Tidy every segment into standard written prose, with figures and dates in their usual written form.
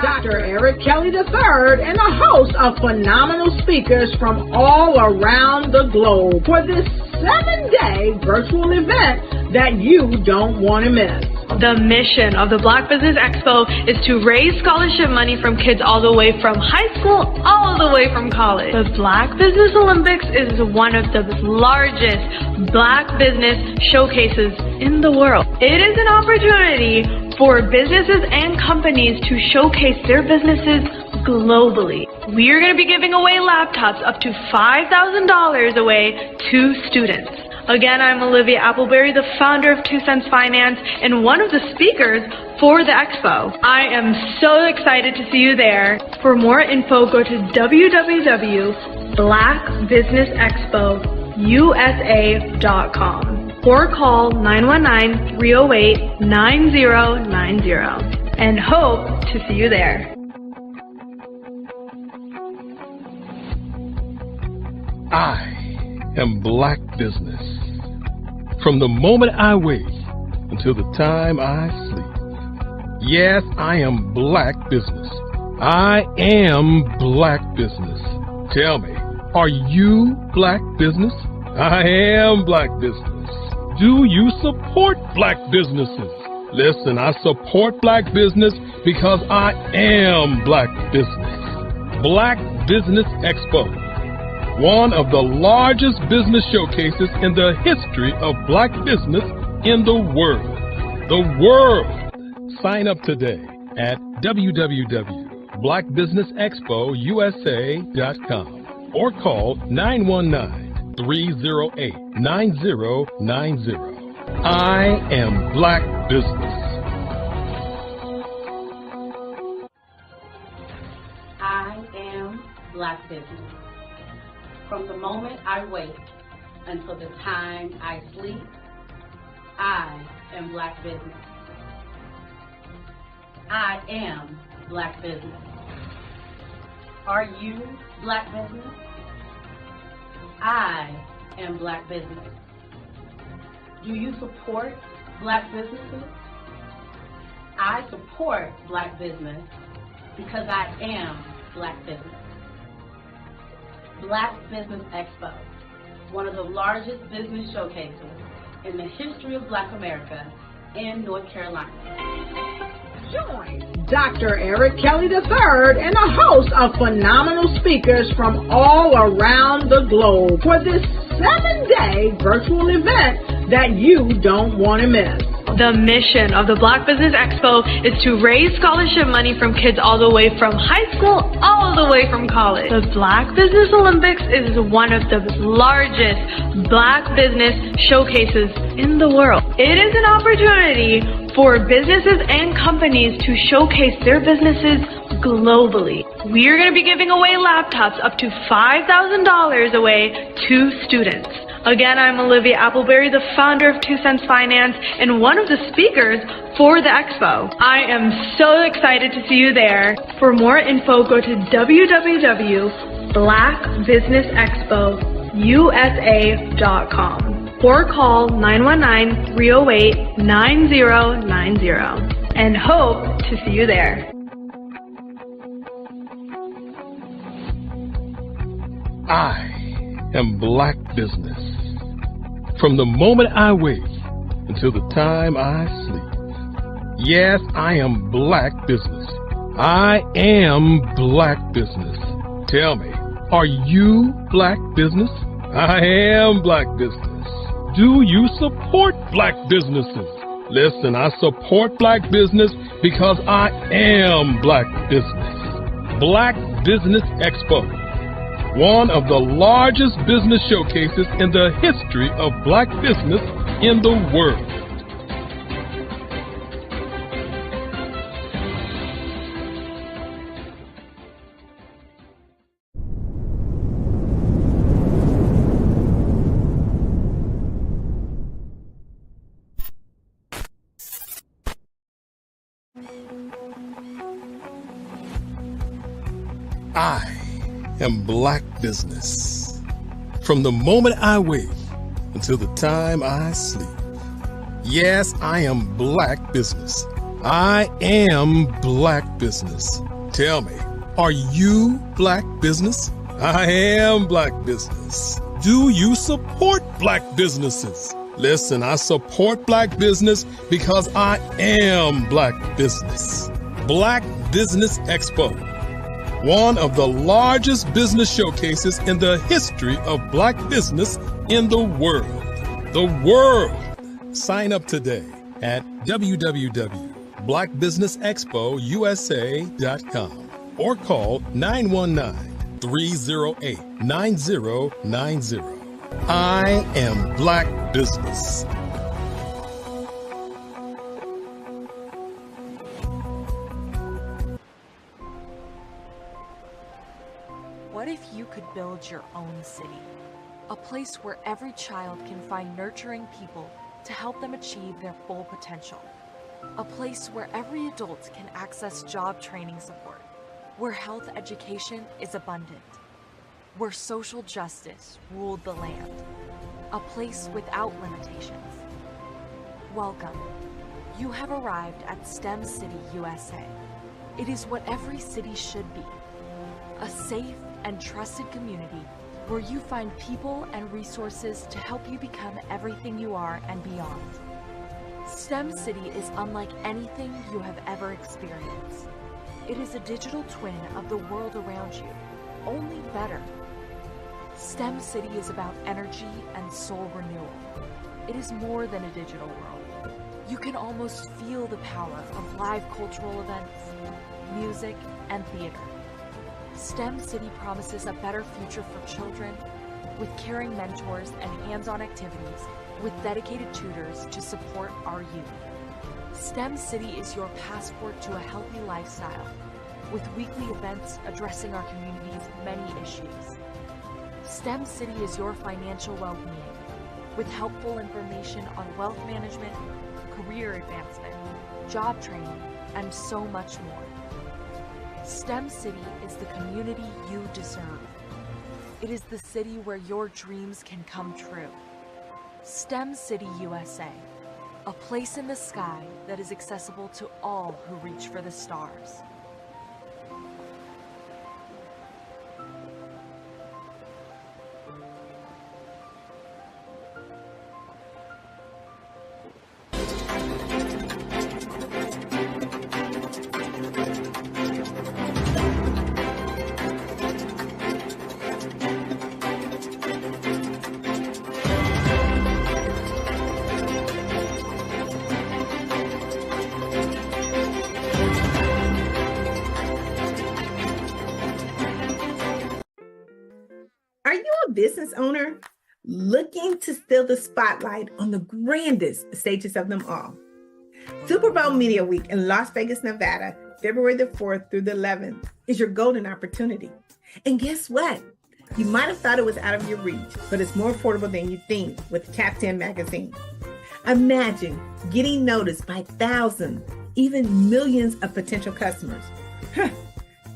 Dr. Eric Kelly III and a host of phenomenal speakers from all around the globe for this 7-day virtual event that you don't want to miss. The mission of the Black Business Expo is to raise scholarship money from kids all the way from high school all the way from college. The Black Business Olympics is one of the largest Black business showcases in the world. It is an opportunity for businesses and companies to showcase their businesses globally. We are going to be giving away laptops up to $5,000 away to students. Again, I'm Olivia Appleberry, the founder of 2 Cents Finance and one of the speakers for the expo. I am so excited to see you there. For more info, go to www.blackbusinessexpousa.com or call 919-308-9090 and hope to see you there. I am Black Business. From the moment I wake until the time I sleep. Yes, I am Black Business. I am Black Business. Tell me, are you Black Business? I am Black Business. Do you support Black businesses? Listen, I support Black business because I am Black Business. Black Business Expo, one of the largest business showcases in the history of Black business in the world. The world! Sign up today at www.blackbusinessexpousa.com or call 919-308-9090. I am Black Business. I am Black Business. From the moment I wake until the time I sleep, I am Black Business. I am Black Business. Are you Black Business? I am Black Business. Do you support Black businesses? I support Black business because I am Black Business. Black Business Expo, one of the largest business showcases in the history of Black America in North Carolina. Join Dr. Eric Kelly III and a host of phenomenal speakers from all around the globe for this 7-day virtual event that you don't want to miss. The mission of the Black Business Expo is to raise scholarship money from kids all the way from high school all the way from college. The Black Business Olympics is one of the largest Black business showcases in the world. It is an opportunity for businesses and companies to showcase their businesses globally. We are going to be giving away laptops up to $5,000 away to students. Again, I'm Olivia Appleberry, the founder of 2 Cents Finance and one of the speakers for the expo. I am so excited to see you there. For more info, go to www.blackbusinessexpousa.com or call 919-308-9090 and hope to see you there. I am Black Business. From the moment I wake until the time I sleep. Yes, I am Black Business. I am Black Business. Tell me, are you Black Business? I am Black Business. Do you support Black businesses? Listen, I support Black business because I am Black Business. Black Business Expo, one of the largest business showcases in the history of Black business in the world. I am Black Business. From the moment I wake until the time I sleep. Yes, I am Black Business. I am Black Business. Tell me, are you Black Business? I am Black Business. Do you support Black businesses? Listen, I support Black business because I am Black Business. Black Business Expo, one of the largest business showcases in the history of Black business in the world. The world! Sign up today at www.blackbusinessexpousa.com or call 919-308-9090. I am Black Business. What if you could build your own city? A place where every child can find nurturing people to help them achieve their full potential. A place where every adult can access job training support, where health education is abundant, where social justice ruled the land. A place without limitations. Welcome. You have arrived at STEM City USA. It is what every city should be. A safe and trusted community where you find people and resources to help you become everything you are and beyond. STEM City is unlike anything you have ever experienced. It is a digital twin of the world around you, only better. STEM City is about energy and soul renewal. It is more than a digital world. You can almost feel the power of live cultural events, music, and theater. STEM City promises a better future for children with caring mentors and hands-on activities with dedicated tutors to support our youth. STEM City is your passport to a healthy lifestyle with weekly events addressing our community's many issues. STEM City is your financial well-being with helpful information on wealth management, career advancement, job training, and so much more. STEM City is the community you deserve. It is the city where your dreams can come true. STEM City USA, a place in the sky that is accessible to all who reach for the stars. Are you a business owner looking to steal the spotlight on the grandest stages of them all? Super Bowl Media Week in Las Vegas, Nevada, February the 4th through the 11th is your golden opportunity. And guess what? You might have thought it was out of your reach, but it's more affordable than you think with Top 10 magazine. Imagine getting noticed by thousands, even millions of potential customers.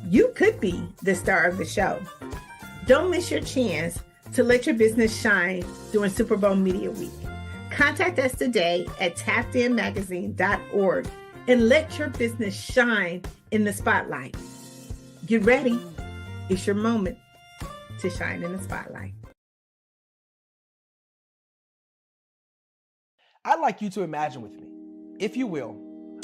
You could be the star of the show. Don't miss your chance to let your business shine during Super Bowl Media Week. Contact us today at tap10magazine.org and let your business shine in the spotlight. Get ready. It's your moment to shine in the spotlight. I'd like you to imagine with me, if you will,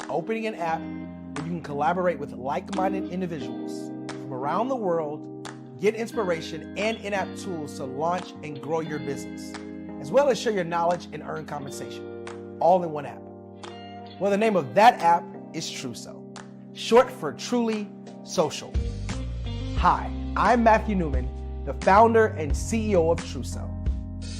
opening an app where you can collaborate with like-minded individuals from around the world, get inspiration and in-app tools to launch and grow your business, as well as share your knowledge and earn compensation, all in one app. Well, the name of that app is Truso, short for Truly Social. Hi, I'm Matthew Newman, the founder and CEO of Truso.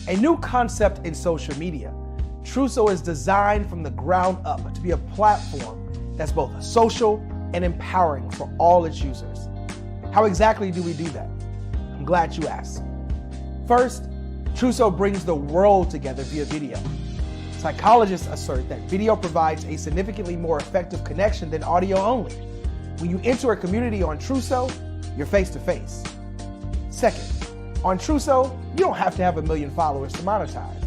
A new concept in social media, Truso is designed from the ground up to be a platform that's both social and empowering for all its users. How exactly do we do that? I'm glad you asked. First, Truso brings the world together via video. Psychologists assert that video provides a significantly more effective connection than audio only. When you enter a community on Truso, you're face to face. Second, on Truso, you don't have to have 1 million followers to monetize.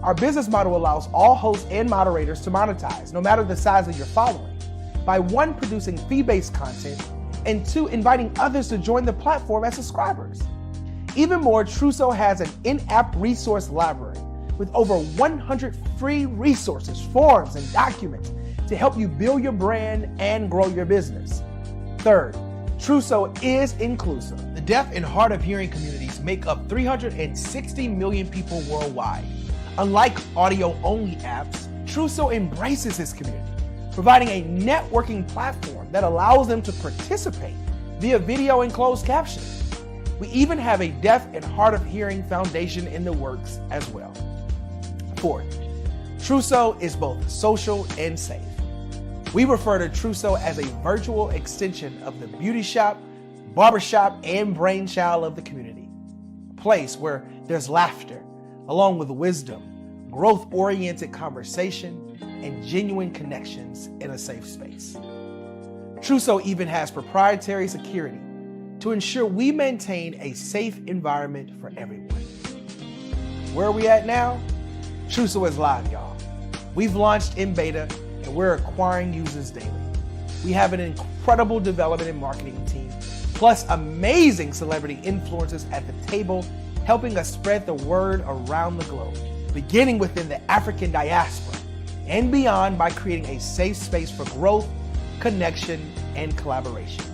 Our business model allows all hosts and moderators to monetize, no matter the size of your following. by one, producing fee-based content, and two, inviting others to join the platform as subscribers. Even more, Trusso has an in-app resource library with over 100 free resources, forms, and documents to help you build your brand and grow your business. Third, Trusso is inclusive. The deaf and hard of hearing communities make up 360 million people worldwide. Unlike audio-only apps, Trusso embraces its community, providing a networking platform that allows them to participate via video and closed captioning. We even have a deaf and hard of hearing foundation in the works as well. Fourth, Trusso is both social and safe. We refer to Trusso as a virtual extension of the beauty shop, barbershop, and brainchild of the community. A place where there's laughter, along with wisdom, growth-oriented conversation, and genuine connections in a safe space. Trusso even has proprietary security to ensure we maintain a safe environment for everyone. Where are we at now? Trusso is live, y'all. We've launched in beta and we're acquiring users daily. We have an incredible development and marketing team, plus amazing celebrity influencers at the table, helping us spread the word around the globe, beginning within the African diaspora and beyond by creating a safe space for growth, connection, and collaboration.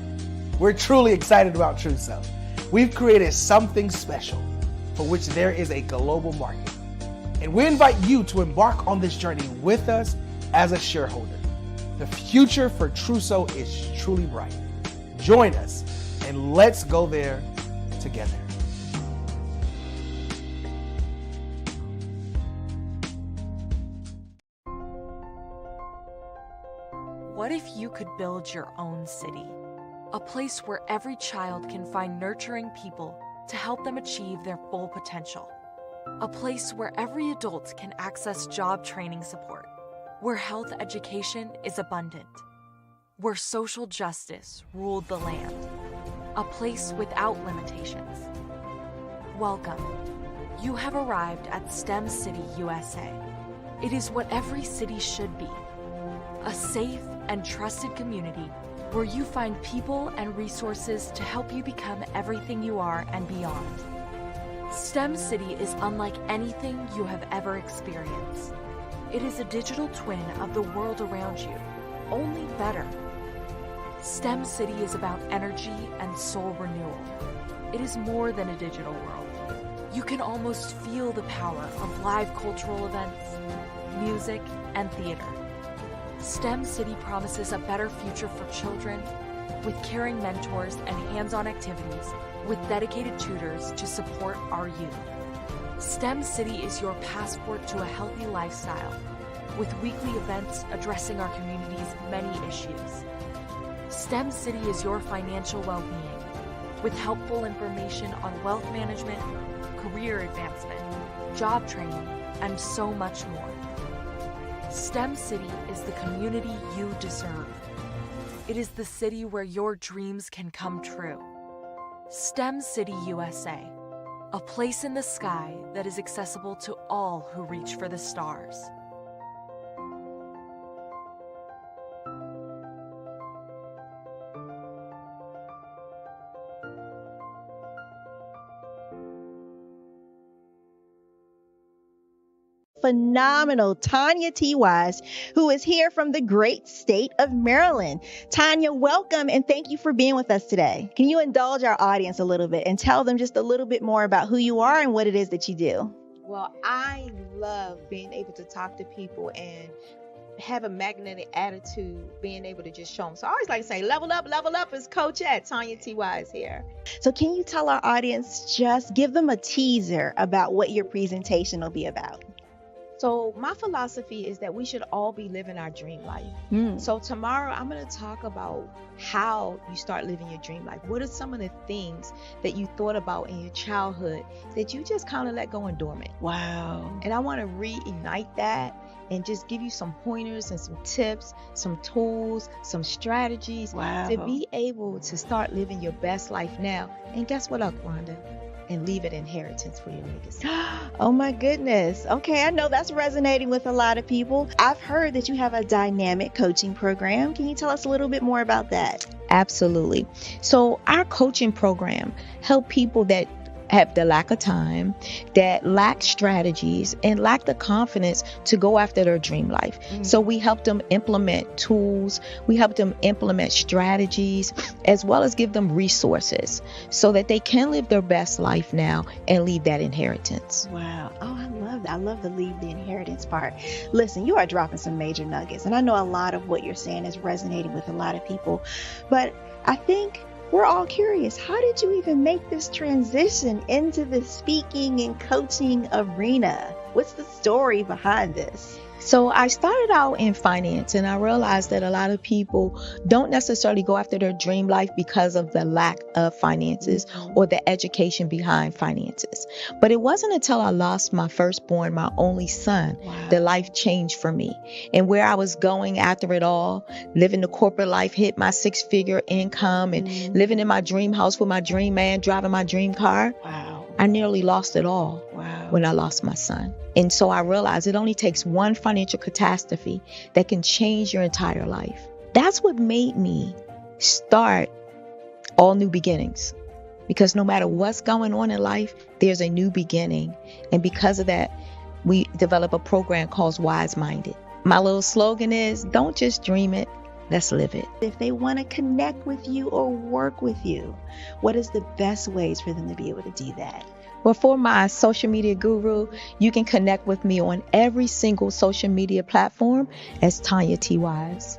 We're truly excited about Trusso. We've created something special for which there is a global market. And we invite you to embark on this journey with us as a shareholder. The future for Trusso is truly bright. Join us and let's go there together. What if you could build your own city? A place where every child can find nurturing people to help them achieve their full potential. A place where every adult can access job training support. Where health education is abundant. Where social justice ruled the land. A place without limitations. Welcome. You have arrived at STEM City USA. It is what every city should be. A safe and trusted community where you find people and resources to help you become everything you are and beyond. STEM City is unlike anything you have ever experienced. It is a digital twin of the world around you, only better. STEM City is about energy and soul renewal. It is more than a digital world. You can almost feel the power of live cultural events, music, and theater. STEM City promises a better future for children with caring mentors and hands-on activities with dedicated tutors to support our youth. STEM City is your passport to a healthy lifestyle with weekly events addressing our community's many issues. STEM City is your financial well-being with helpful information on wealth management, career advancement, job training, and so much more. STEM City is the community you deserve. It is the city where your dreams can come true. STEM City USA, a place in the sky that is accessible to all who reach for the stars. Phenomenal Tanya T. Wise, who is here from the great state of Maryland. Tanya, welcome and thank you for being with us today. Can you indulge our audience a little bit and tell them just a little bit more about who you are and what it is that you do? Well, I love being able to talk to people and have a magnetic attitude, being able to just show them. So I always like to say, level up is Coach at Tanya T. Wise here. So can you tell our audience, just give them a teaser about what your presentation will be about? So my philosophy is that we should all be living our dream life. So tomorrow I'm going to talk about how you start living your dream life. What are some of the things that you thought about in your childhood that you just kind of let go and dormant? Wow. And I want to reignite that and just give you some pointers and some tips, some tools, some strategies to be able to start living your best life now. And guess what, Rhonda? and leave an inheritance for your legacy. Oh my goodness. Okay, I know that's resonating with a lot of people. I've heard that you have a dynamic coaching program. Can you tell us a little bit more about that? Absolutely. So our coaching program help people that have the lack of time, that lack strategies, and lack the confidence to go after their dream life. So we help them implement tools, we help them implement strategies, as well as give them resources so that they can live their best life now and leave that inheritance. Wow. Oh, I love that. I love the leave the inheritance part. Listen, you are dropping some major nuggets, and I know a lot of what you're saying is resonating with a lot of people, but I think we're all curious. How did you even make this transition into the speaking and coaching arena? What's the story behind this? So I started out in finance, and I realized that a lot of people don't necessarily go after their dream life because of the lack of finances or the education behind finances. But it wasn't until I lost my firstborn, my only son, that life changed for me. And where I was going after it all, living the corporate life, hit my 6-figure income and living in my dream house with my dream man, driving my dream car. I nearly lost it all when I lost my son. And so I realized it only takes one financial catastrophe that can change your entire life. That's what made me start All New Beginnings. Because no matter what's going on in life, there's a new beginning. And because of that, we develop a program called Wise Minded. My little slogan is, don't just dream it, let's live it. If they want to connect with you or work with you, what is the best ways for them to be able to do that? Well, for my social media guru, you can connect with me on every single social media platform as Tanya T. Wise.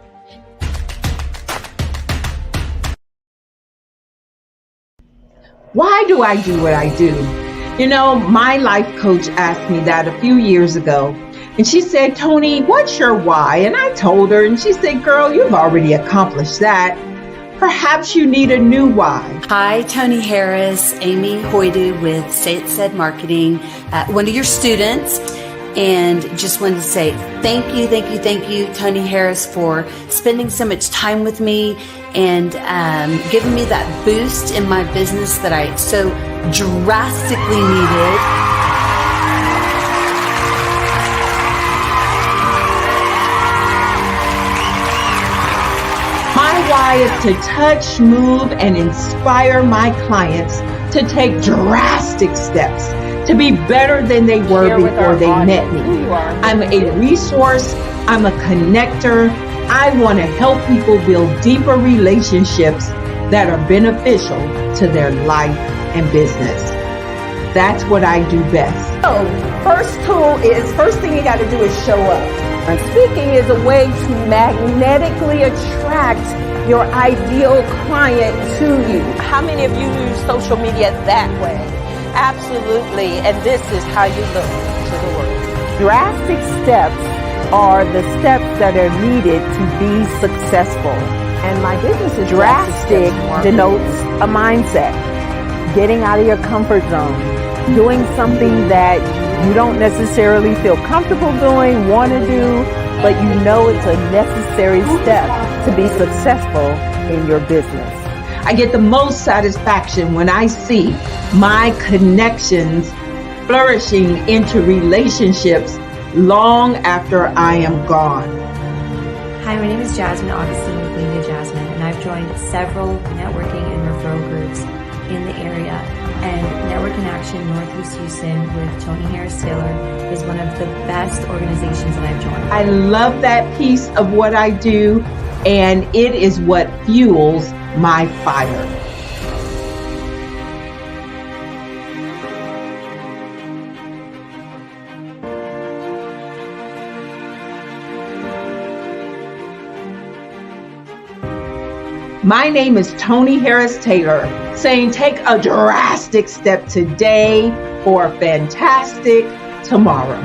Why do I do what I do? You know, my life coach asked me that a few years ago. And she said, Tony, what's your why? And I told her, and she said, girl, you've already accomplished that. Perhaps you need a new why. Hi, Tony Harris, Amy Hoydu with Say It Said Marketing, one of your students. And just wanted to say thank you, Tony Harris, for spending so much time with me and giving me that boost in my business that I so drastically needed. My why is to touch, move, and inspire my clients to take drastic steps to be better than they were before they met me. I'm a resource. I'm a connector. I want to help people build deeper relationships that are beneficial to their life and business. That's what I do best. So, first thing you got to do is show up. And speaking is a way to magnetically attract your ideal client to you. How many of you use social media that way? Absolutely. And this is how you look to the world. Drastic steps are the steps that are needed to be successful. And my business is drastic denotes a mindset. Getting out of your comfort zone. Doing something that you don't necessarily feel comfortable doing, want to do, but you know it's a necessary step to be successful in your business. I get the most satisfaction when I see my connections flourishing into relationships long after I am gone. Hi, my name is Jasmine Augustine with Media Jasmine, and I've joined several networking and referral groups in the area. And Network in Action Northeast Houston with Tony Harris Taylor is one of the best organizations that I've joined. I love that piece of what I do, and it is what fuels my fire. My name is Tony Harris Taylor, saying take a drastic step today for a fantastic tomorrow.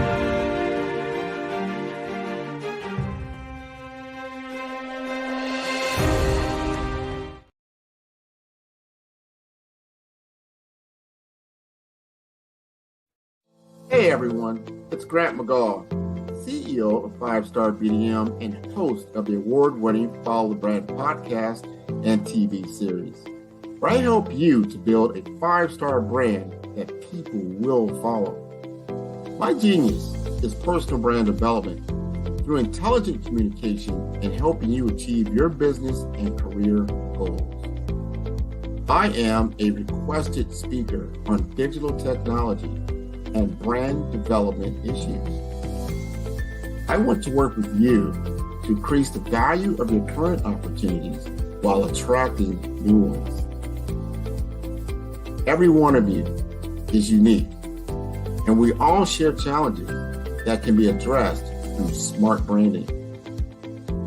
Hey everyone, it's Grant McGaw, CEO of 5-Star BDM and host of the award-winning Follow the Brand podcast and TV series, where I help you to build a 5-star brand that people will follow. My genius is personal brand development through intelligent communication and helping you achieve your business and career goals. I am a requested speaker on digital technology and brand development issues. I want to work with you to increase the value of your current opportunities while attracting new ones. Every one of you is unique, and we all share challenges that can be addressed through smart branding.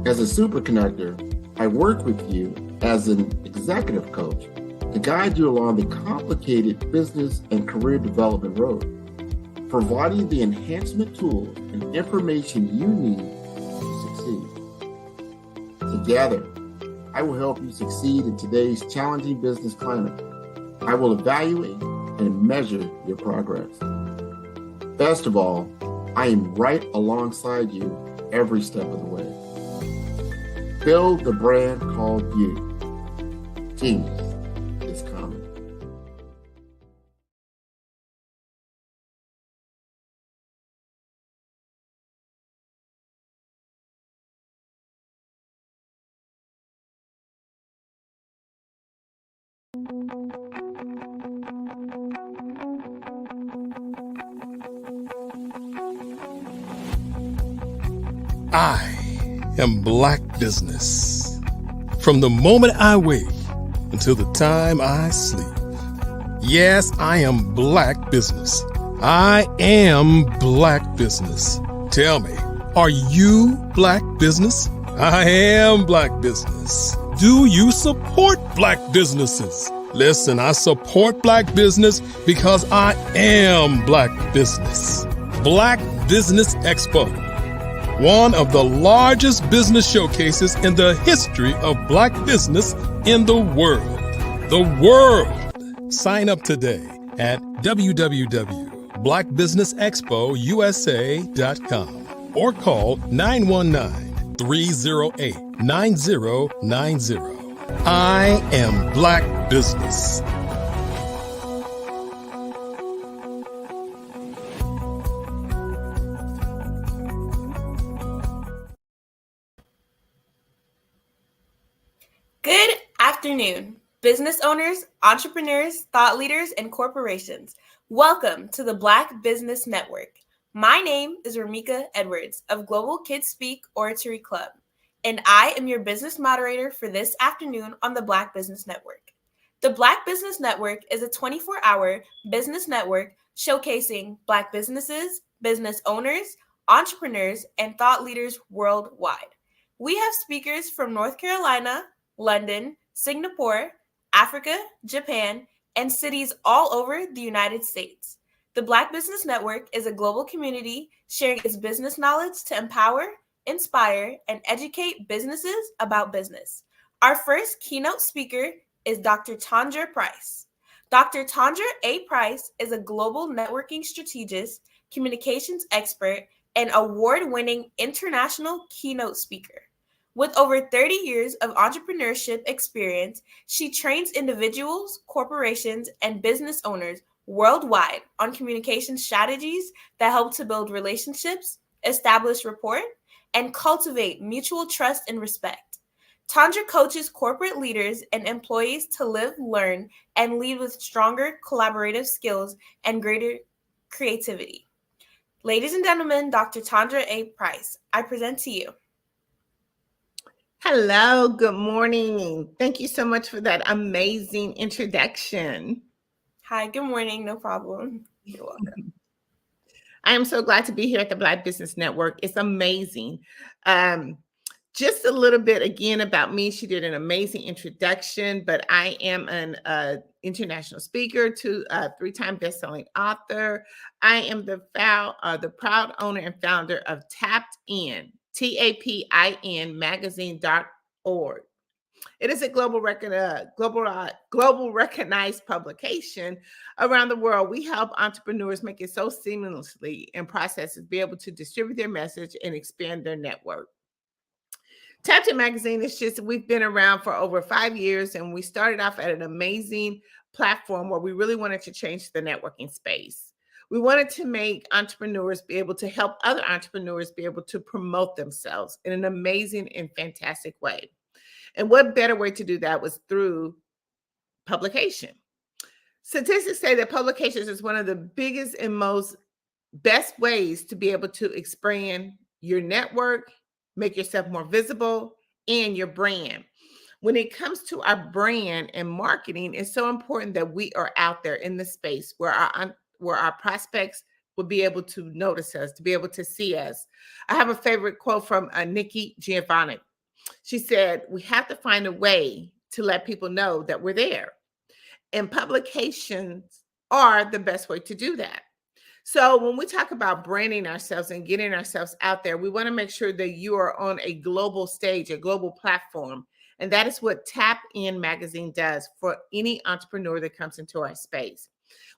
As a super connector, I work with you as an executive coach to guide you along the complicated business and career development road, providing the enhancement tools and information you need to succeed. Together, I will help you succeed in today's challenging business climate. I will evaluate and measure your progress. Best of all, I am right alongside you every step of the way. Build the brand called you. Genius is coming. I am Black Business. From the moment I wake until the time I sleep. Yes, I am Black Business. I am Black Business. Tell me, are you Black Business? I am Black Business. Do you support Black businesses? Listen, I support Black business because I am Black Business. Black Business Expo, one of the largest business showcases in the history of Black business in the world. The world! Sign up today at www.blackbusinessexpousa.com or call 919-308-9090. I am Black Business. Good afternoon, business owners, entrepreneurs, thought leaders, and corporations. Welcome to the Black Business Network. My name is Ramika Edwards of Global Kids Speak Oratory Club, and I am your business moderator for this afternoon on the Black Business Network. The Black Business Network is a 24-hour business network showcasing Black businesses, business owners, entrepreneurs, and thought leaders worldwide. We have speakers from North Carolina, London, Singapore, Africa, Japan, and cities all over the United States. The Black Business Network is a global community sharing its business knowledge to empower, inspire, and educate businesses about business. Our first keynote speaker is Dr. Tondra Price. Dr. Tondra A. Price is a global networking strategist, communications expert, and award-winning international keynote speaker. With over 30 years of entrepreneurship experience, she trains individuals, corporations, and business owners worldwide on communication strategies that help to build relationships, establish rapport, and cultivate mutual trust and respect. Tondra coaches corporate leaders and employees to live, learn, and lead with stronger collaborative skills and greater creativity. Ladies and gentlemen, Dr. Tondra A. Price, I present to you. Hello, good morning. Thank you so much for that amazing introduction. Hi, good morning. No problem. You're welcome. I am so glad to be here at the Black Business Network. It's amazing. Just a little bit again about me. She did an amazing introduction, but I am an international speaker, three-time best-selling author. I am the proud owner and founder of Tapped In, TAPIN magazine.org. It is a global recognized publication around the world. We help entrepreneurs make it so seamlessly in processes, be able to distribute their message and expand their network. Tap In Magazine is just, we've been around for over 5 years, and we started off at an amazing platform where we really wanted to change the networking space. We wanted to make entrepreneurs be able to help other entrepreneurs be able to promote themselves in an amazing and fantastic way. And what better way to do that was through publication. Statistics say that publications is one of the biggest and most best ways to be able to expand your network, make yourself more visible, and your brand. When it comes to our brand and marketing, it's so important that we are out there in the space where our prospects will be able to notice us, to be able to see us. I have a favorite quote from Nikki Giovanni. She said, "We have to find a way to let people know that we're there." And publications are the best way to do that. So when we talk about branding ourselves and getting ourselves out there, we want to make sure that you are on a global stage, a global platform. And that is what Tap In Magazine does for any entrepreneur that comes into our space.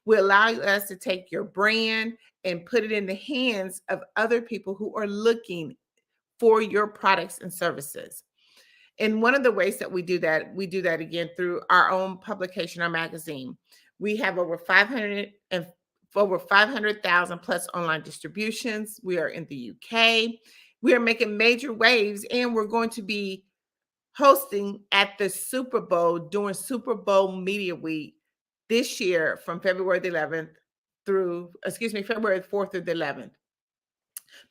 We allow us to take your brand and put it in the hands of other people who are looking for your products and services. And one of the ways that we do that again through our own publication, our magazine. We have over 500,000 plus online distributions. We are in the UK. We are making major waves, and we're going to be hosting at the Super Bowl during Super Bowl Media Week this year from February 4th through the 11th.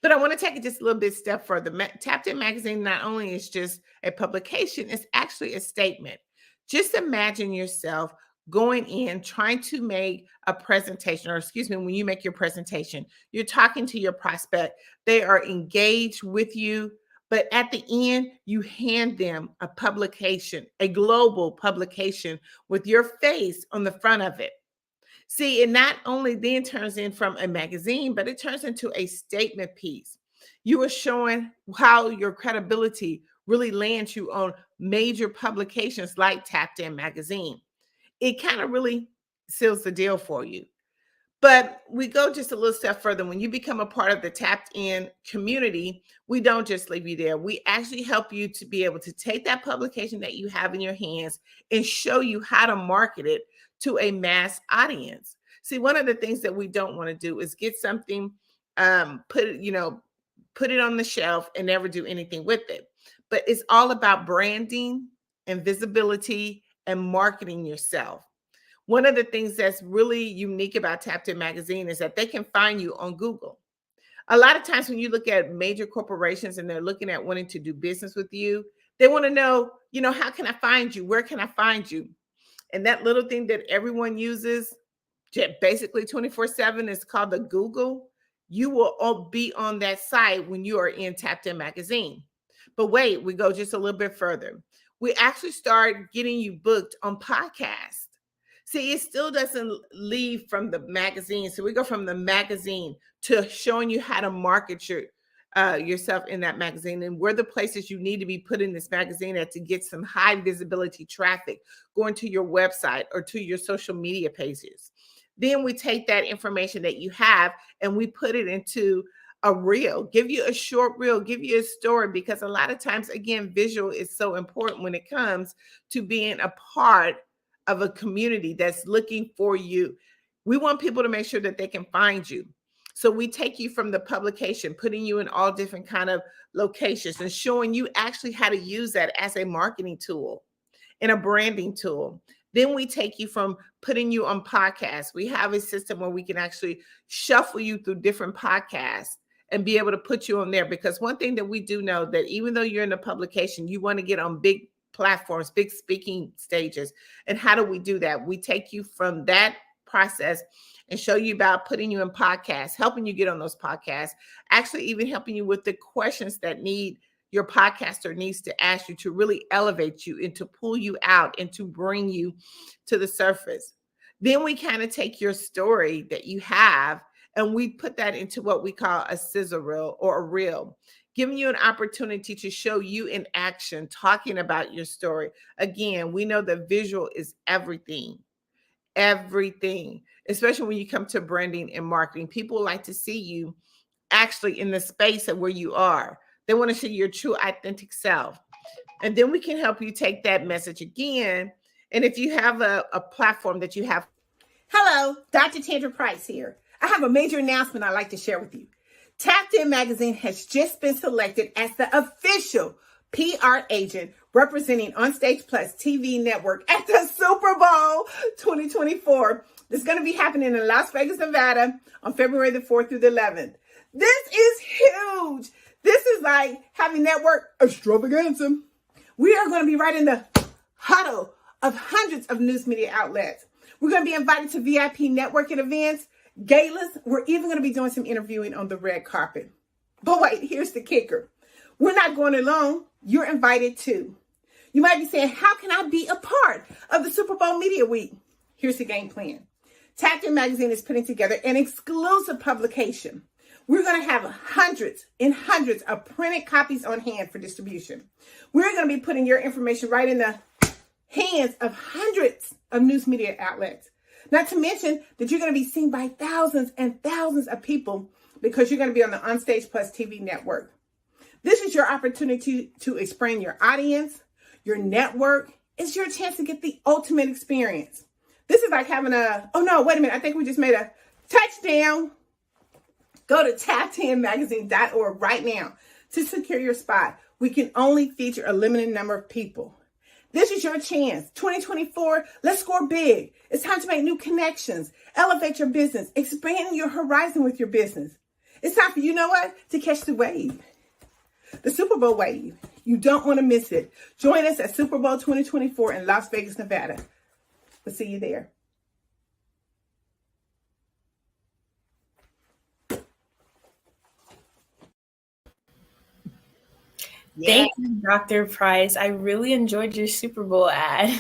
But I want to take it just a little bit step further. Tapped In Magazine not only is just a publication, it's actually a statement. Just imagine yourself going in, trying to make a presentation, when you make your presentation, you're talking to your prospect. They are engaged with you, but at the end, you hand them a publication, a global publication with your face on the front of it. See, it not only then turns in from a magazine, but it turns into a statement piece. You are showing how your credibility really lands you on major publications like Tapped In Magazine. It kind of really seals the deal for you. But we go just a little step further. When you become a part of the Tapped In community, we don't just leave you there. We actually help you to be able to take that publication that you have in your hands and show you how to market it to a mass audience. See, one of the things that we don't want to do is get something, put it on the shelf and never do anything with it. But it's all about branding and visibility and marketing yourself. One of the things that's really unique about Tapped In Magazine is that they can find you on Google. A lot of times when you look at major corporations and they're looking at wanting to do business with you, they want to know, how can I find you? Where can I find you? And that little thing that everyone uses basically 24/7 is called the Google. You will all be on that site when you are in Tapped In Magazine. But wait, we go just a little bit further. We actually start getting you booked on podcasts. See, it still doesn't leave from the magazine. So we go from the magazine to showing you how to market yourself in that magazine, and where the places you need to be put in this magazine at to get some high visibility traffic going to your website or to your social media pages. Then we take that information that you have and we put it into a reel, give you a short reel, give you a story, because a lot of times, again, visual is so important when it comes to being a part of a community that's looking for you. We want people to make sure that they can find you. So we take you from the publication, putting you in all different kind of locations and showing you actually how to use that as a marketing tool and a branding tool. Then we take you from putting you on podcasts. We have a system where we can actually shuffle you through different podcasts and be able to put you on there. Because one thing that we do know, that even though you're in a publication, you want to get on big platforms, big speaking stages. And how do we do that? We take you from that process and show you about putting you in podcasts, helping you get on those podcasts, actually even helping you with the questions that your podcaster needs to ask you to really elevate you and to pull you out and to bring you to the surface. Then we kind of take your story that you have and we put that into what we call a sizzle reel or a reel, giving you an opportunity to show you in action, talking about your story. Again, we know that visual is everything, especially when you come to branding and marketing. People like to see you actually in the space of where you are. They want to see your true authentic self. And then we can help you take that message again. And if you have a platform that you have. Hello, Dr. Tandra Price here. I have a major announcement I'd like to share with you. Tapped In Magazine has just been selected as the official PR agent representing Onstage Plus TV network at the Super Bowl 2024. It's going to be happening in Las Vegas, Nevada on February the 4th through the 11th. This is huge. This is like having network extravaganza. We are going to be right in the huddle of hundreds of news media outlets. We're going to be invited to VIP networking events, galas. We're even going to be doing some interviewing on the red carpet. But wait, here's the kicker. We're not going alone. You're invited too. You might be saying, how can I be a part of the Super Bowl Media Week? Here's the game plan. Tapped In Magazine is putting together an exclusive publication. We're going to have hundreds and hundreds of printed copies on hand for distribution. We're going to be putting your information right in the hands of hundreds of news media outlets. Not to mention that you're going to be seen by thousands and thousands of people because you're going to be on the Onstage Plus TV network. This is your opportunity to expand your audience, your network. It's your chance to get the ultimate experience. This is like having oh no, wait a minute. I think we just made a touchdown. Go to tappedinmagazine.org right now to secure your spot. We can only feature a limited number of people. This is your chance. 2024, let's score big. It's time to make new connections, elevate your business, expand your horizon with your business. It's time for, you know what, to catch the wave. The Super Bowl wave. You don't want to miss it. Join us at Super Bowl 2024 in Las Vegas, Nevada. We'll see you there. Thank you, Dr. Price. I really enjoyed your Super Bowl ad.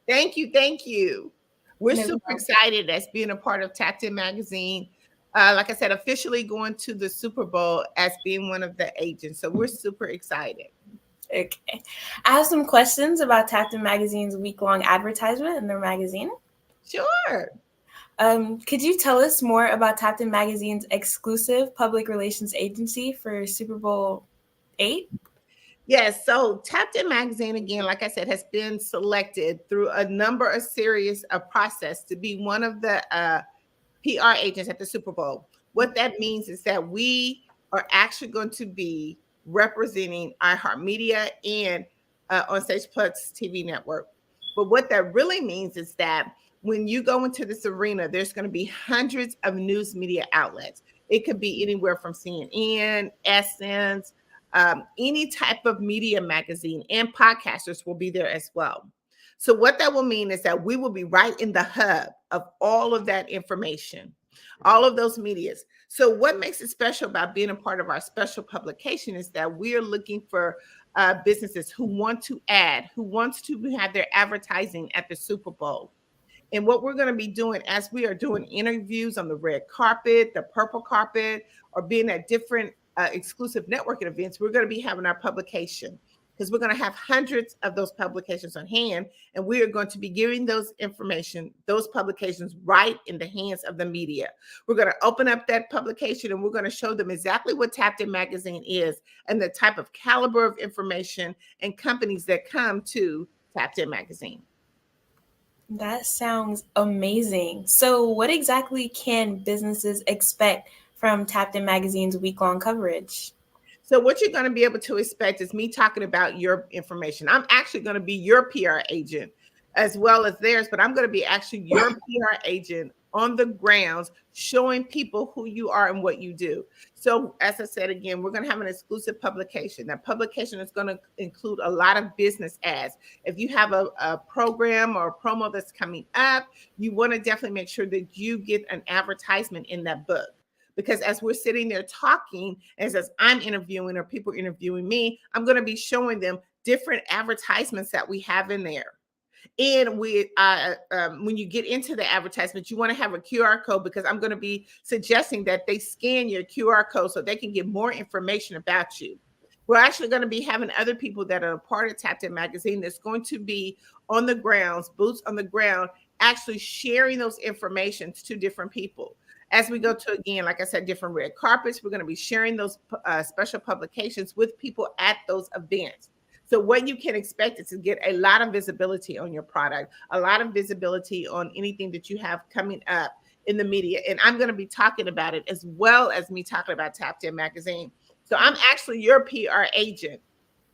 Thank you. Thank you. We're super excited as being a part of Tapped In Magazine. Like I said, officially going to the Super Bowl as being one of the agents. So we're super excited. Okay. I have some questions about Tapped In Magazine's week-long advertisement in their magazine. Sure. Could you tell us more about Tapped In Magazine's exclusive public relations agency for Super Bowl 8? Yes, so Tapped In Magazine, again, like I said, has been selected through a number of series of process to be one of the PR agents at the Super Bowl. What that means is that we are actually going to be representing iHeartMedia and Onstage Plus TV network. But what that really means is that when you go into this arena, there's going to be hundreds of news media outlets. It could be anywhere from CNN, Essence, any type of media magazine, and podcasters will be there as well. So what that will mean is that we will be right in the hub of all of that information, all of those medias. So what makes it special about being a part of our special publication is that we are looking for businesses who want to add, who wants to have their advertising at the Super Bowl. And what we're going to be doing as we are doing interviews on the red carpet, the purple carpet, or being at different exclusive networking events, we're going to be having our publication because we're going to have hundreds of those publications on hand. And we are going to be giving those information, those publications right in the hands of the media. We're going to open up that publication and we're going to show them exactly what Tapped In Magazine is and the type of caliber of information and companies that come to Tapped In Magazine. That sounds amazing. So what exactly can businesses expect from Tapped In Magazine's week-long coverage? So what you're going to be able to expect is me talking about your information. I'm actually going to be your PR agent as well as theirs, but I'm going to be actually your PR agent on the grounds, showing people who you are and what you do. So as I said, again, we're going to have an exclusive publication. That publication is going to include a lot of business ads. If you have a program or a promo that's coming up, you want to definitely make sure that you get an advertisement in that book. Because as we're sitting there talking, as I'm interviewing or people interviewing me, I'm going to be showing them different advertisements that we have in there. And when you get into the advertisement, you want to have a QR code because I'm going to be suggesting that they scan your QR code so they can get more information about you. We're actually going to be having other people that are a part of Tapped In Magazine that's going to be on the grounds, boots on the ground, actually sharing those information to different people. as we go to, again, like I said, different red carpets. We're going to be sharing those special publications with people at those events. So what you can expect is to get a lot of visibility on your product, a lot of visibility on anything that you have coming up in the media. And I'm going to be talking about it as well as me talking about Tapped In Magazine. So I'm actually your PR agent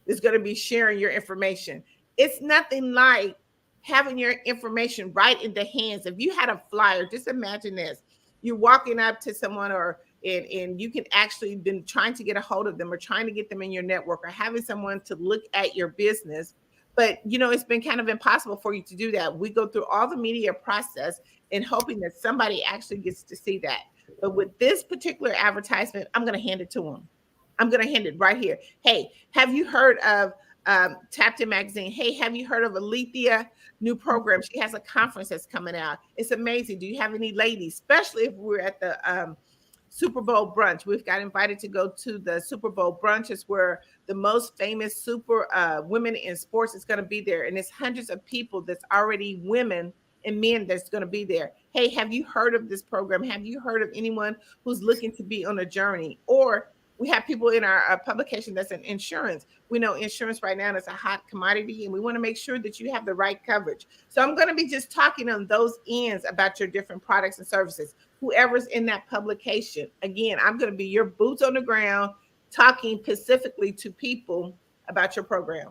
that's going to be sharing your information. It's nothing like having your information right in the hands. If you had a flyer, just imagine this. You're walking up to someone and you can actually been trying to get a hold of them or trying to get them in your network or having someone to look at your business. But, it's been kind of impossible for you to do that. We go through all the media process and hoping that somebody actually gets to see that. But with this particular advertisement, I'm going to hand it to them. I'm going to hand it right here. Hey, have you heard of Tapped In Magazine? Hey, have you heard of Alethea new program? She has a conference that's coming out. It's amazing. Do you have any ladies, especially if we're at the Super Bowl brunch? We've got invited to go to the Super Bowl brunch. It's where the most famous super women in sports is going to be there. And it's hundreds of people that's already women and men that's going to be there. Hey, have you heard of this program? Have you heard of anyone who's looking to be on a journey? Or we have people in our publication that's in insurance. We know insurance right now is a hot commodity, and we want to make sure that you have the right coverage. So I'm going to be just talking on those ends about your different products and services. Whoever's in that publication, again, I'm going to be your boots on the ground, talking specifically to people about your program.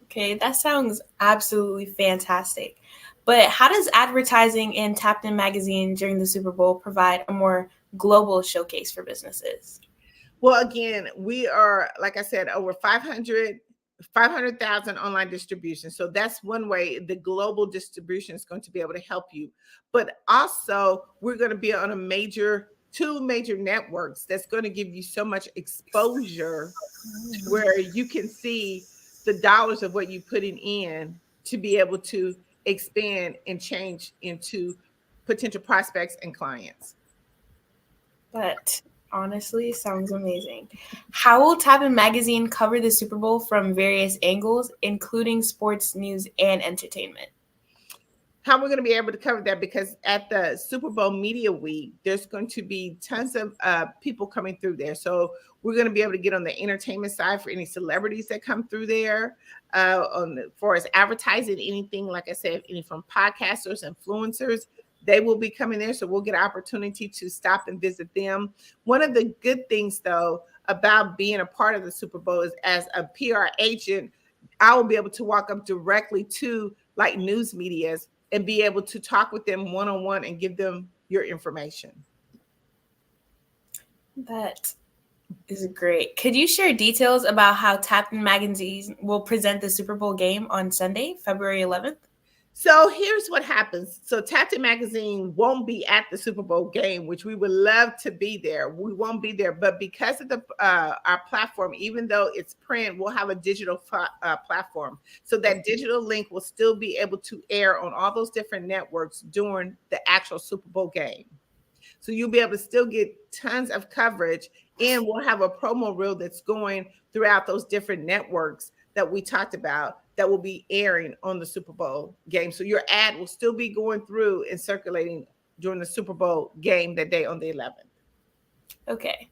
Okay, that sounds absolutely fantastic. But how does advertising in Tapped In Magazine during the Super Bowl provide a more global showcase for businesses? Well, again, we are, like I said, over 500,000 online distribution. So that's one way the global distribution is going to be able to help you. But also, we're going to be on two major networks that's going to give you so much exposure where you can see the dollars of what you're putting in to be able to expand and change into potential prospects and clients. That honestly sounds amazing. How will Tapped In Magazine cover the Super Bowl from various angles, including sports, news, and entertainment? How we're going to be able to cover that, because at the Super Bowl Media Week, there's going to be tons of people coming through there. So we're going to be able to get on the entertainment side for any celebrities that come through there. For as advertising, anything, like I said, any from podcasters, influencers, they will be coming there. So we'll get an opportunity to stop and visit them. One of the good things, though, about being a part of the Super Bowl is, as a PR agent, I will be able to walk up directly to like news medias and be able to talk with them one-on-one and give them your information. That is great. Could you share details about how Tapped In Magazine will present the Super Bowl game on Sunday, February 11th? So here's what happens. So Tapped In Magazine won't be at the Super Bowl game, which we would love to be there. We won't be there, but because of our platform, even though it's print, we'll have a digital platform. So that digital link will still be able to air on all those different networks during the actual Super Bowl game. So you'll be able to still get tons of coverage, and we'll have a promo reel that's going throughout those different networks that we talked about that will be airing on the Super Bowl game. So your ad will still be going through and circulating during the Super Bowl game that day on the 11th. Okay.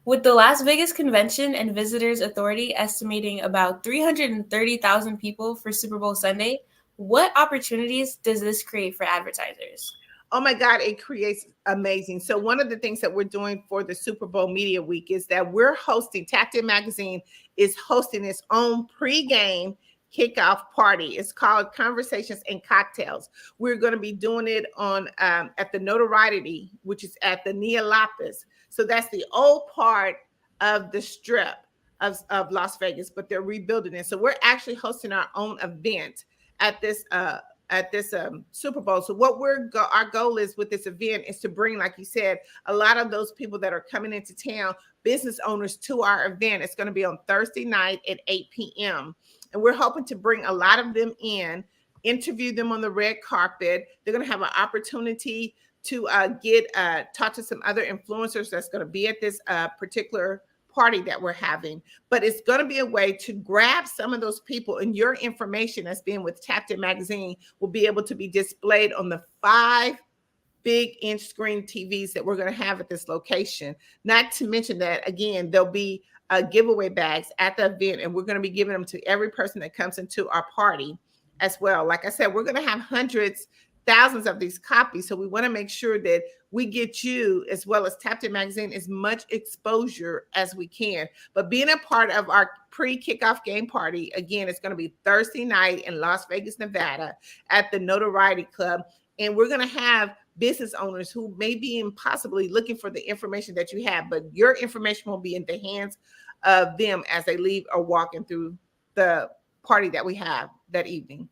With the Las Vegas Convention and Visitors Authority estimating about 330,000 people for Super Bowl Sunday, what opportunities does this create for advertisers? Oh my God, it creates amazing. So one of the things that we're doing for the Super Bowl Media Week is that we're hosting, Tapped In Magazine is hosting its own pregame kickoff party. It's called Conversations and Cocktails. We're going to be doing it on at the Notoriety, which is at the Nia Lapis. So that's the old part of the strip of Las Vegas, but they're rebuilding it. So we're actually hosting our own event at this Super Bowl. So what our goal is with this event is to bring, like you said, a lot of those people that are coming into town, business owners, to our event. It's going to be on Thursday night at 8 p.m. And we're hoping to bring a lot of them in, interview them on the red carpet. They're going to have an opportunity to talk to some other influencers that's going to be at this particular party that we're having. But it's going to be a way to grab some of those people, and your information that's being with Tapped In Magazine will be able to be displayed on the 5 big inch screen TVs that we're going to have at this location. Not to mention that, again, there'll be giveaway bags at the event, and we're going to be giving them to every person that comes into our party as well. Like I said, we're going to have hundreds, thousands of these copies. So we want to make sure that we get you, as well as Tapped In Magazine, as much exposure as we can. But being a part of our pre-kickoff game party, again, it's going to be Thursday night in Las Vegas, Nevada at the Notoriety Club. And we're going to have business owners who may be possibly looking for the information that you have, but your information will be in the hands of them as they leave or walking through the party that we have that evening.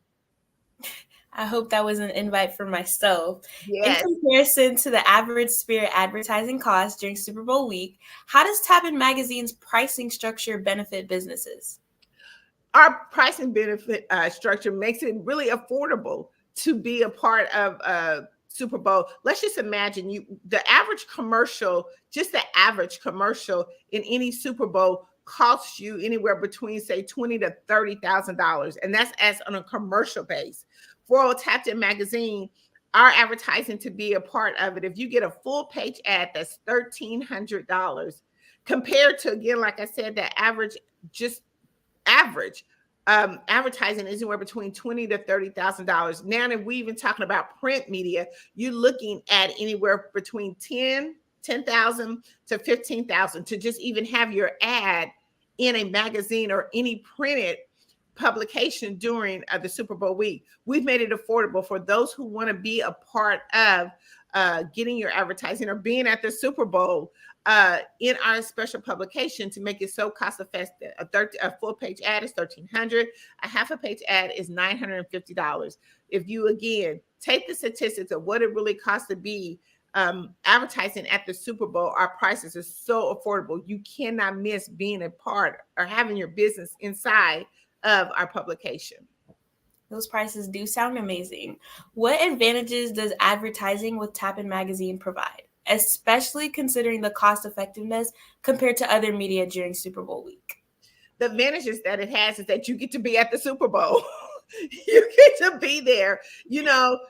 I hope that was an invite for myself. Yes. In comparison to the average Spirit advertising cost during Super Bowl week, how does Tapped In Magazine's pricing structure benefit businesses? Our pricing benefit structure makes it really affordable to be a part of Super Bowl. Let's just imagine the average commercial, just the average commercial in any Super Bowl costs you anywhere between, say, $20,000 to $30,000. And that's as on a commercial base. For Tapped In Magazine, our advertising to be a part of it, if you get a full page ad, that's $1,300 compared to, again, like I said, the average advertising is anywhere between $20,000 to $30,000. Now that we even talking about print media, you're looking at anywhere between $10,000 to $15,000 to just even have your ad in a magazine or any printed publication during the Super Bowl week. We've made it affordable for those who want to be a part of getting your advertising or being at the Super Bowl in our special publication to make it so cost effective. A full page ad is $1,300. A half a page ad is $950. If you, again, take the statistics of what it really costs to be advertising at the Super Bowl, our prices are so affordable. You cannot miss being a part or having your business inside of our publication. Those prices do sound amazing. What advantages does advertising with Tapped In Magazine provide, especially considering the cost effectiveness compared to other media during Super Bowl week? The advantages that it has is that you get to be at the Super Bowl. You get to be there. You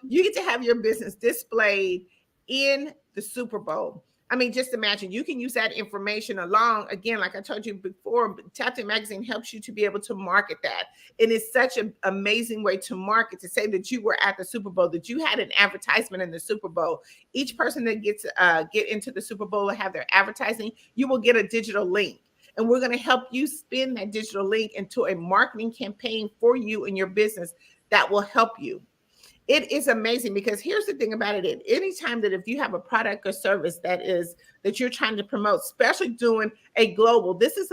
get to have your business displayed in the Super Bowl. I mean, just imagine you can use that information along, again, like I told you before, Tapped In Magazine helps you to be able to market that. And it's such an amazing way to market, to say that you were at the Super Bowl, that you had an advertisement in the Super Bowl. Each person that gets get into the Super Bowl and have their advertising, you will get a digital link. And we're going to help you spin that digital link into a marketing campaign for you and your business that will help you. It is amazing because here's the thing about it. Anytime that if you have a product or service that you're trying to promote, especially doing a global, this is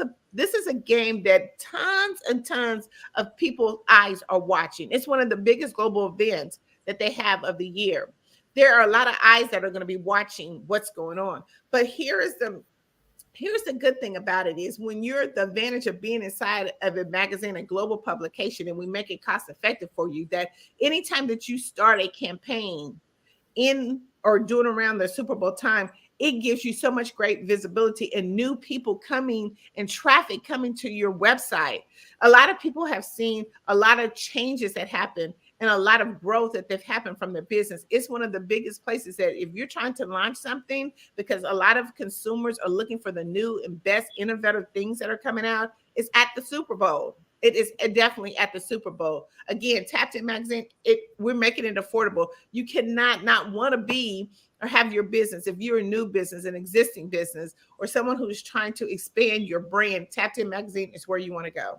a game that tons and tons of people's eyes are watching. It's one of the biggest global events that they have of the year. There are a lot of eyes that are going to be watching what's going on. But here's the good thing about it is when you're the advantage of being inside of a magazine, a global publication, and we make it cost effective for you, that anytime that you start a campaign in or doing around the Super Bowl time, it gives you so much great visibility and new people coming and traffic coming to your website. A lot of people have seen a lot of changes that happen and a lot of growth that they've happened from their business. It's one of the biggest places that if you're trying to launch something, because a lot of consumers are looking for the new and best innovative things that are coming out, it's at the Super Bowl. It is definitely at the Super Bowl. Again, Tapped In Magazine, we're making it affordable. You cannot not want to be or have your business, if you're a new business, an existing business, or someone who's trying to expand your brand, Tapped In Magazine is where you want to go.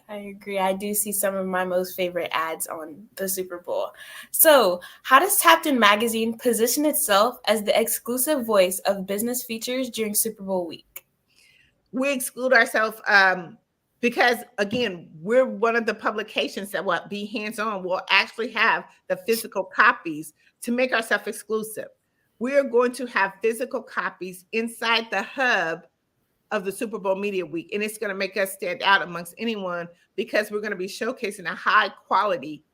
I agree. I do see some of my most favorite ads on the Super Bowl. So how does Tapped In Magazine position itself as the exclusive voice of business features during Super Bowl week? We exclude ourselves because, again, we're one of the publications that will be hands-on. We'll actually have the physical copies to make ourselves exclusive. We're going to have physical copies inside the hub of the Super Bowl Media Week. And it's going to make us stand out amongst anyone because we're going to be showcasing a high quality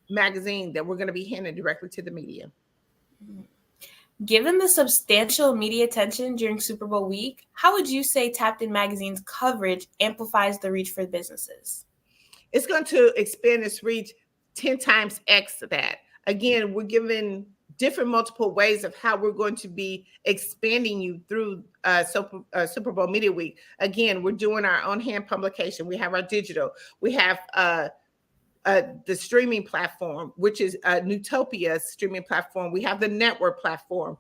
magazine that we're going to be handing directly to the media. Given the substantial media attention during Super Bowl week, how would you say Tapped In Magazine's coverage amplifies the reach for businesses? It's going to expand its reach 10 times X that. Again, we're giving different multiple ways of how we're going to be expanding you through Super Bowl Media Week. Again, we're doing our own hand publication. We have our digital. We have the streaming platform, which is Newtopia's streaming platform. We have the network platform,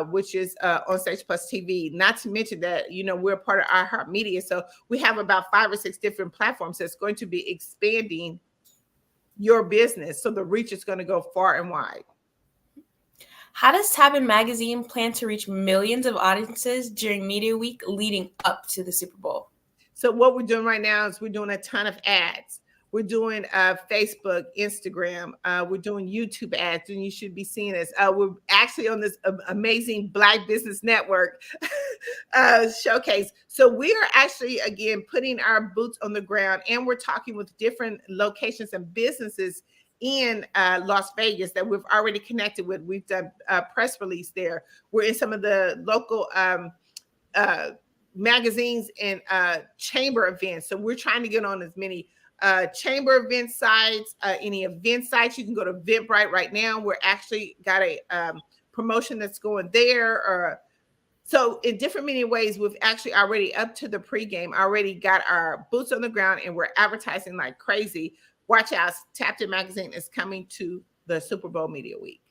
which is On Stage Plus TV. Not to mention that, you know, we're part of iHeartMedia. So we have about 5 or 6 different platforms that's going to be expanding your business. So the reach is going to go far and wide. How does Tap-In Magazine plan to reach millions of audiences during Media Week leading up to the Super Bowl? So what we're doing right now is we're doing a ton of ads. We're doing Facebook, Instagram. We're doing YouTube ads, and you should be seeing us. We're actually on this amazing Black Business Network showcase. So we are actually, again, putting our boots on the ground, and we're talking with different locations and businesses in Las Vegas that we've already connected with. We've done a press release there. We're in some of the local magazines and chamber events. So we're trying to get on as many chamber event sites, any event sites. You can go to Eventbrite right now. We're actually got a promotion that's going there. So in different many ways, we've actually already up to the pregame, already got our boots on the ground, and we're advertising like crazy. Watch out, Tap-In Magazine is coming to the Super Bowl Media Week.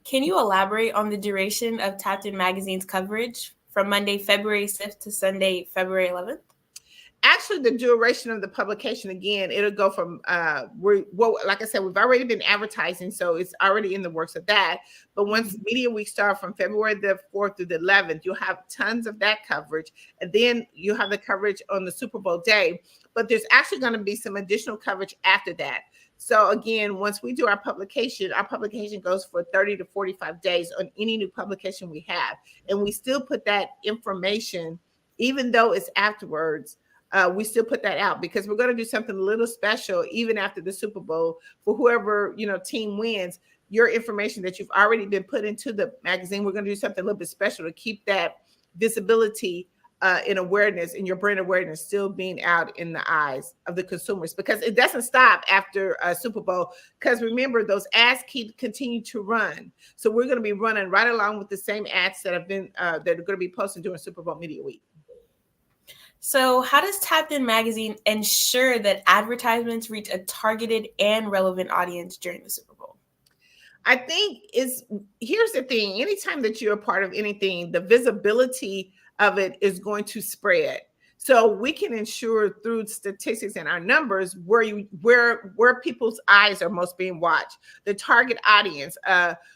Can you elaborate on the duration of Tap-In Magazine's coverage from Monday, February 6th to Sunday, February 11th? Actually, the duration of the publication, again, it'll go from, like I said, we've already been advertising, so it's already in the works of that. But once Media Week starts from February the 4th through the 11th, you'll have tons of that coverage. And then you'll have the coverage on the Super Bowl day. But there's actually going to be some additional coverage after that. So again, once we do our publication goes for 30 to 45 days on any new publication we have. And we still put that information, even though it's afterwards, we still put that out because we're going to do something a little special even after the Super Bowl for whoever, you know, team wins. Your information that you've already been put into the magazine, we're going to do something a little bit special to keep that visibility and awareness and your brand awareness still being out in the eyes of the consumers, because it doesn't stop after Super Bowl. Because remember, those ads continue to run. So we're going to be running right along with the same ads that have been that are going to be posted during Super Bowl Media Week. So how does Tap-In Magazine ensure that advertisements reach a targeted and relevant audience during the Super Bowl? I think here's the thing. Anytime that you're a part of anything, the visibility of it is going to spread. So we can ensure through statistics and our numbers where people's eyes are most being watched. The target audience.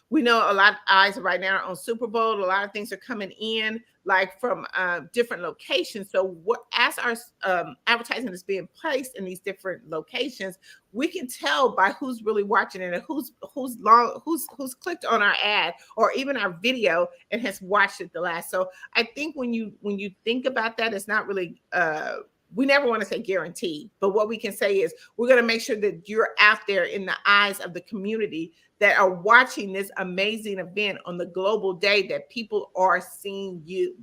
We know a lot of eyes right now are on Super Bowl. A lot of things are coming in like from different locations. So as our advertising is being placed in these different locations, we can tell by who's really watching it and who's clicked on our ad or even our video and has watched it the last. So I think when you think about that, it's not really we never want to say guaranteed, but what we can say is we're going to make sure that you're out there in the eyes of the community that are watching this amazing event on the global day, that people are seeing you.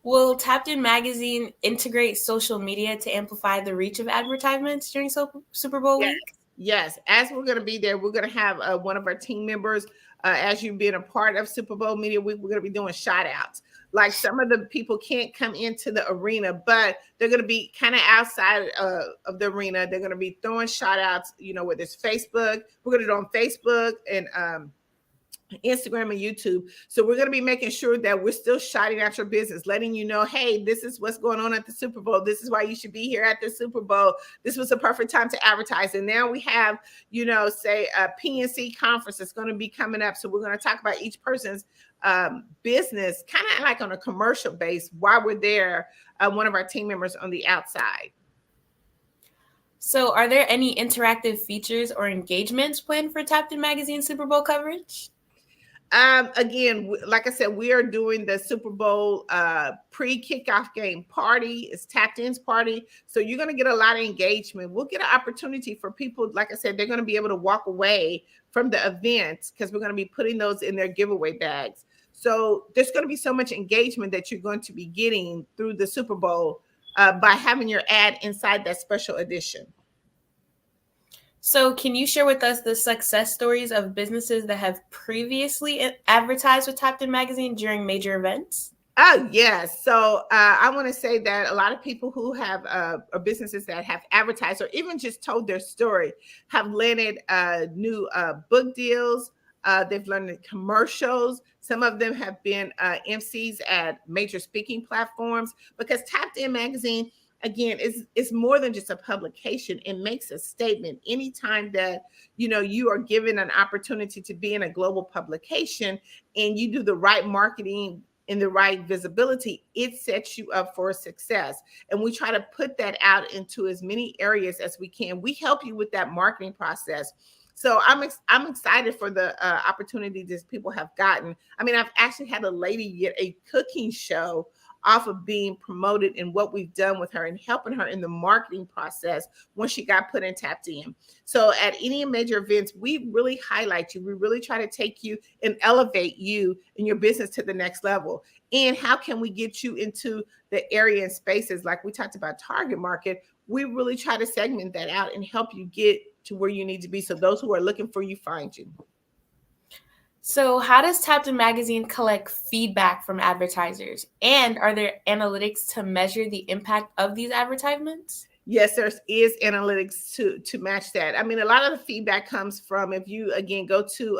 Will Tap-In Magazine integrate social media to amplify the reach of advertisements during Super Bowl week? Yes. As we're going to be there, we're going to have one of our team members, as you being a part of Super Bowl Media Week, we're going to be doing shout outs. Like some of the people can't come into the arena, but they're going to be kind of outside of the arena. They're going to be throwing shout outs, you know, whether it's Facebook. We're going to do it on Facebook and Instagram and YouTube. So we're going to be making sure that we're still shouting out your business, letting you know, hey, this is what's going on at the Super Bowl. This is why you should be here at the Super Bowl. This was a perfect time to advertise. And now we have, you know, say a PNC conference that's going to be coming up. So we're going to talk about each person's business, kind of like on a commercial base while we're there, one of our team members on the outside. So are there any interactive features or engagements planned for Tap-In Magazine Super Bowl coverage? Again, like I said, we are doing the Super Bowl pre-kickoff game party. It's Tap-In's party. So you're going to get a lot of engagement. We'll get an opportunity for people. Like I said, they're going to be able to walk away from the event because we're going to be putting those in their giveaway bags. So there's going to be so much engagement that you're going to be getting through the Super Bowl by having your ad inside that special edition. So can you share with us the success stories of businesses that have previously advertised with Tapped In Magazine during major events? Oh, yes. So I want to say that a lot of people who have or businesses that have advertised or even just told their story have landed new book deals. They've landed commercials. Some of them have been MCs at major speaking platforms, because Tapped In Magazine, again, is more than just a publication. It makes a statement. Anytime that you are given an opportunity to be in a global publication and you do the right marketing in the right visibility, it sets you up for success. And we try to put that out into as many areas as we can. We help you with that marketing process. So I'm excited for the opportunity that people have gotten. I mean, I've actually had a lady get a cooking show off of being promoted and what we've done with her and helping her in the marketing process when she got put in Tapped In. So at any major events, we really highlight you. We really try to take you and elevate you and your business to the next level. And how can we get you into the area and spaces like we talked about target market? We really try to segment that out and help you get to where you need to be, so those who are looking for you find you. So how does Tapped In Magazine collect feedback from advertisers? And are there analytics to measure the impact of these advertisements? Yes, there is analytics to match that. I mean, a lot of the feedback comes from, if you, again, go to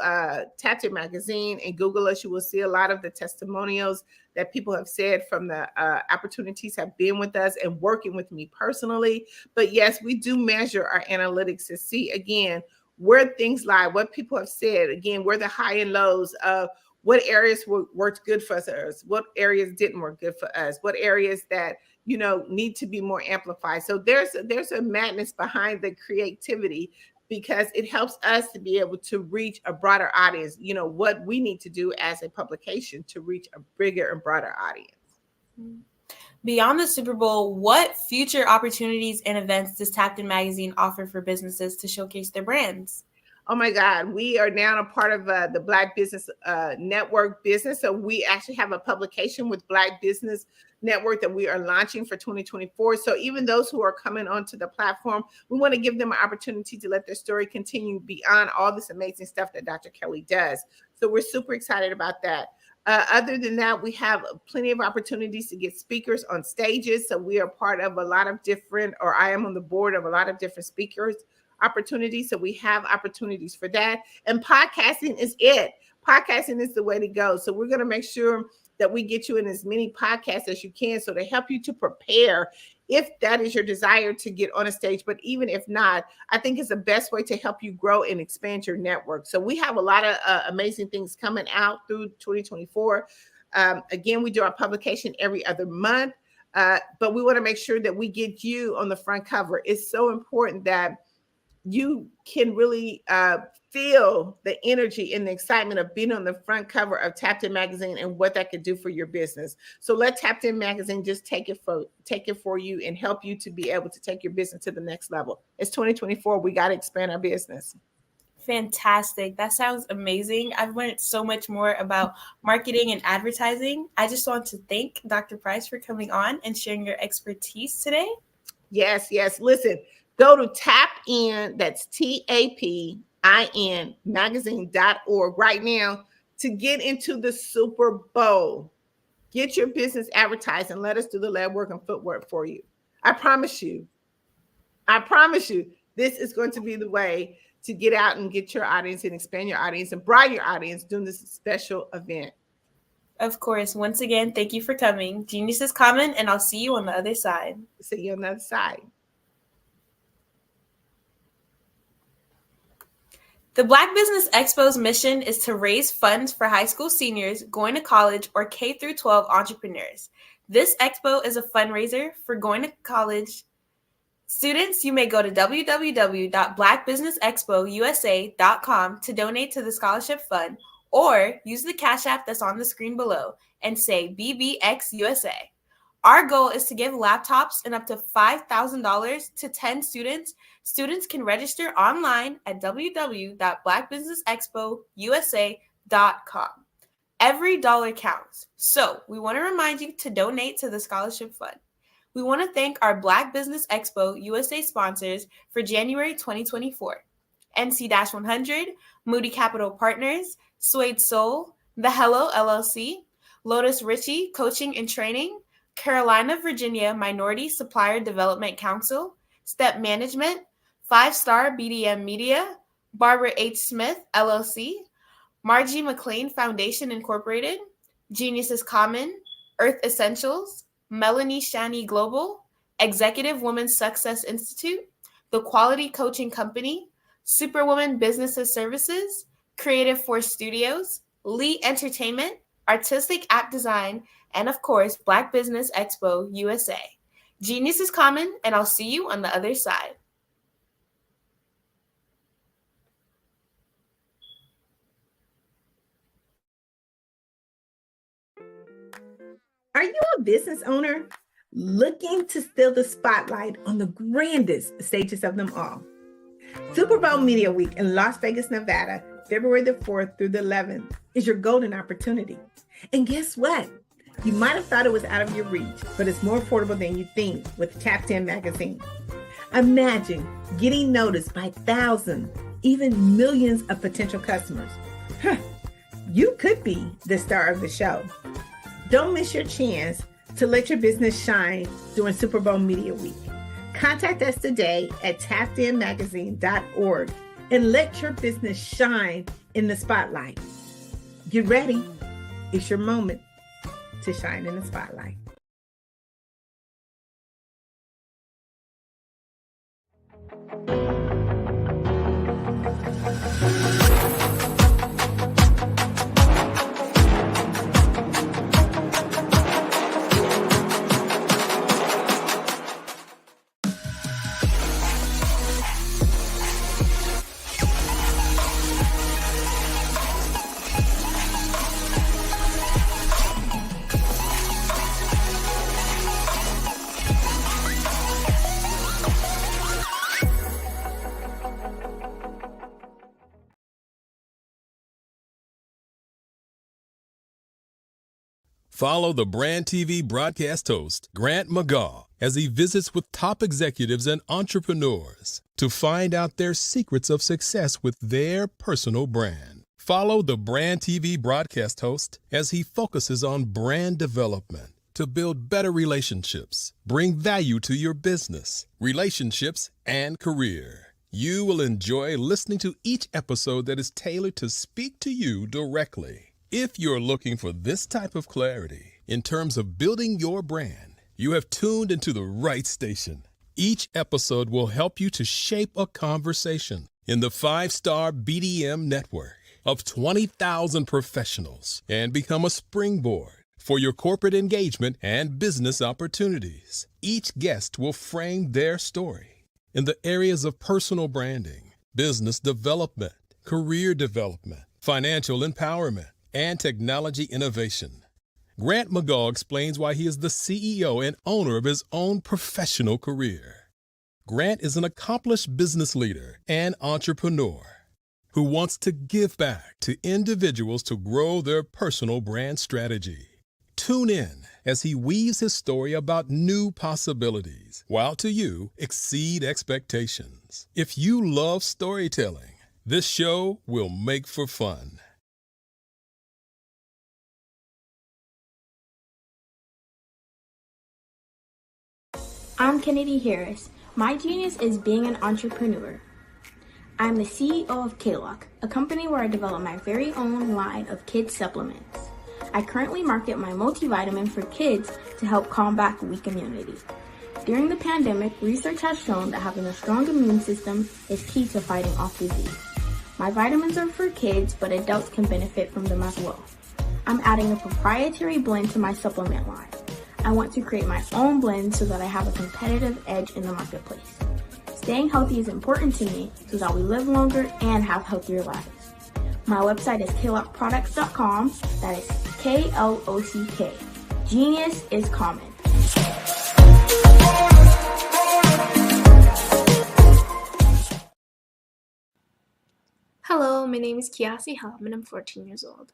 Tapped In Magazine and Google us, you will see a lot of the testimonials that people have said from the opportunities have been with us and working with me personally. But yes, we do measure our analytics to see, again, where things lie, what people have said, again, where the high and lows of what areas worked good for us, what areas didn't work good for us, what areas that need to be more amplified. So there's a madness behind the creativity, because it helps us to be able to reach a broader audience, what we need to do as a publication to reach a bigger and broader audience. Beyond the Super Bowl, what future opportunities and events does Tapped In Magazine offer for businesses to showcase their brands? Oh my God, we are now a part of the Black Business Network business. So we actually have a publication with Black Business Network that we are launching for 2024. So even those who are coming onto the platform, we want to give them an opportunity to let their story continue beyond all this amazing stuff that Dr. Kelly does. So we're super excited about that. Other than that, we have plenty of opportunities to get speakers on stages. So we are part of a lot of different, or I am on the board of a lot of different speakers opportunities. So we have opportunities for that. And podcasting is it. Podcasting is the way to go. So we're going to make sure that we get you in as many podcasts as you can, so to help you to prepare if that is your desire to get on a stage. But even if not, I think it's the best way to help you grow and expand your network. So we have a lot of amazing things coming out through 2024. Again, we do our publication every other month, but we want to make sure that we get you on the front cover. It's so important that you can really feel the energy and the excitement of being on the front cover of Tapped In Magazine and what that could do for your business. So let Tapped In Magazine just take it for you and help you to be able to take your business to the next level. It's 2024. We got to expand our business. Fantastic. That sounds amazing. I've learned so much more about marketing and advertising. I just want to thank Dr. Price for coming on and sharing your expertise today. Yes. Listen, go to TAPIN, that's TAPIN, magazine.org right now to get into the Super Bowl. Get your business advertised and let us do the legwork and footwork for you. I promise you, this is going to be the way to get out and get your audience and expand your audience and broaden your audience during this special event. Of course. Once again, thank you for coming. Genius is common, and I'll see you on the other side. See you on the other side. The Black Business Expo's mission is to raise funds for high school seniors going to college or K-12 entrepreneurs. This expo is a fundraiser for going to college students. You may go to www.blackbusinessexpousa.com to donate to the scholarship fund, or use the Cash App that's on the screen below and say BBXUSA. Our goal is to give laptops and up to $5,000 to 10 students. Students can register online at www.blackbusinessexpousa.com. Every dollar counts. So we want to remind you to donate to the scholarship fund. We want to thank our Black Business Expo USA sponsors for January 2024. NC-100, Moody Capital Partners, Suede Soul, The Hello LLC, Lotus Ritchie Coaching and Training, Carolina, Virginia Minority Supplier Development Council, Step Management, 5-Star BDM Media, Barbara H. Smith LLC, Margie McLean Foundation Incorporated, Genius is Common, Earth Essentials, Melanie Shani Global, Executive Women's Success Institute, The Quality Coaching Company, Superwoman Businesses Services, Creative Force Studios, Lee Entertainment, Artistic App Design, and of course, Black Business Expo USA. Genius is common, and I'll see you on the other side. Are you a business owner looking to steal the spotlight on the grandest stages of them all? Super Bowl Media Week in Las Vegas, Nevada, February the 4th through the 11th is your golden opportunity. And guess what? You might have thought it was out of your reach, but it's more affordable than you think with Tapped In magazine. Imagine getting noticed by thousands, even millions of potential customers. You could be the star of the show. Don't miss your chance to let your business shine during Super Bowl Media Week. Contact us today at tappedinmagazine.org and let your business shine in the spotlight. Get ready. It's your moment to shine in the spotlight. Follow the Brand TV broadcast host, Grant McGaw, as he visits with top executives and entrepreneurs to find out their secrets of success with their personal brand. Follow the Brand TV broadcast host as he focuses on brand development to build better relationships, bring value to your business, relationships, and career. You will enjoy listening to each episode that is tailored to speak to you directly. If you're looking for this type of clarity in terms of building your brand, you have tuned into the right station. Each episode will help you to shape a conversation in the 5-Star BDM network of 20,000 professionals and become a springboard for your corporate engagement and business opportunities. Each guest will frame their story in the areas of personal branding, business development, career development, financial empowerment, and technology innovation. Grant McGaw explains why he is the CEO and owner of his own professional career. Grant is an accomplished business leader and entrepreneur who wants to give back to individuals to grow their personal brand strategy. Tune in as he weaves his story about new possibilities, while to you exceed expectations. If you love storytelling, this show will make for fun. I'm Kennedy Harris. My genius is being an entrepreneur. I'm the CEO of K-Lock, a company where I develop my very own line of kids supplements. I currently market my multivitamin for kids to help combat weak immunity. During the pandemic, research has shown that having a strong immune system is key to fighting off disease. My vitamins are for kids, but adults can benefit from them as well. I'm adding a proprietary blend to my supplement line. I want to create my own blend so that I have a competitive edge in the marketplace. Staying healthy is important to me so that we live longer and have healthier lives. My website is klockproducts.com. That is K-L-O-C-K. Genius is common. Hello, my name is Kiasi Helm and I'm 14 years old.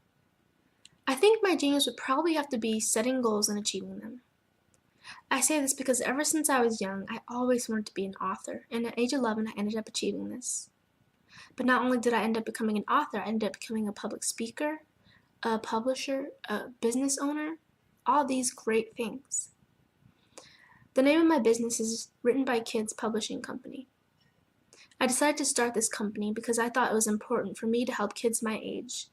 I think my genius would probably have to be setting goals and achieving them. I say this because ever since I was young, I always wanted to be an author, and at age 11, I ended up achieving this. But not only did I end up becoming an author, I ended up becoming a public speaker, a publisher, a business owner, all these great things. The name of my business is Written by Kids Publishing Company. I decided to start this company because I thought it was important for me to help kids my age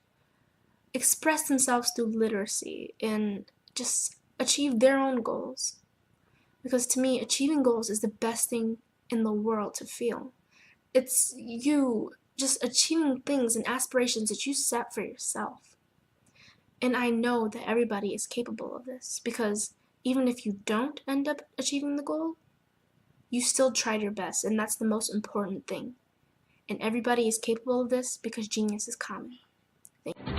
express themselves through literacy and just achieve their own goals. Because to me, achieving goals is the best thing in the world to feel. It's you just achieving things and aspirations that you set for yourself. And I know that everybody is capable of this because even if you don't end up achieving the goal, you still tried your best, and that's the most important thing. And everybody is capable of this because genius is common. Thank you.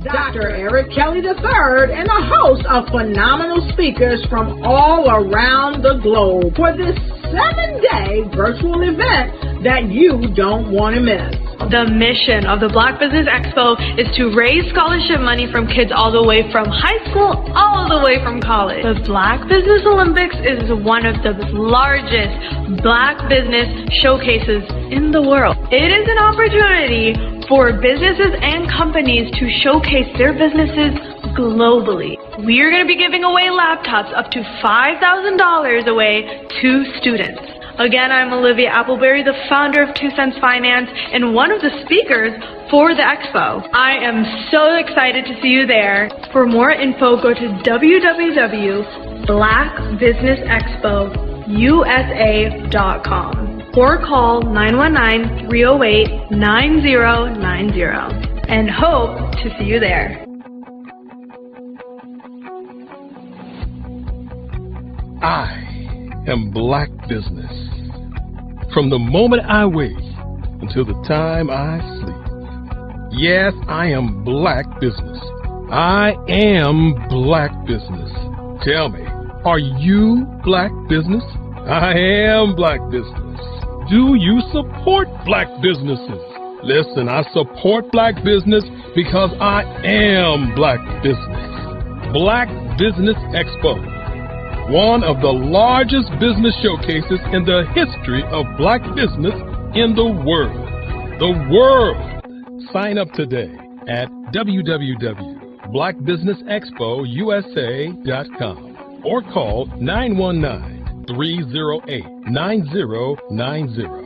Dr. Eric Kelly III and a host of phenomenal speakers from all around the globe for this 7-day virtual event that you don't want to miss. The mission of the Black Business Expo is to raise scholarship money from kids all the way from high school, all the way from college. The Black Business Olympics is one of the largest Black business showcases in the world. It is an opportunity for businesses and companies to showcase their businesses globally. We are going to be giving away laptops up to $5,000 away to students. Again, I'm Olivia Appleberry, the founder of 2 Cents Finance and one of the speakers for the expo. I am so excited to see you there. For more info, go to www.blackbusinessexpousa.com or call 919-308-9090 and hope to see you there. I am Black Business. From the moment I wake until the time I sleep. Yes, I am Black Business. I am Black Business. Tell me, are you Black Business? I am Black Business. Do you support Black businesses? Listen, I support Black business because I am Black Business. Black Business Expo, one of the largest business showcases in the history of Black business in the world. The world! Sign up today at www.blackbusinessexpousa.com or call 919-308-9090.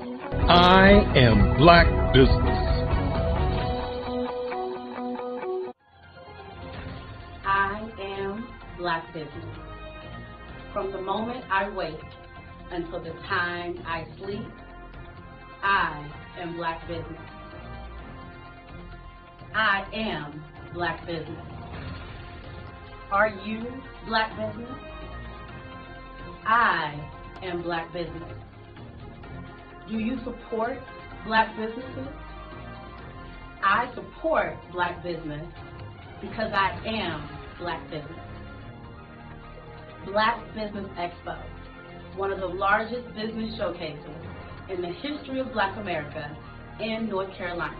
I am Black Business. I am Black Business. From the moment I wake until the time I sleep, I am Black Business. I am Black Business. Are you Black Business? I am Black Business. Do you support Black businesses? I support Black business because I am Black Business. Black Business Expo, one of the largest business showcases in the history of Black America in North Carolina.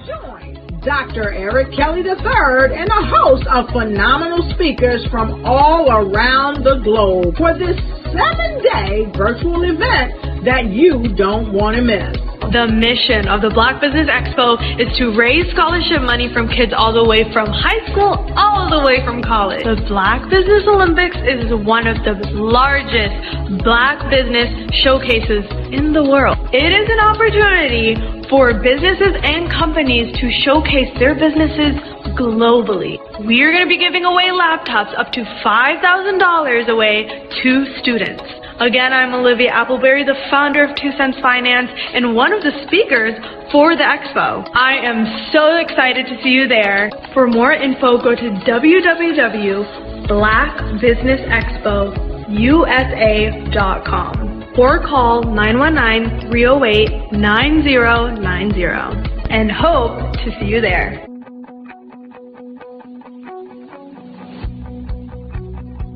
Join Dr. Eric Kelly III and a host of phenomenal speakers from all around the globe for this 7-day virtual event that you don't want to miss. The mission of the Black Business Expo is to raise scholarship money from kids all the way from high school, all the way from college. The Black Business Olympics is one of the largest Black business showcases in the world. It is an opportunity for businesses and companies to showcase their businesses globally. We are going to be giving away laptops up to $5,000 away to students. Again, I'm Olivia Appleberry, the founder of 2 Cents Finance and one of the speakers for the expo. I am so excited to see you there. For more info, go to www.blackbusinessexpousa.com or call 919-308-9090 and hope to see you there.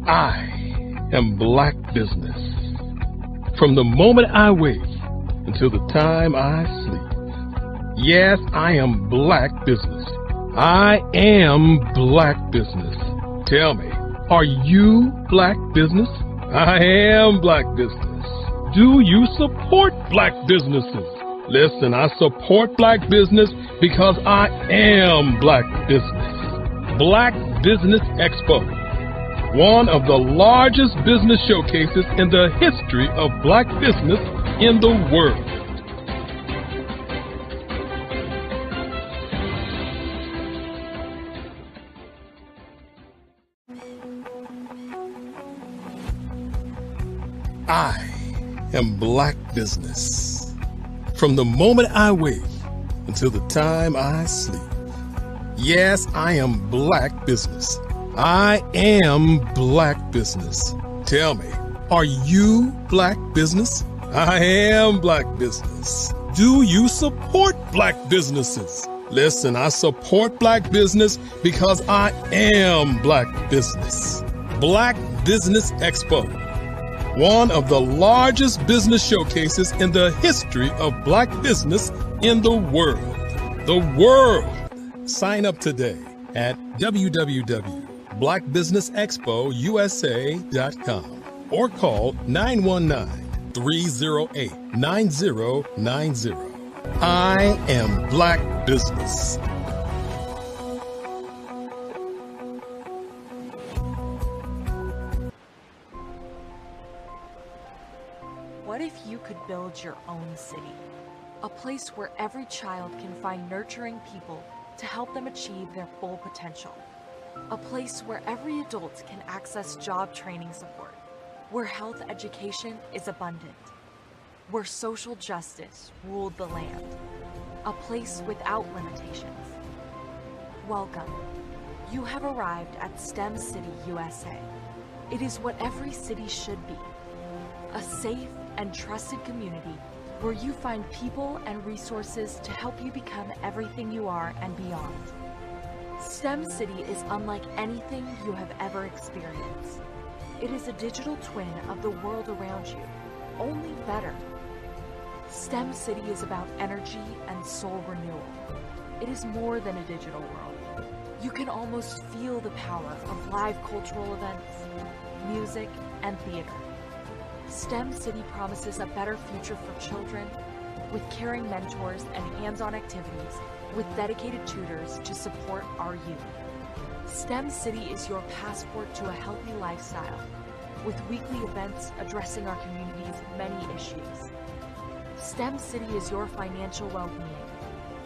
I am Black Business. From the moment I wake until the time I sleep. Yes, I am Black Business. I am Black Business. Tell me, are you Black Business? I am Black Business. Do you support Black businesses? Listen, I support Black business because I am Black Business. Black Business Expo, one of the largest business showcases in the history of Black business in the world. I am Black Business. From the moment I wake until the time I sleep. Yes, I am Black Business. I am Black Business. Tell me, are you Black Business? I am Black Business. Do you support Black businesses? Listen, I support Black business because I am Black Business. Black Business Expo, one of the largest business showcases in the history of Black business in the world. The world. Sign up today at www.blackbusinessexpousa.com or call 919-308-9090. I am Black Business. What if you could build your own city? A place where every child can find nurturing people to help them achieve their full potential. A place where every adult can access job training support, where health education is abundant, where social justice ruled the land. A place without limitations. Welcome. You have arrived at STEM City USA. It is what every city should be. A safe and trusted community where you find people and resources to help you become everything you are and beyond. STEM City is unlike anything you have ever experienced. It is a digital twin of the world around you, only better. STEM City is about energy and soul renewal. It is more than a digital world. You can almost feel the power of live cultural events, music, and theater. STEM City promises a better future for children with caring mentors and hands-on activities with dedicated tutors to support our youth. STEM City is your passport to a healthy lifestyle with weekly events addressing our community's many issues. STEM City is your financial well-being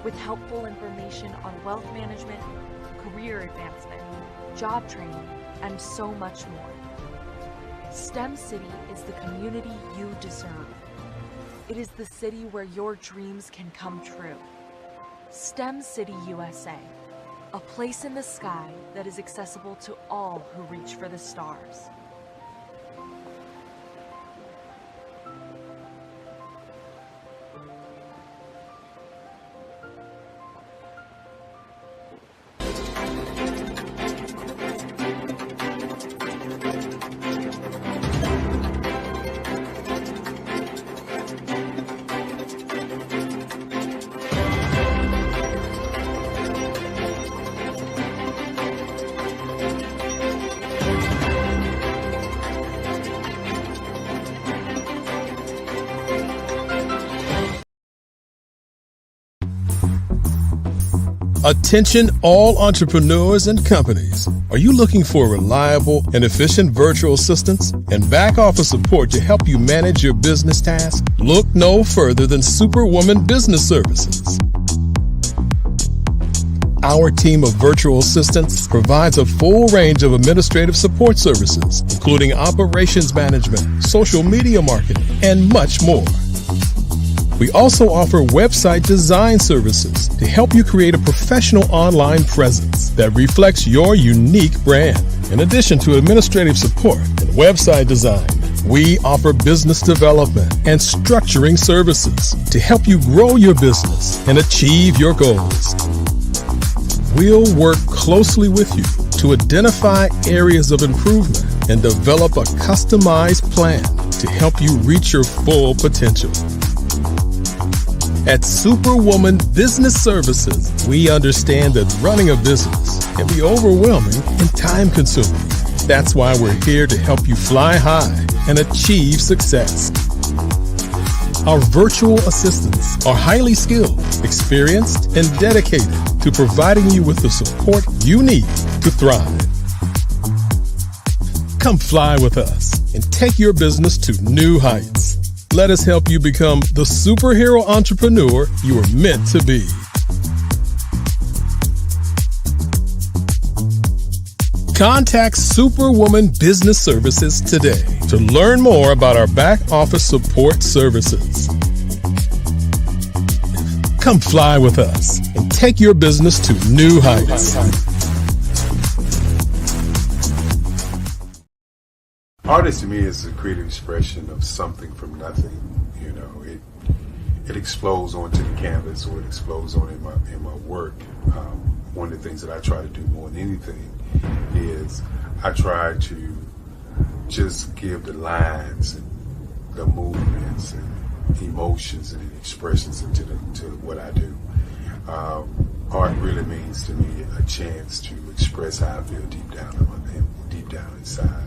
with helpful information on wealth management, career advancement, job training, and so much more. STEM City is the community you deserve. It is the city where your dreams can come true. STEM City USA, a place in the sky that is accessible to all who reach for the stars. Attention all entrepreneurs and companies. Are you looking for reliable and efficient virtual assistants and back office support to help you manage your business tasks? Look no further than Superwoman Business Services. Our team of virtual assistants provides a full range of administrative support services, including operations management, social media marketing, and much more. We also offer website design services to help you create a professional online presence that reflects your unique brand. In addition to administrative support and website design, we offer business development and structuring services to help you grow your business and achieve your goals. We'll work closely with you to identify areas of improvement and develop a customized plan to help you reach your full potential. At Superwoman Business Services, we understand that running a business can be overwhelming and time-consuming. That's why we're here to help you fly high and achieve success. Our virtual assistants are highly skilled, experienced, and dedicated to providing you with the support you need to thrive. Come fly with us and take your business to new heights. Let us help you become the superhero entrepreneur you are meant to be. Contact Superwoman Business Services today to learn more about our back office support services. Come fly with us and take your business to new heights. Artist to me is a creative expression of something from nothing. You know, it explodes onto the canvas, or it explodes on in my work. One of the things that I try to do more than anything is I try to just give the lines and the movements and emotions and expressions into what I do. Art really means to me a chance to express how I feel deep down inside.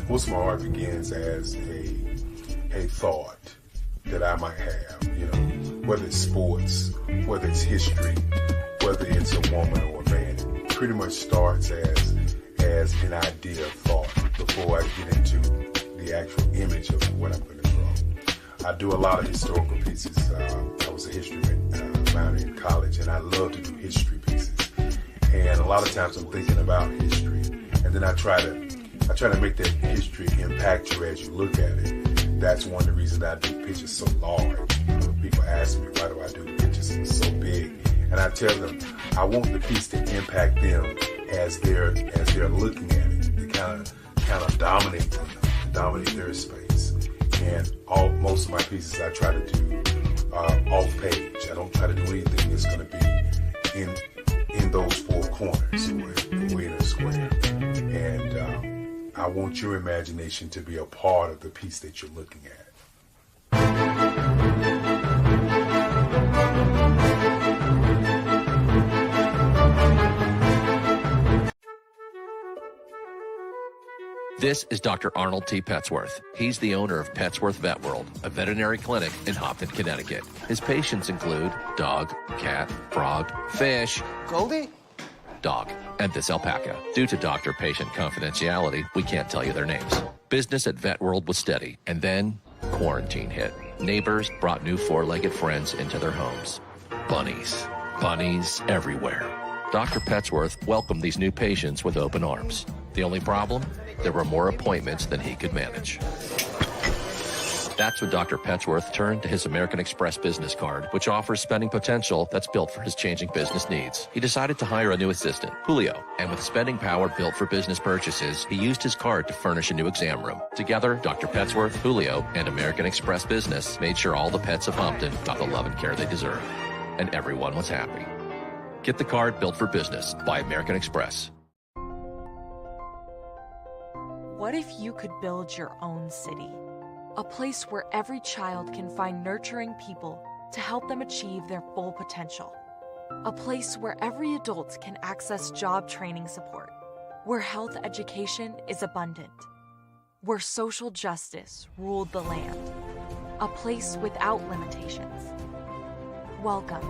Most of my art begins as a thought that I might have, you know, whether it's sports, whether it's history, whether it's a woman or a man. It pretty much starts as an idea of thought before I get into the actual image of what I'm going to draw. I do a lot of historical pieces. I was a history minor in college, and I love to do history pieces. And a lot of times I'm thinking about history, and then I try to make that history impact you as you look at it. That's one of the reasons I do pictures so large. People ask me, why do I do pictures so big? And I tell them, I want the piece to impact them as they're looking at it. To kind of dominate them, dominate their space. And most of my pieces I try to do off page. I don't try to do anything that's going to be in those four corners or in a square. And I want your imagination to be a part of the piece that you're looking at. This is Dr. Arnold T. Petsworth. He's the owner of Petsworth Vet World, a veterinary clinic in Hopton, Connecticut. His patients include dog, cat, frog, fish, Goldie, dog, and this alpaca. Due to doctor-patient confidentiality, we can't tell you their names. Business at Vet World was steady, and then quarantine hit. Neighbors brought new four-legged friends into their homes. Bunnies. Bunnies everywhere. Dr. Petsworth welcomed these new patients with open arms. The only problem? There were more appointments than he could manage. That's when Dr. Petsworth turned to his American Express business card, which offers spending potential that's built for his changing business needs. He decided to hire a new assistant, Julio, and with spending power built for business purchases, he used his card to furnish a new exam room. Together, Dr. Petsworth, Julio, and American Express Business made sure all the pets of Hopton got the love and care they deserve. And everyone was happy. Get the card built for business by American Express. What if you could build your own city? A place where every child can find nurturing people to help them achieve their full potential. A place where every adult can access job training support. Where health education is abundant. Where social justice ruled the land. A place without limitations. Welcome.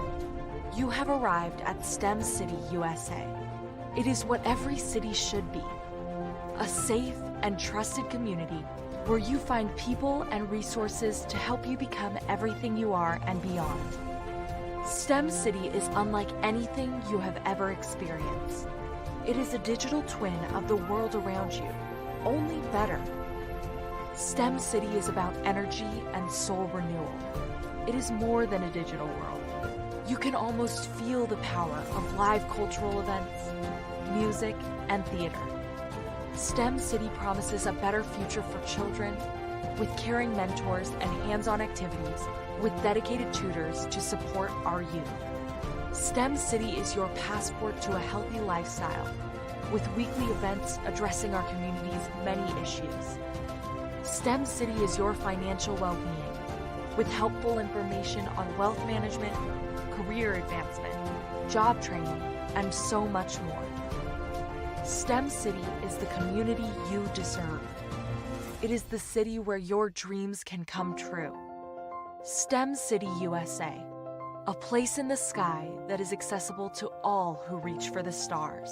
You have arrived at STEM City USA. It is what every city should be. A safe and trusted community where you find people and resources to help you become everything you are and beyond. STEM City is unlike anything you have ever experienced. It is a digital twin of the world around you, only better. STEM City is about energy and soul renewal. It is more than a digital world. You can almost feel the power of live cultural events, music, and theater. STEM City promises a better future for children with caring mentors and hands-on activities with dedicated tutors to support our youth. STEM City is your passport to a healthy lifestyle with weekly events addressing our community's many issues. STEM City is your financial well-being with helpful information on wealth management, career advancement, job training, and so much more. STEM City is the community you deserve. It is the city where your dreams can come true. STEM City USA, a place in the sky that is accessible to all who reach for the stars.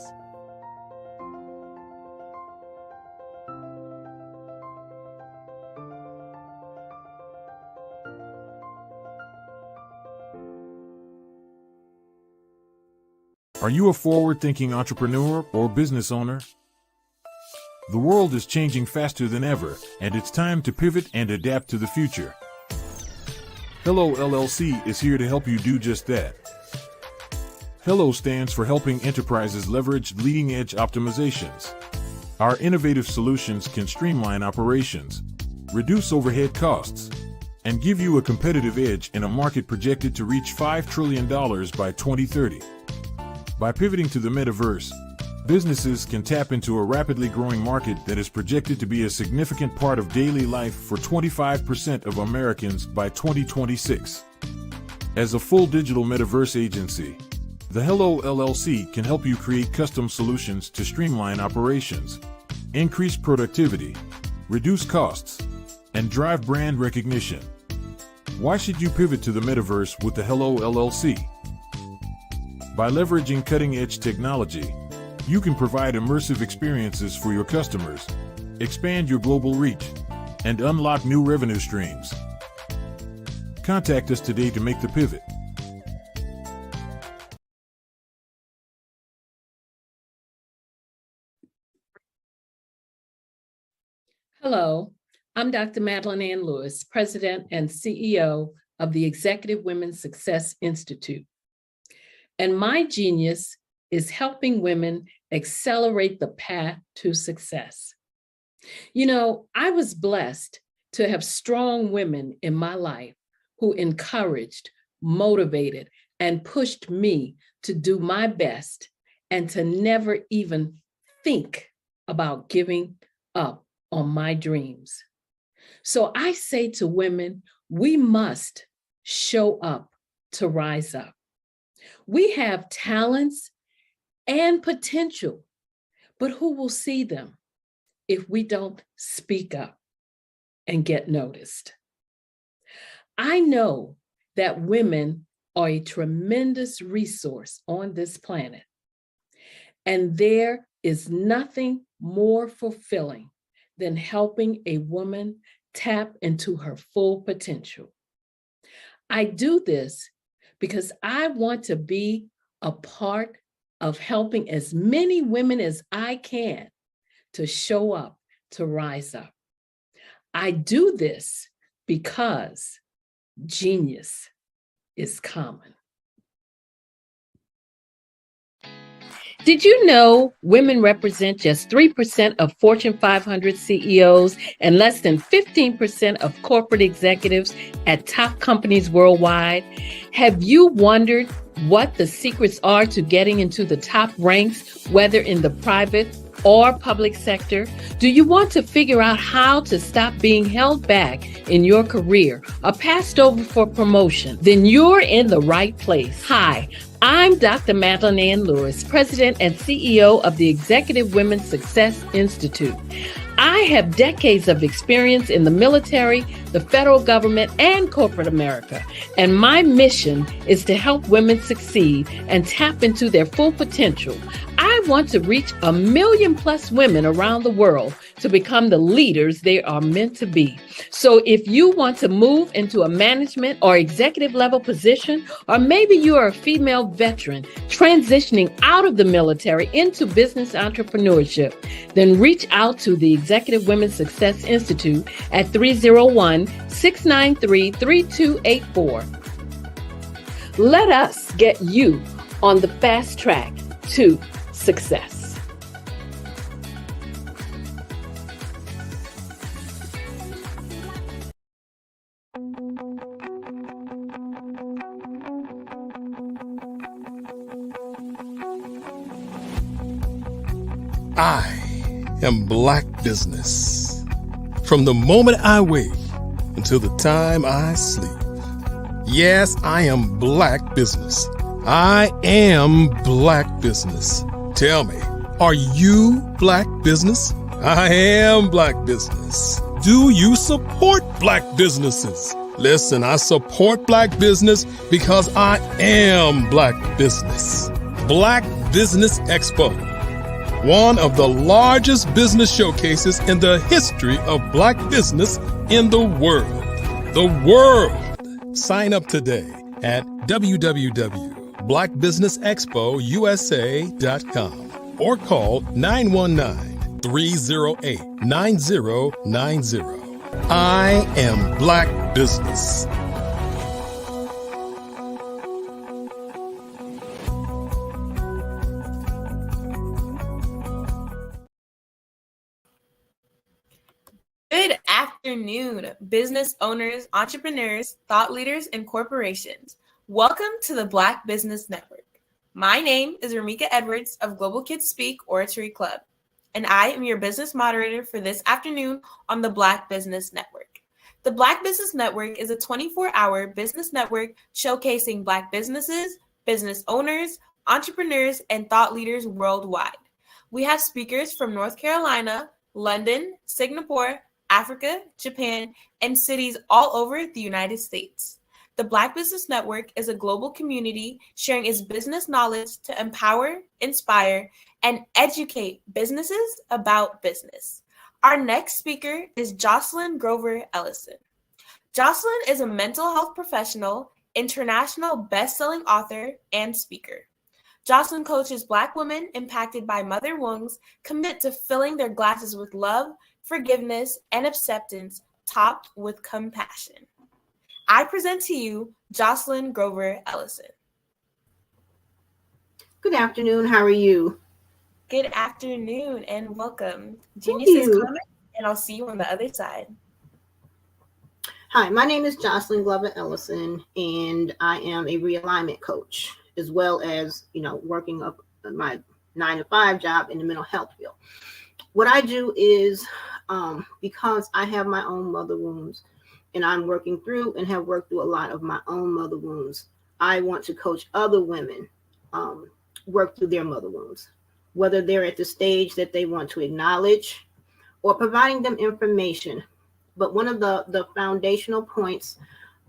Are you a forward-thinking entrepreneur or business owner? The world is changing faster than ever, and it's time to pivot and adapt to the future. Hello LLC is here to help you do just that. Hello stands for helping enterprises leverage leading-edge optimizations. Our innovative solutions can streamline operations, reduce overhead costs, and give you a competitive edge in a market projected to reach $5 trillion by 2030. By pivoting to the metaverse, businesses can tap into a rapidly growing market that is projected to be a significant part of daily life for 25% of Americans by 2026. As a full digital metaverse agency, the Hello LLC can help you create custom solutions to streamline operations, increase productivity, reduce costs, and drive brand recognition. Why should you pivot to the metaverse with the Hello LLC? By leveraging cutting-edge technology, you can provide immersive experiences for your customers, expand your global reach, and unlock new revenue streams. Contact us today to make the pivot. Hello, I'm Dr. Madeline Ann Lewis, President and CEO of the Executive Women's Success Institute. And my genius is helping women accelerate the path to success. You know, I was blessed to have strong women in my life who encouraged, motivated, and pushed me to do my best and to never even think about giving up on my dreams. So I say to women, we must show up to rise up. We have talents and potential, but who will see them if we don't speak up and get noticed? I know that women are a tremendous resource on this planet, and there is nothing more fulfilling than helping a woman tap into her full potential. I do this because I want to be a part of helping as many women as I can to show up, to rise up. I do this because genius is common. Did you know women represent just 3% of Fortune 500 CEOs and less than 15% of corporate executives at top companies worldwide? Have you wondered what the secrets are to getting into the top ranks, whether in the private or public sector? Do you want to figure out how to stop being held back in your career or passed over for promotion? Then you're in the right place. Hi, I'm Dr. Madeline Ann Lewis, President and CEO of the Executive Women's Success Institute. I have decades of experience in the military, the federal government, and corporate America, and my mission is to help women succeed and tap into their full potential. I want to reach 1 million plus women around the world to become the leaders they are meant to be. So if you want to move into a management or executive level position, or maybe you are a female veteran transitioning out of the military into business entrepreneurship, then reach out to the Executive Women's Success Institute at 301-693-3284. Let us get you on the fast track to success. I am Black Business. From the moment I wake until the time I sleep. Yes, I am Black Business. I am Black Business. Tell me, are you Black Business? I am Black Business. Do you support Black businesses? Listen, I support Black business because I am Black Business. Black Business Expo, one of the largest business showcases in the history of Black business in the world. The world! Sign up today at www.blackbusinessexpousa.com or call 919-308-9090. I am Black Business. Good afternoon, business owners, entrepreneurs, thought leaders, and corporations. Welcome to the Black Business Network. My name is Ramika Edwards of Global Kids Speak Oratory Club, and I am your business moderator for this afternoon on the Black Business Network. The Black Business Network is a 24-hour business network showcasing Black businesses, business owners, entrepreneurs, and thought leaders worldwide. We have speakers from North Carolina, London, Singapore, Africa, Japan, and cities all over the United States. The Black Business Network is a global community sharing its business knowledge to empower, inspire, and educate businesses about business. Our next speaker is Jocelyn Grover Ellison. Jocelyn is a mental health professional, international best-selling author, and speaker. Jocelyn coaches Black women impacted by mother wounds commit to filling their glasses with love, forgiveness, and acceptance, topped with compassion. I present to you Jocelyn Grover Ellison. Good afternoon. How are you? Good afternoon and welcome. Genius is coming, and I'll see you on the other side. Hi, my name is Jocelyn Glover Ellison, and I am a realignment coach, as well as, working up my 9-to-5 job in the mental health field. What I do is, because I have my own mother wounds, and I'm working through and have worked through a lot of my own mother wounds, I want to coach other women work through their mother wounds, whether they're at the stage that they want to acknowledge or providing them information. But one of the foundational points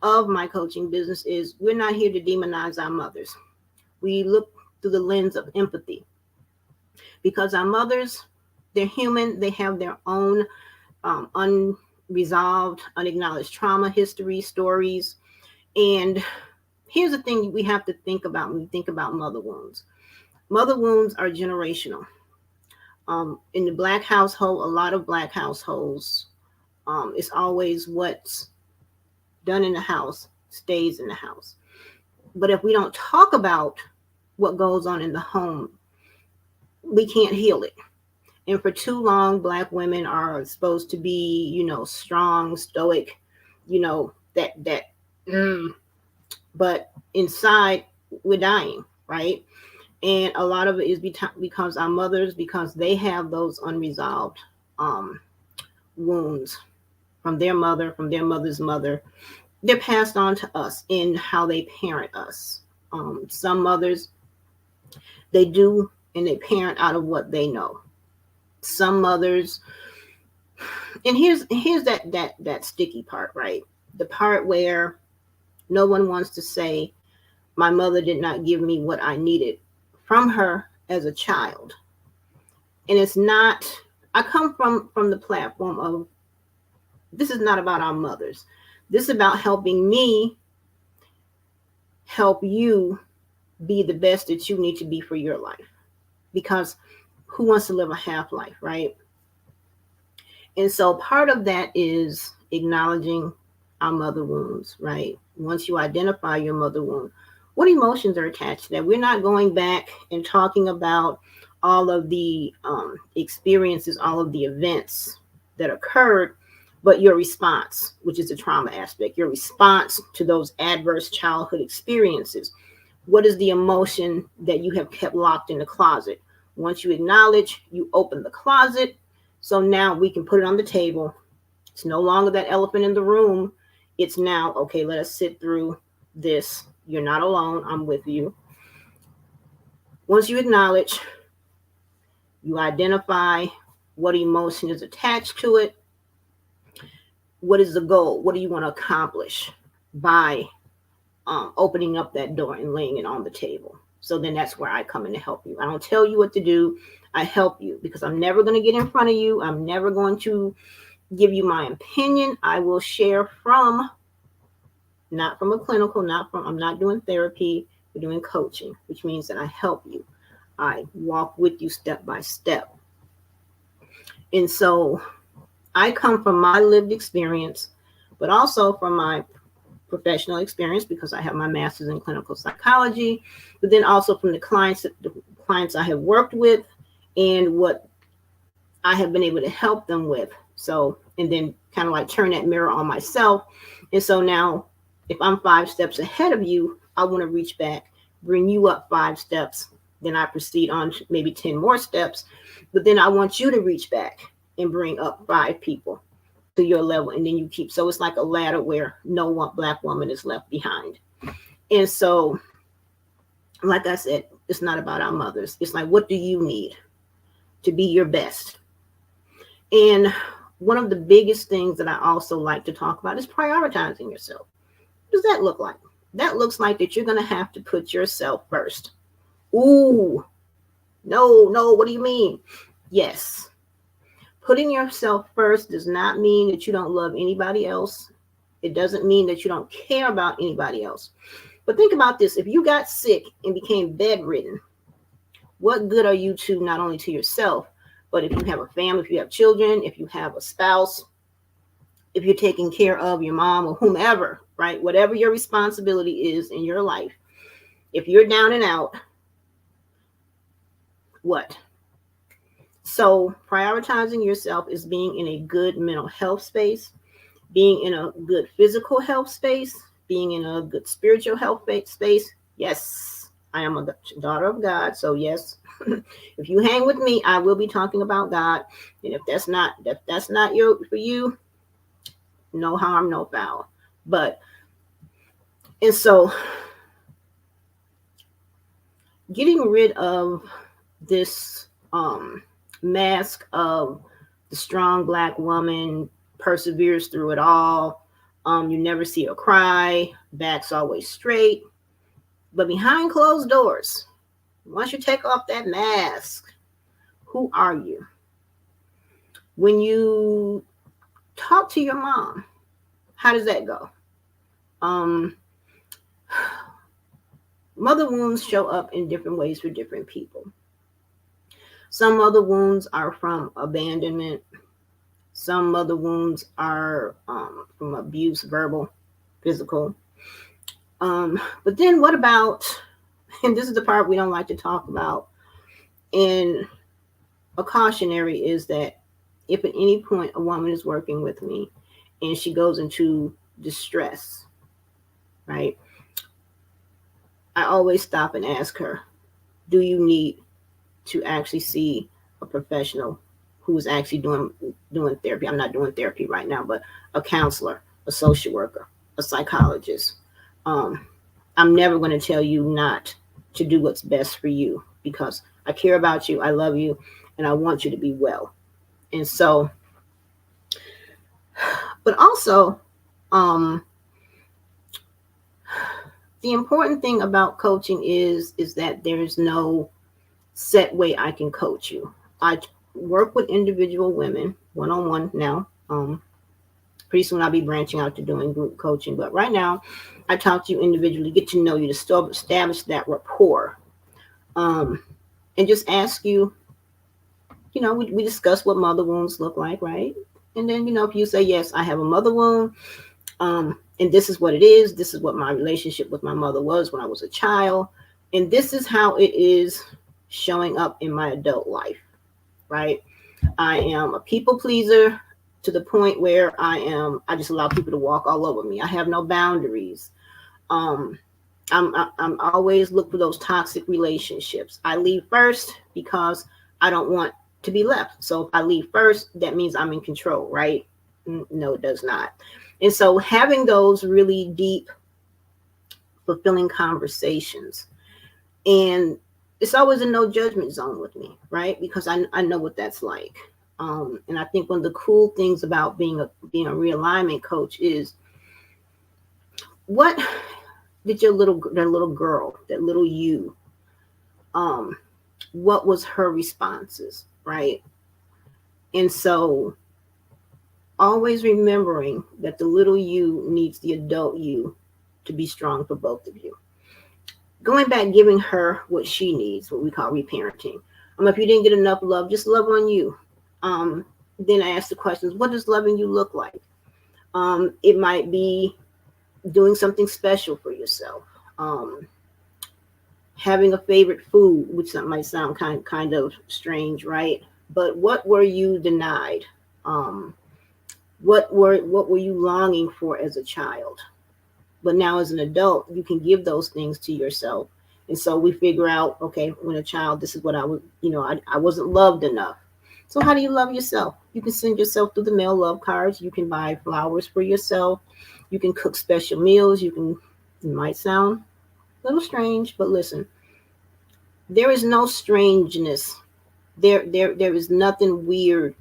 of my coaching business is we're not here to demonize our mothers. We look through the lens of empathy, because our mothers, they're human. They have their own unresolved, unacknowledged trauma history, stories. And here's the thing we have to think about when we think about mother wounds. Mother wounds are generational. In the Black household, a lot of Black households, it's always what's done in the house stays in the house. But if we don't talk about what goes on in the home, we can't heal it. And for too long, Black women are supposed to be, strong, stoic, but inside we're dying, right? And a lot of it is because our mothers, because they have those unresolved wounds from their mother, from their mother's mother. They're passed on to us in how they parent us. Some mothers, they do, and they parent out of what they know. Some mothers, and here's that sticky part, right? The part where no one wants to say, my mother did not give me what I needed from her as a child. And it's not, I come from the platform of, this is not about our mothers. This is about helping me help you be the best that you need to be for your life. Because who wants to live a half life, right? And so part of that is acknowledging our mother wounds, right? Once you identify your mother wound, what emotions are attached to that? We're not going back and talking about all of the experiences, all of the events that occurred, but your response, which is the trauma aspect, your response to those adverse childhood experiences. What is the emotion that you have kept locked in the closet? Once you acknowledge, you open the closet. So now we can put it on the table. It's no longer that elephant in the room. It's now, okay, let us sit through this. You're not alone. I'm with you. Once you acknowledge, you identify what emotion is attached to it. What is the goal? What do you want to accomplish by opening up that door and laying it on the table? So then that's where I come in to help you. I don't tell you what to do. I help you because I'm never going to get in front of you. I'm never going to give you my opinion. I will share from, not from a clinical, I'm not doing therapy. We're doing coaching, which means that I help you. I walk with you step by step. And so I come from my lived experience, but also from my professional experience because I have my master's in clinical psychology, but then also from the clients I have worked with and what I have been able to help them with. So, and then kind of like turn that mirror on myself. And so now if I'm 5 steps ahead of you, I want to reach back, bring you up 5 steps. Then I proceed on maybe 10 more steps, but then I want you to reach back and bring up 5 people to your level, and then you keep, so it's like a ladder where no one Black woman is left behind. And so, like I said, it's not about our mothers. It's like, what do you need to be your best? And one of the biggest things that I also like to talk about is prioritizing yourself. What does that look like? That looks like that you're going to have to put yourself first. Ooh, no, what do you mean? Yes. Putting yourself first does not mean that you don't love anybody else. It doesn't mean that you don't care about anybody else. But think about this. If you got sick and became bedridden, what good are you to not only to yourself, but if you have a family, if you have children, if you have a spouse, if you're taking care of your mom or whomever, right? Whatever your responsibility is in your life, if you're down and out, what? So prioritizing yourself is being in a good mental health space, being in a good physical health space, being in a good spiritual health space. Yes, I am a daughter of God. So yes, if you hang with me, I will be talking about God. And if that's not for you, no harm, no foul. But, and so getting rid of this mask of the strong Black woman perseveres through it all. You never see her cry, back's always straight. But behind closed doors, once you take off that mask, who are you? When you talk to your mom, how does that go? Mother wounds show up in different ways for different people. Some mother wounds are from abandonment. Some mother wounds are from abuse, verbal, physical. But then what about, and this is the part we don't like to talk about, and a cautionary is that if at any point a woman is working with me and she goes into distress, right? I always stop and ask her, do you need to actually see a professional who is actually doing therapy? I'm not doing therapy right now, but a counselor, a social worker, a psychologist. I'm never going to tell you not to do what's best for you because I care about you, I love you, and I want you to be well. And so, but also, the important thing about coaching is that there's no set way I can coach you. I work with individual women one-on-one now. Pretty soon I'll be branching out to doing group coaching, but right now I talk to you individually, get to know you, to still establish that rapport, and just ask you, we discuss what mother wounds look like, right? And then, if you say, yes, I have a mother wound, and this is what it is, this is what my relationship with my mother was when I was a child, and this is how it is showing up in my adult life, right? I am a people pleaser to the point where I just allow people to walk all over me. I have no boundaries. I'm always look for those toxic relationships. I leave first because I don't want to be left. So if I leave first, that means I'm in control, right? No, it does not. And so having those really deep, fulfilling conversations, and it's always a no judgment zone with me, right? Because I know what that's like. And I think one of the cool things about being a realignment coach is, what did that little girl, that little you, what was her responses, right? And so always remembering that the little you needs the adult you to be strong for both of you. Going back, giving her what she needs, what we call reparenting. If you didn't get enough love, just love on you. Then I ask the questions, what does loving you look like? It might be doing something special for yourself. Having a favorite food, which might sound kind of strange, right? But what were you denied? What were you longing for as a child? But now as an adult, you can give those things to yourself. And so we figure out, okay, when a child, this is what I was, I wasn't loved enough. So how do you love yourself? You can send yourself through the mail love cards. You can buy flowers for yourself. You can cook special meals. It might sound a little strange, but listen, there is no strangeness. There is nothing weird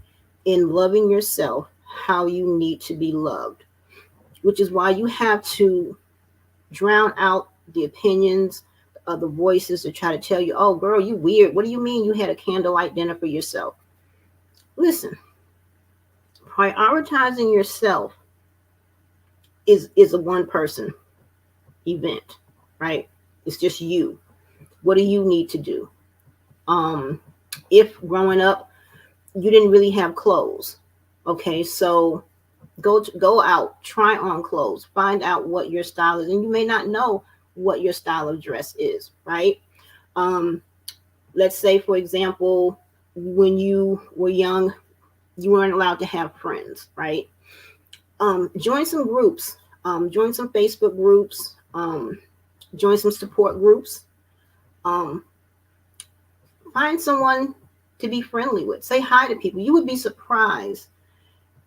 in loving yourself how you need to be loved, which is why you have to drown out the opinions of the voices that try to tell you, oh, girl, you weird. What do you mean you had a candlelight dinner for yourself? Listen, prioritizing yourself is a one-person event, right? It's just you. What do you need to do? If growing up, you didn't really have clothes, okay, so go out, try on clothes, find out what your style is. And you may not know what your style of dress is, right? Let's say, for example, when you were young, you weren't allowed to have friends, right? Join some groups, join some Facebook groups, join some support groups. Find someone to be friendly with. Say hi to people. You would be surprised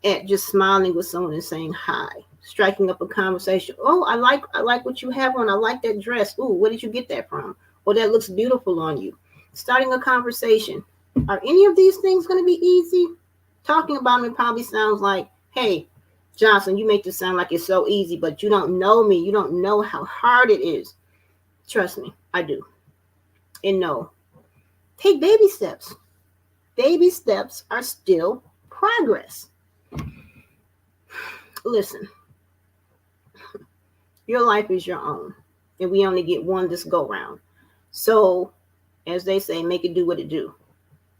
at just smiling with someone and saying hi, striking up a conversation. Oh, I like what you have on. I like that dress. Ooh, where did you get that from? Or that looks beautiful on you. Starting a conversation. Are any of these things going to be easy? Talking about them probably sounds like, hey, Johnson, you make this sound like it's so easy, but you don't know me. You don't know how hard it is. Trust me, I do. And no, take baby steps. Baby steps are still progress. Listen, your life is your own, and we only get one this go round. So, as they say, make it do what it do.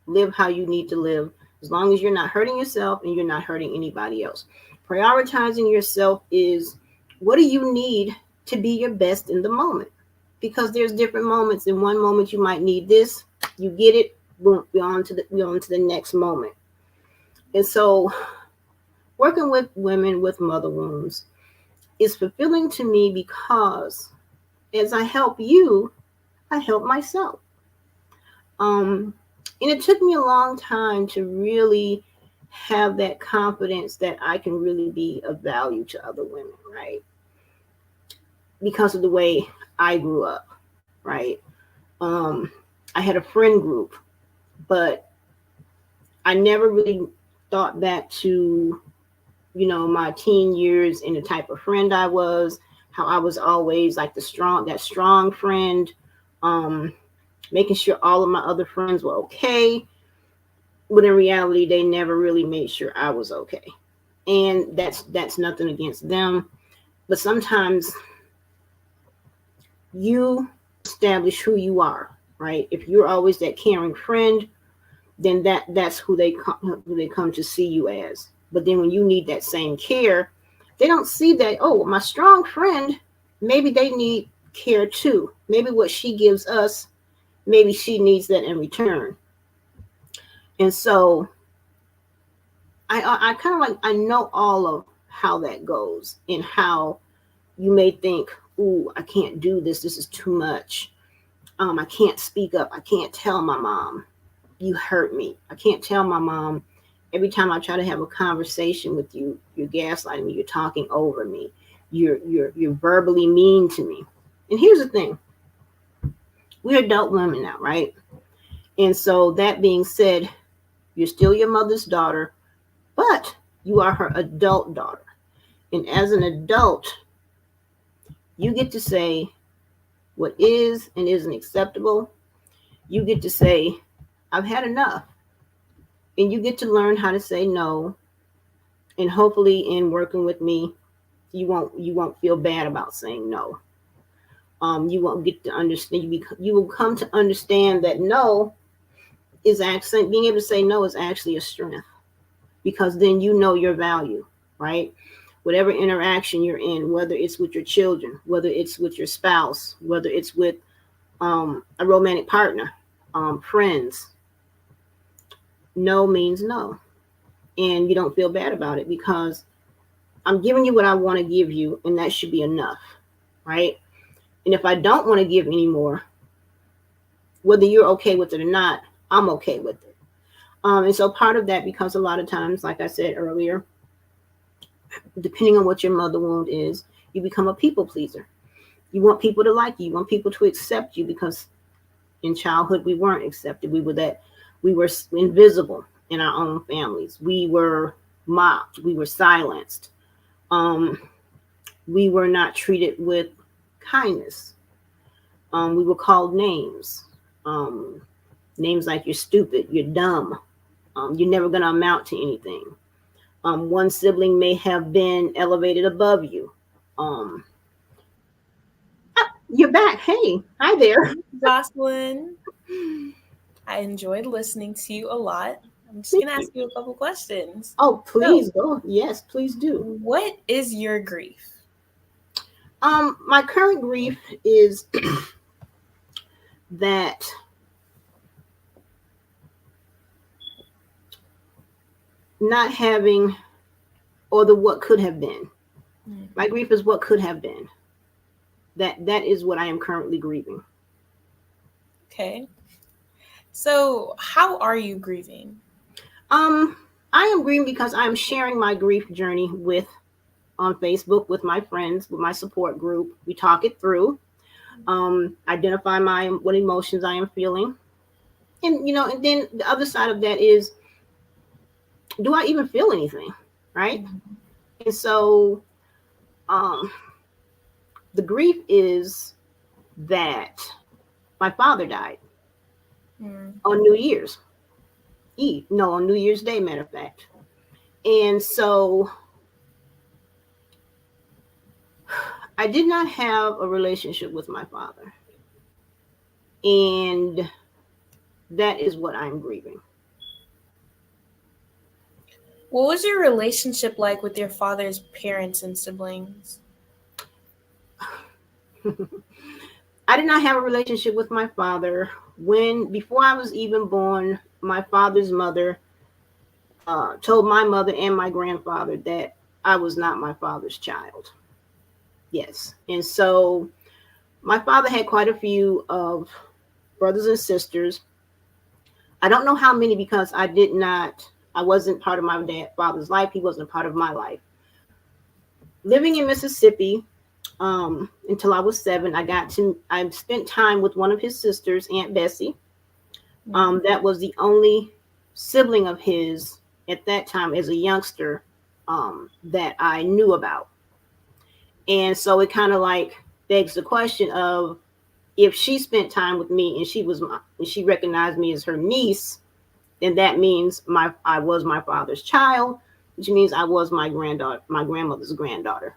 Live how you need to live, as long as you're not hurting yourself and you're not hurting anybody else. Prioritizing yourself is, what do you need to be your best in the moment? Because there's different moments. In one moment, you might need this. You get it. Boom, we're on to the next moment. And so working with women with mother wounds is fulfilling to me, because as I help you, I help myself. And it took me a long time to really have that confidence that I can really be of value to other women, right? Because of the way I grew up, right? I had a friend group, but I never really thought back to, my teen years and the type of friend I was, how I was always like that strong friend, making sure all of my other friends were okay. but in reality, they never really made sure I was okay. And that's nothing against them. But sometimes you establish who you are, right? If you're always that caring friend, then that's who they come to see you as. But then when you need that same care, they don't see that, oh, my strong friend, maybe they need care too. Maybe what she gives us, maybe she needs that in return. And so I kind of like, I know all of how that goes and how you may think, ooh, I can't do this. This is too much. I can't speak up. I can't tell my mom, you hurt me. I can't tell my mom, every time I try to have a conversation with you, you're gaslighting me. You're talking over me. You're verbally mean to me. And here's the thing. We're adult women now, right? And so that being said, you're still your mother's daughter, but you are her adult daughter. And as an adult, you get to say what is and isn't acceptable. You get to say, I've had enough. And you get to learn how to say no. And hopefully in working with me, you won't feel bad about saying no. You won't get to understand. You will come to understand that no is actually, being able to say no is actually a strength, because then you know your value, right? Whatever interaction you're in, whether it's with your children, whether it's with your spouse, whether it's with a romantic partner, friends, no means no. And you don't feel bad about it, because I'm giving you what I want to give you, and that should be enough, right? And if I don't want to give any more, whether you're okay with it or not, I'm okay with it. And so part of that, because a lot of times, like I said earlier, depending on what your mother wound is, you become a people pleaser. You want people to like you. You want people to accept you, because in childhood, we weren't accepted. We were invisible in our own families. We were mocked. We were silenced. We were not treated with kindness. We were called names. Names like you're stupid, you're dumb, you're never going to amount to anything. One sibling may have been elevated above you. You're back. Hey, hi there. Jocelyn. I enjoyed listening to you a lot. I'm just going to ask you a couple questions. Oh, please go. Yes, please do. What is your grief? My current grief is that not having, or the what could have been. My grief is what could have been. That is what I am currently grieving. Okay. So how are you grieving? I am grieving because I'm sharing my grief journey on Facebook with my friends, with my support group. We talk it through, identify what emotions I am feeling. And, and then the other side of that is, do I even feel anything? Right. And so, the grief is that my father died on New Year's Eve. No, on New Year's Day, matter of fact. And so I did not have a relationship with my father. And that is what I'm grieving. What was your relationship like with your father's parents and siblings? I did not have a relationship with my father. Before I was even born, my father's mother told my mother and my grandfather that I was not my father's child. Yes. And so my father had quite a few of brothers and sisters. I don't know how many, because I wasn't part of my father's life. He wasn't a part of my life. Living in Mississippi, until I was 7, I spent time with one of his sisters, Aunt Bessie. That was the only sibling of his at that time as a youngster that I knew about. And so it kind of like begs the question of, if she spent time with me and she recognized me as her niece, then that means I was my father's child, which means I was my grandmother's granddaughter.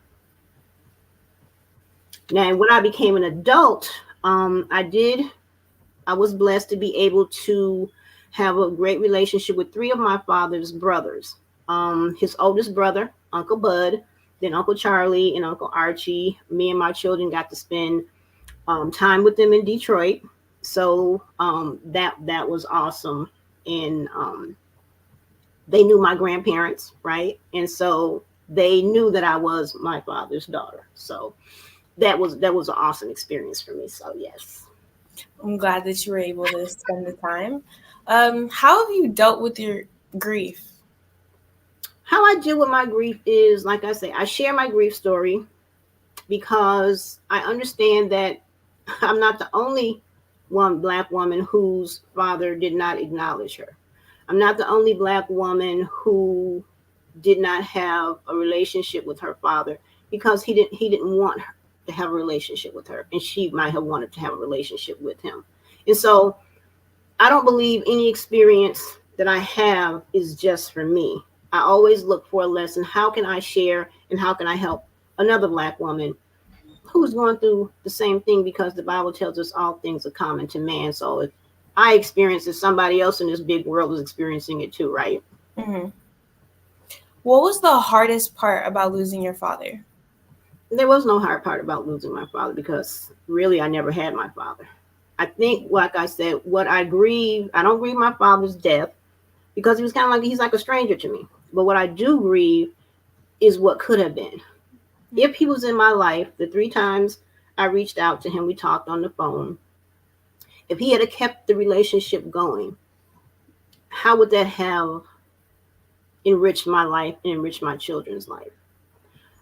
Now, when I became an adult, I was blessed to be able to have a great relationship with three of my father's brothers. His oldest brother, Uncle Bud, then Uncle Charlie and Uncle Archie. Me and my children got to spend time with them in Detroit. So that was awesome. And they knew my grandparents, right? And so they knew that I was my father's daughter. So that was an awesome experience for me. So yes. I'm glad that you were able to spend the time. How have you dealt with your grief? How I deal with my grief is, like I say, I share my grief story because I understand that I'm not the only one Black woman whose father did not acknowledge her. I'm not the only Black woman who did not have a relationship with her father because he didn't want her to have a relationship with her, and she might have wanted to have a relationship with him. And so I don't believe any experience that I have is just for me. I always look for a lesson. How can I share and how can I help another Black woman who's going through the same thing? Because the Bible tells us all things are common to man. So if I experience it, somebody else in this big world is experiencing it too, right? Mm-hmm. What was the hardest part about losing your father? There was no hard part about losing my father because really I never had my father. I think, like I said, what I don't grieve my father's death because he was kind of like, he's like a stranger to me. But what I do grieve is what could have been. If he was in my life, the 3 times I reached out to him, we talked on the phone. If he had kept the relationship going, how would that have enriched my life and enriched my children's life?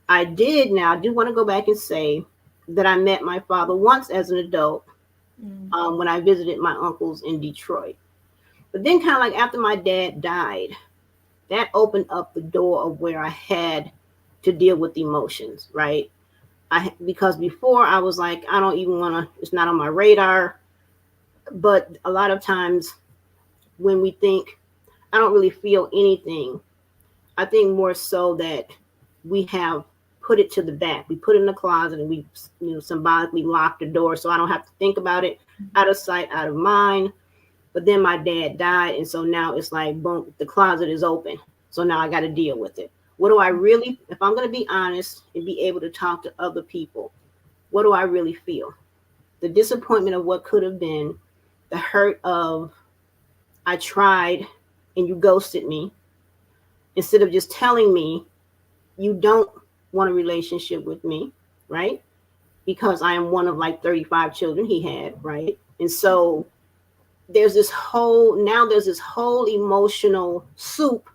I do want to go back and say that I met my father once as an adult when I visited my uncles in Detroit. But then kind of like after my dad died, that opened up the door of where I had to deal with emotions, right? Because before I was like, I don't even want to, it's not on my radar. But a lot of times when we think, I don't really feel anything, I think more so that we have put it to the back. We put it in the closet and we symbolically lock the door so I don't have to think about it. Out of sight, out of mind. But then my dad died. And so now it's like, boom, the closet is open. So now I got to deal with it. What do I really, if I'm going to be honest and be able to talk to other people, what do I really feel? The disappointment of what could have been, the hurt of I tried and you ghosted me, instead of just telling me you don't want a relationship with me, right? Because I am one of like 35 children he had, right? And so there's this whole emotional soup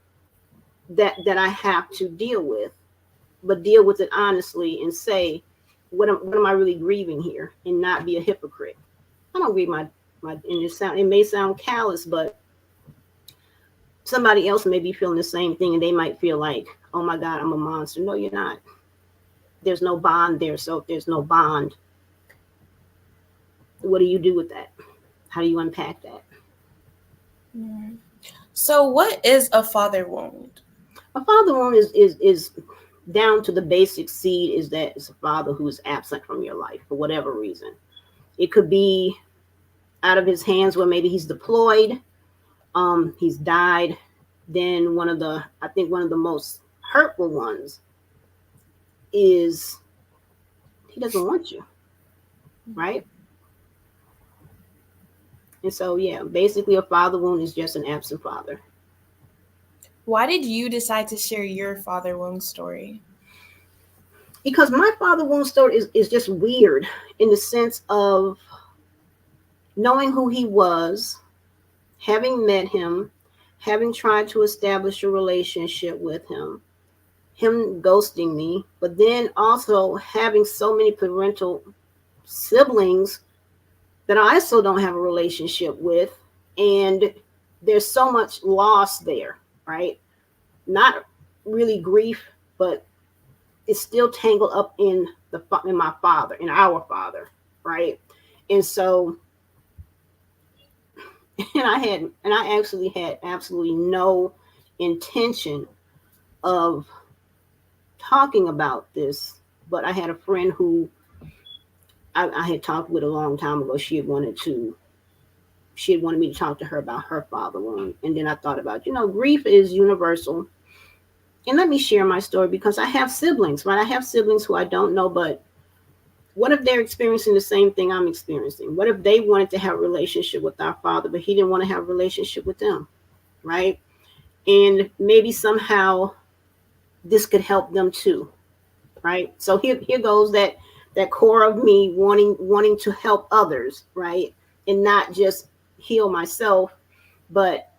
that I have to deal with, but deal with it honestly and say, what am I really grieving here, and not be a hypocrite. I don't grieve my and it may sound callous, but somebody else may be feeling the same thing and they might feel like, oh my God, I'm a monster. No, you're not. There's no bond there. So if there's no bond, what do you do with that? How do you unpack that? Mm-hmm. So what is a father wound? A father wound is down to the basic seed, is that it's a father who is absent from your life for whatever reason. It could be out of his hands where maybe he's deployed, he's died. Then one of the most hurtful ones is he doesn't want you, right? And so, yeah, basically a father wound is just an absent father. Why did you decide to share your father wound story? Because my father wound story is just weird in the sense of knowing who he was, having met him, having tried to establish a relationship with him ghosting me, but then also having so many parental siblings that I also don't have a relationship with. And there's so much loss there, right? Not really grief, but it's still tangled up in my father, in our father, right? And so And I actually had absolutely no intention of talking about this, but I had a friend who I had talked with a long time ago. She had wanted me to talk to her about her father wound. And then I thought about, grief is universal. And let me share my story, because I have siblings, right? I have siblings who I don't know, but what if they're experiencing the same thing I'm experiencing? What if they wanted to have a relationship with our father, but he didn't want to have a relationship with them, right? And maybe somehow this could help them too, right? So here goes that core of me wanting to help others, right? And not just heal myself, but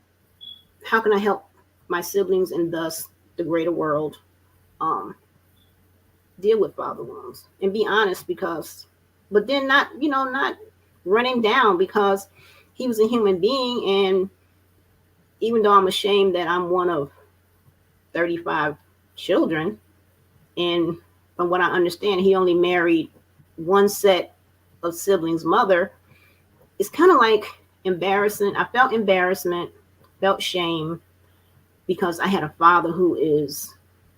how can I help my siblings and thus the greater world deal with father wounds and be honest, but then not running down, because he was a human being. And even though I'm ashamed that I'm one of 35 children, and from what I understand, he only married one set of siblings' mother, it's kind of like embarrassing. I felt embarrassment, felt shame, because I had a father who is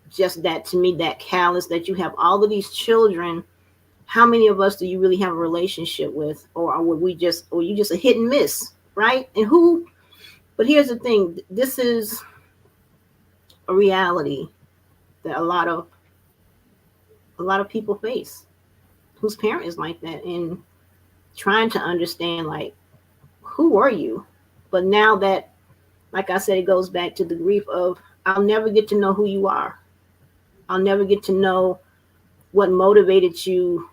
just that, to me, that callous, that you have all of these children. How many of us do you really have a relationship with? Or you just a hit and miss, right? But here's the thing, this is a reality that a lot of people face, whose parent is like that, and trying to understand, like, who are you? But now that, like I said, it goes back to the grief of, I'll never get to know who you are. I'll never get to know what motivated you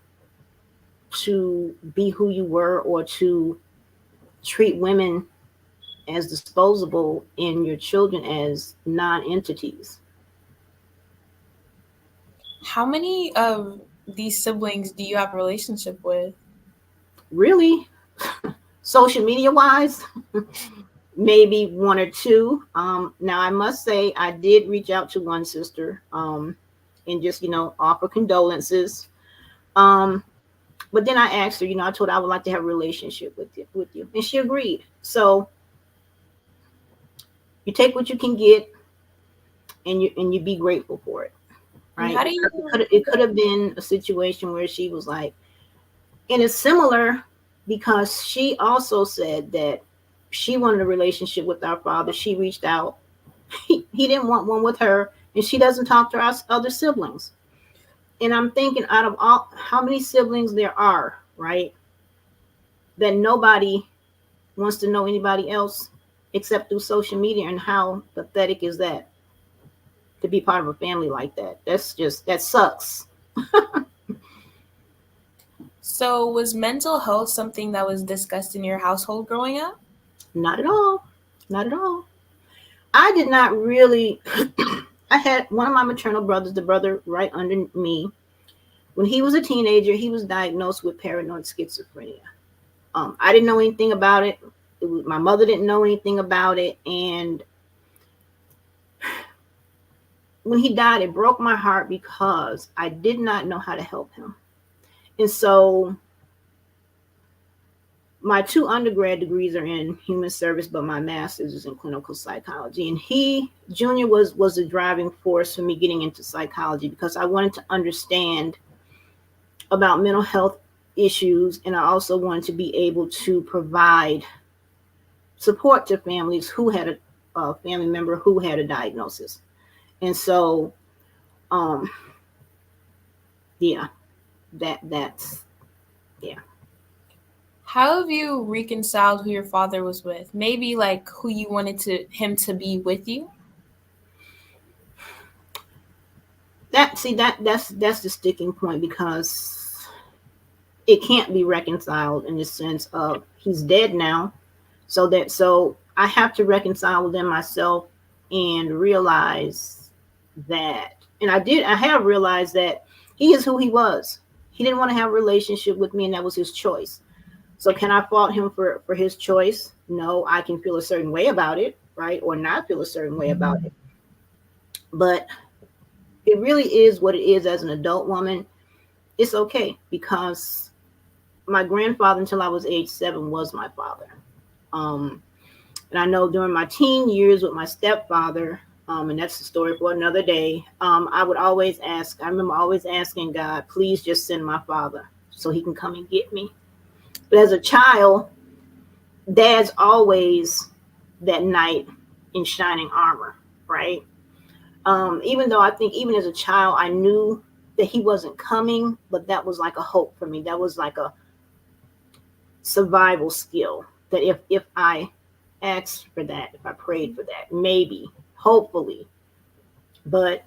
to be who you were, or to treat women as disposable and your children as non-entities. How many of these siblings do you have a relationship with? Really? Social media wise, maybe one or two. Now I must say I did reach out to one sister and just offer condolences. But then I asked her, I told her I would like to have a relationship with you, and she agreed. So you take what you can get, and you be grateful for it, right? It could have been a situation where she was like, and it's similar, because she also said that she wanted a relationship with our father. She reached out. He didn't want one with her, and she doesn't talk to our other siblings. And I'm thinking, out of all, how many siblings there are, right, that nobody wants to know anybody else except through social media, and how pathetic is that, to be part of a family like that? That sucks. So was mental health something that was discussed in your household growing up? Not at all. Not at all. I did not really. I had one of my maternal brothers, the brother right under me. When he was a teenager, he was diagnosed with paranoid schizophrenia. I didn't know anything about it. My mother didn't know anything about it. And when he died, it broke my heart, because I did not know how to help him. And so my 2 undergrad degrees are in human service, but my master's is in clinical psychology. And Junior was the driving force for me getting into psychology, because I wanted to understand about mental health issues. And I also wanted to be able to provide support to families who had a family member who had a diagnosis. And so, that's. How have you reconciled who your father was with? Maybe like who you wanted him to be with you? That's the sticking point, because it can't be reconciled, in the sense of, he's dead now. So I have to reconcile within myself and realize that, and I have realized that he is who he was. He didn't want to have a relationship with me, and that was his choice. So can I fault him for his choice? No. I can feel a certain way about it, right? Or not feel a certain way about it. But it really is what it is. As an adult woman, it's okay, because my grandfather, until I was age 7, was my father. And I know during my teen years with my stepfather, and that's the story for another day, I would always ask, I remember always asking God, please just send my father so he can come and get me. But as a child, Dad's always that knight in shining armor, right? Even though I think even as a child, I knew that he wasn't coming, but that was like a hope for me. That was like a survival skill that if I asked for that, if I prayed for that, maybe, hopefully. But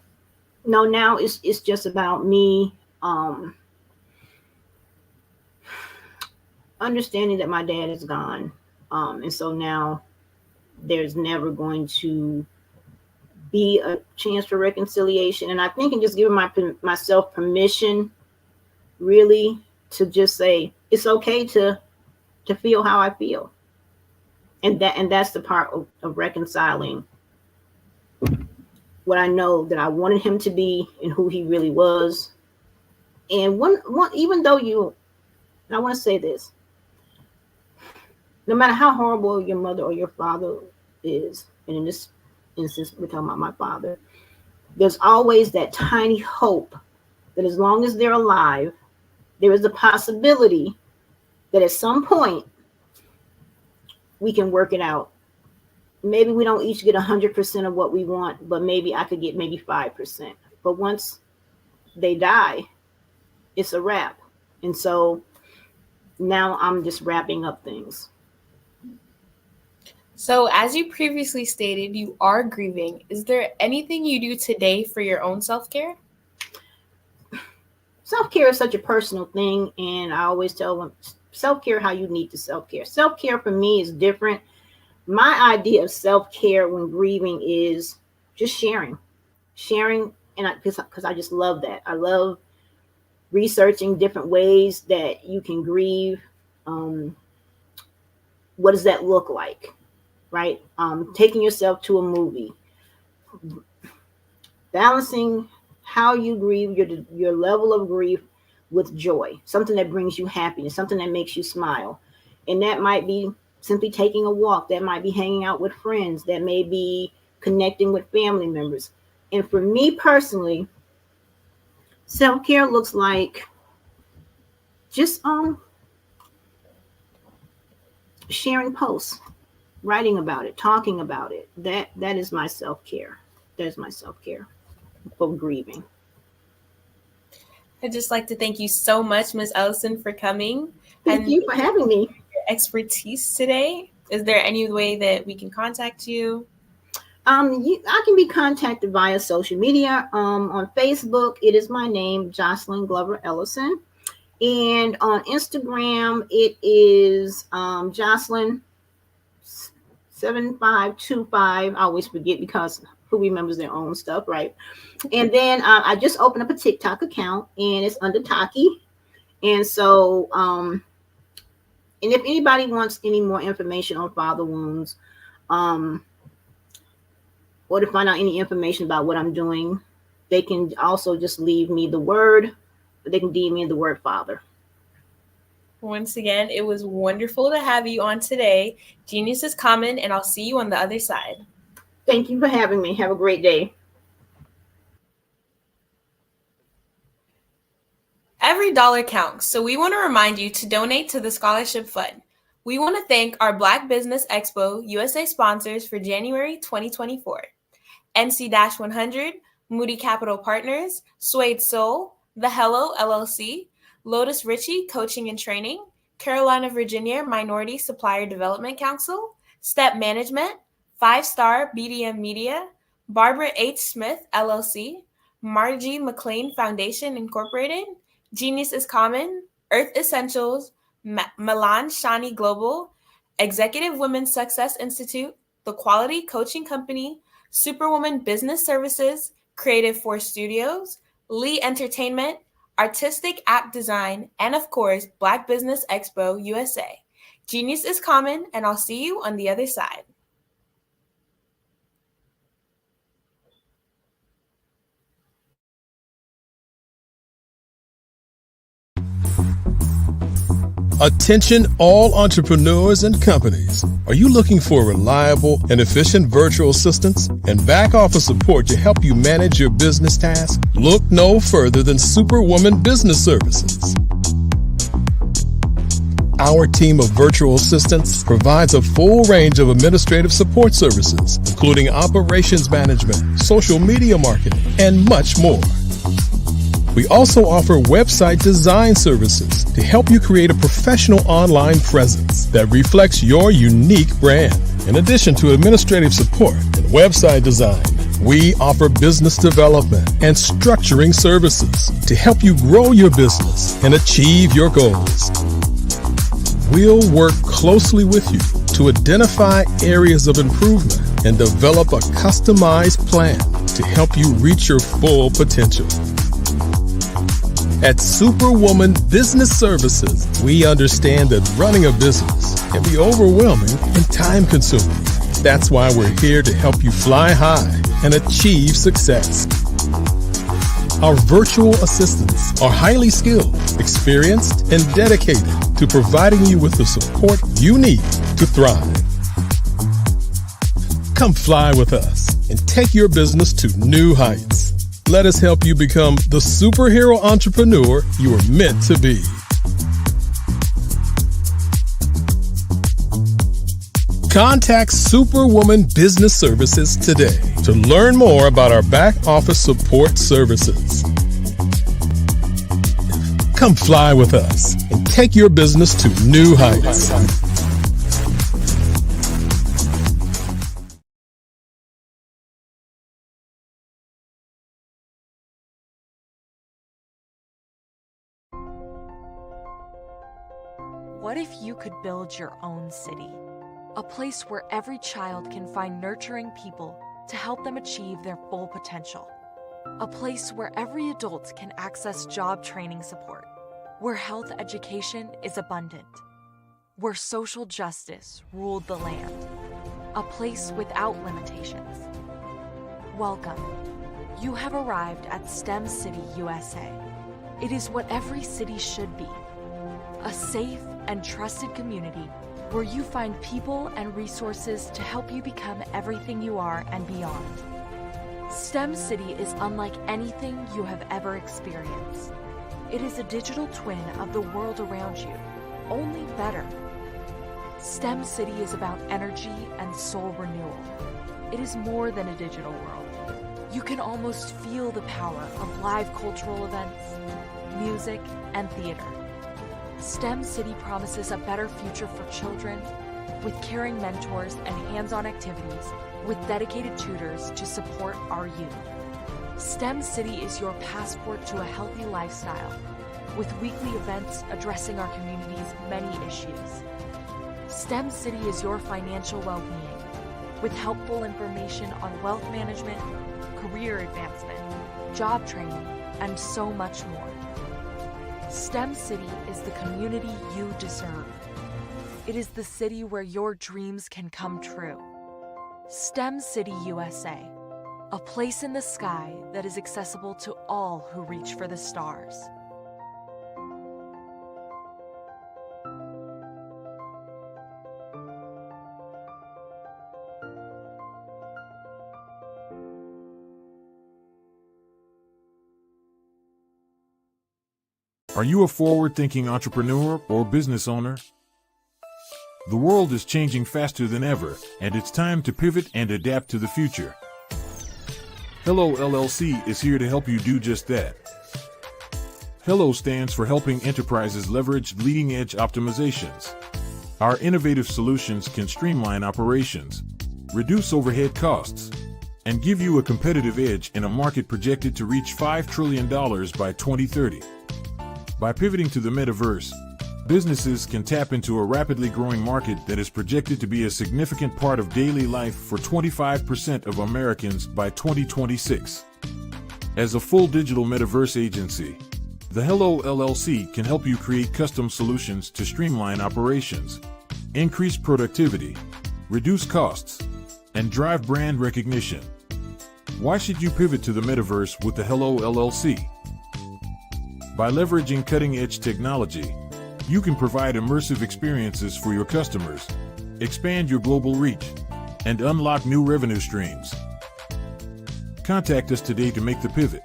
no, now it's just about me understanding that my dad is gone. And so now there's never going to be a chance for reconciliation. And I think in just giving myself permission really to just say it's okay to feel how I feel. And that's the part of reconciling what I know that I wanted him to be and who he really was. And one even though I want to say this, no matter how horrible your mother or your father is, and in this instance, we're talking about my father, there's always that tiny hope that as long as they're alive, there is a possibility that at some point we can work it out. Maybe we don't each get 100% of what we want, but maybe I could get maybe 5%. But once they die, it's a wrap. And so now I'm just wrapping up things. So as you previously stated, you are grieving. Is there anything you do today for your own self-care? Self-care is such a personal thing. And I always tell them self-care, how you need to self-care. Self-care for me is different. My idea of self-care when grieving is just sharing. And because I just love that. I love researching different ways that you can grieve. What does that look like? Right? Taking yourself to a movie, balancing how you grieve, your level of grief with joy, something that brings you happiness, something that makes you smile. And that might be simply taking a walk. That might be hanging out with friends. That may be connecting with family members. And for me personally, self-care looks like just sharing posts, writing about it, talking about it. That is my self-care. That is my self-care for grieving. I'd just like to thank you so much, Ms. Ellison, for coming. Thank you for having me. Your expertise today. Is there any way that we can contact you? I can be contacted via social media. On Facebook, it is my name, Jocelyn Glover Ellison. And on Instagram, it is Jocelyn 7525. I always forget because who remembers their own stuff, right? And then I just opened up a TikTok account and it's under Taki. And so, and if anybody wants any more information on father wounds, or to find out any information about what I'm doing, they can also just leave me the word, they can DM me the word father. Once again, it was wonderful to have you on today. Genius is common, and I'll see you on the other side. Thank you for having me. Have a great day. Every dollar counts, so we want to remind you to donate to the Scholarship Fund. We want to thank our Black Business Expo USA sponsors for January 2024. NC-100, Moody Capital Partners, Suede Soul, The Hello LLC, Lotus Ritchie Coaching and Training, Carolina, Virginia Minority Supplier Development Council, Step Management, 5-Star BDM Media, Barbara H. Smith LLC, Margie McLean Foundation Incorporated, Genius is Common, Earth Essentials, Milan Shani Global, Executive Women's Success Institute, The Quality Coaching Company, Superwoman Business Services, Creative Force Studios, Lee Entertainment, Artistic App Design, and of course, Black Business Expo USA. Genius is common, and I'll see you on the other side. Attention all entrepreneurs and companies. Are you looking for reliable and efficient virtual assistants and back office support to help you manage your business tasks? Look no further than Superwoman Business Services. Our team of virtual assistants provides a full range of administrative support services, including operations management, social media marketing, and much more. We also offer website design services to help you create a professional online presence that reflects your unique brand. In addition to administrative support and website design, we offer business development and structuring services to help you grow your business and achieve your goals. We'll work closely with you to identify areas of improvement and develop a customized plan to help you reach your full potential. At Superwoman Business Services, we understand that running a business can be overwhelming and time-consuming. That's why we're here to help you fly high and achieve success. Our virtual assistants are highly skilled, experienced, and dedicated to providing you with the support you need to thrive. Come fly with us and take your business to new heights. Let us help you become the superhero entrepreneur you are meant to be. Contact Superwoman Business Services today to learn more about our back office support services. Come fly with us and take your business to new heights. What if you could build your own city? A place where every child can find nurturing people to help them achieve their full potential. A place where every adult can access job training support. Where health education is abundant. Where social justice ruled the land. A place without limitations. Welcome. You have arrived at STEM City USA. It is what every city should be. A safe and trusted community where you find people and resources to help you become everything you are and beyond. STEM City is unlike anything you have ever experienced. It is a digital twin of the world around you, only better. STEM City is about energy and soul renewal. It is more than a digital world. You can almost feel the power of live cultural events, music, and theater. STEM City promises a better future for children with caring mentors and hands-on activities with dedicated tutors to support our youth. STEM City is your passport to a healthy lifestyle with weekly events addressing our community's many issues. STEM City is your financial well-being with helpful information on wealth management, career advancement, job training, and so much more. STEM City is the community you deserve. It is the city where your dreams can come true. STEM City USA, a place in the sky that is accessible to all who reach for the stars. Are you a forward-thinking entrepreneur or business owner? The world is changing faster than ever, and it's time to pivot and adapt to the future. Hello LLC is here to help you do just that. Hello stands for helping enterprises leverage leading-edge optimizations. Our innovative solutions can streamline operations, reduce overhead costs, and give you a competitive edge in a market projected to reach $5 trillion by 2030. By pivoting to the metaverse, businesses can tap into a rapidly growing market that is projected to be a significant part of daily life for 25% of Americans by 2026. As a full digital metaverse agency, the Hello LLC can help you create custom solutions to streamline operations, increase productivity, reduce costs, and drive brand recognition. Why should you pivot to the metaverse with the Hello LLC? By leveraging cutting-edge technology, You can provide immersive experiences for your customers, expand your global reach, and unlock new revenue streams. Contact us today to make the pivot.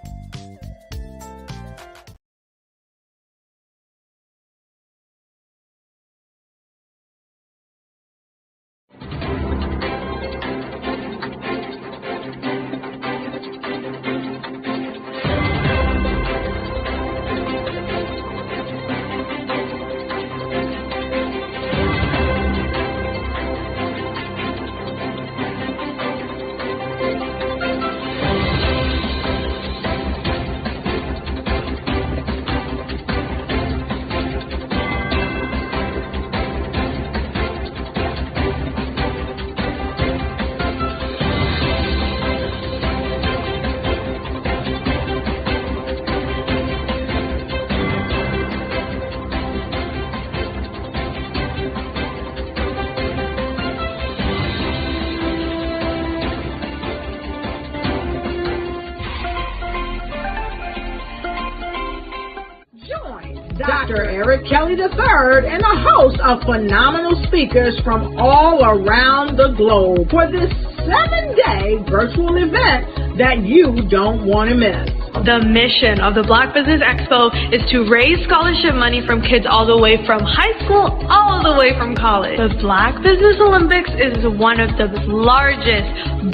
Dr. Eric Kelly III and a host of phenomenal speakers from all around the globe for this 7-day virtual event that you don't want to miss. The mission of the Black Business Expo is to raise scholarship money from kids all the way from high school, all the way from college. The Black Business Olympics is one of the largest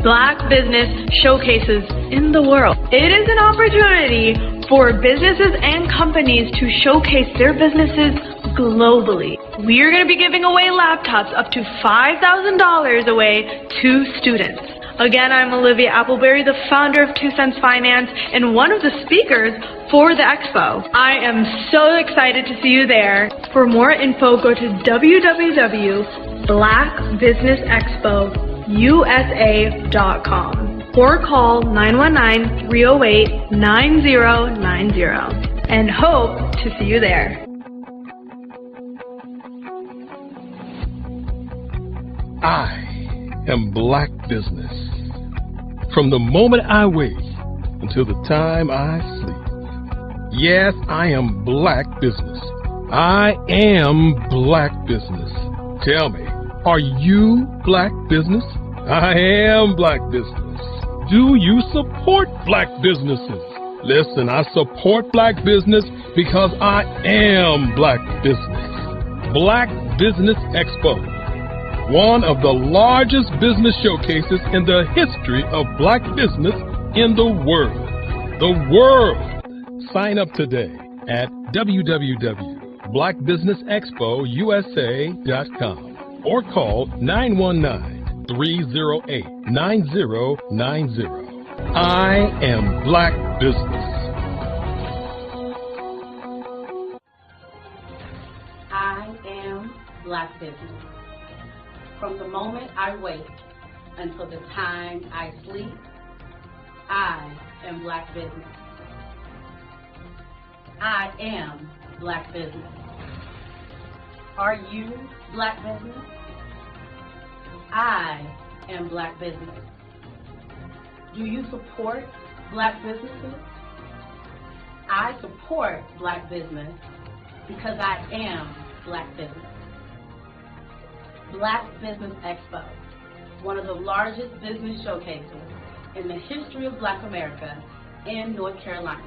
Black business showcases in the world. It is an opportunity for businesses and companies to showcase their businesses globally. We are going to be giving away laptops up to $5,000 away to students. Again, I'm Olivia Appleberry, the founder of 2 Cents Finance and one of the speakers for the expo. I am so excited to see you there. For more info, go to www.blackbusinessexpousa.com or call 919-308-9090 and hope to see you there. I am Black Business. From the moment I wake until the time I sleep. Yes, I am Black Business. I am Black Business. Tell me, are you Black Business? I am Black Business. Do you support Black businesses? Listen, I support Black business because I am Black Business. Black Business Expo, one of the largest business showcases in the history of Black business in the world. The world! Sign up today at www.blackbusinessexpousa.com or call 919-308-9090. I am Black Business. I am Black Business. From the moment I wake until the time I sleep, I am Black Business. I am Black Business. Are you Black Business? I am Black Business. Do you support Black businesses? I support Black business because I am Black Business. Black Business Expo, one of the largest business showcases in the history of Black America in North Carolina.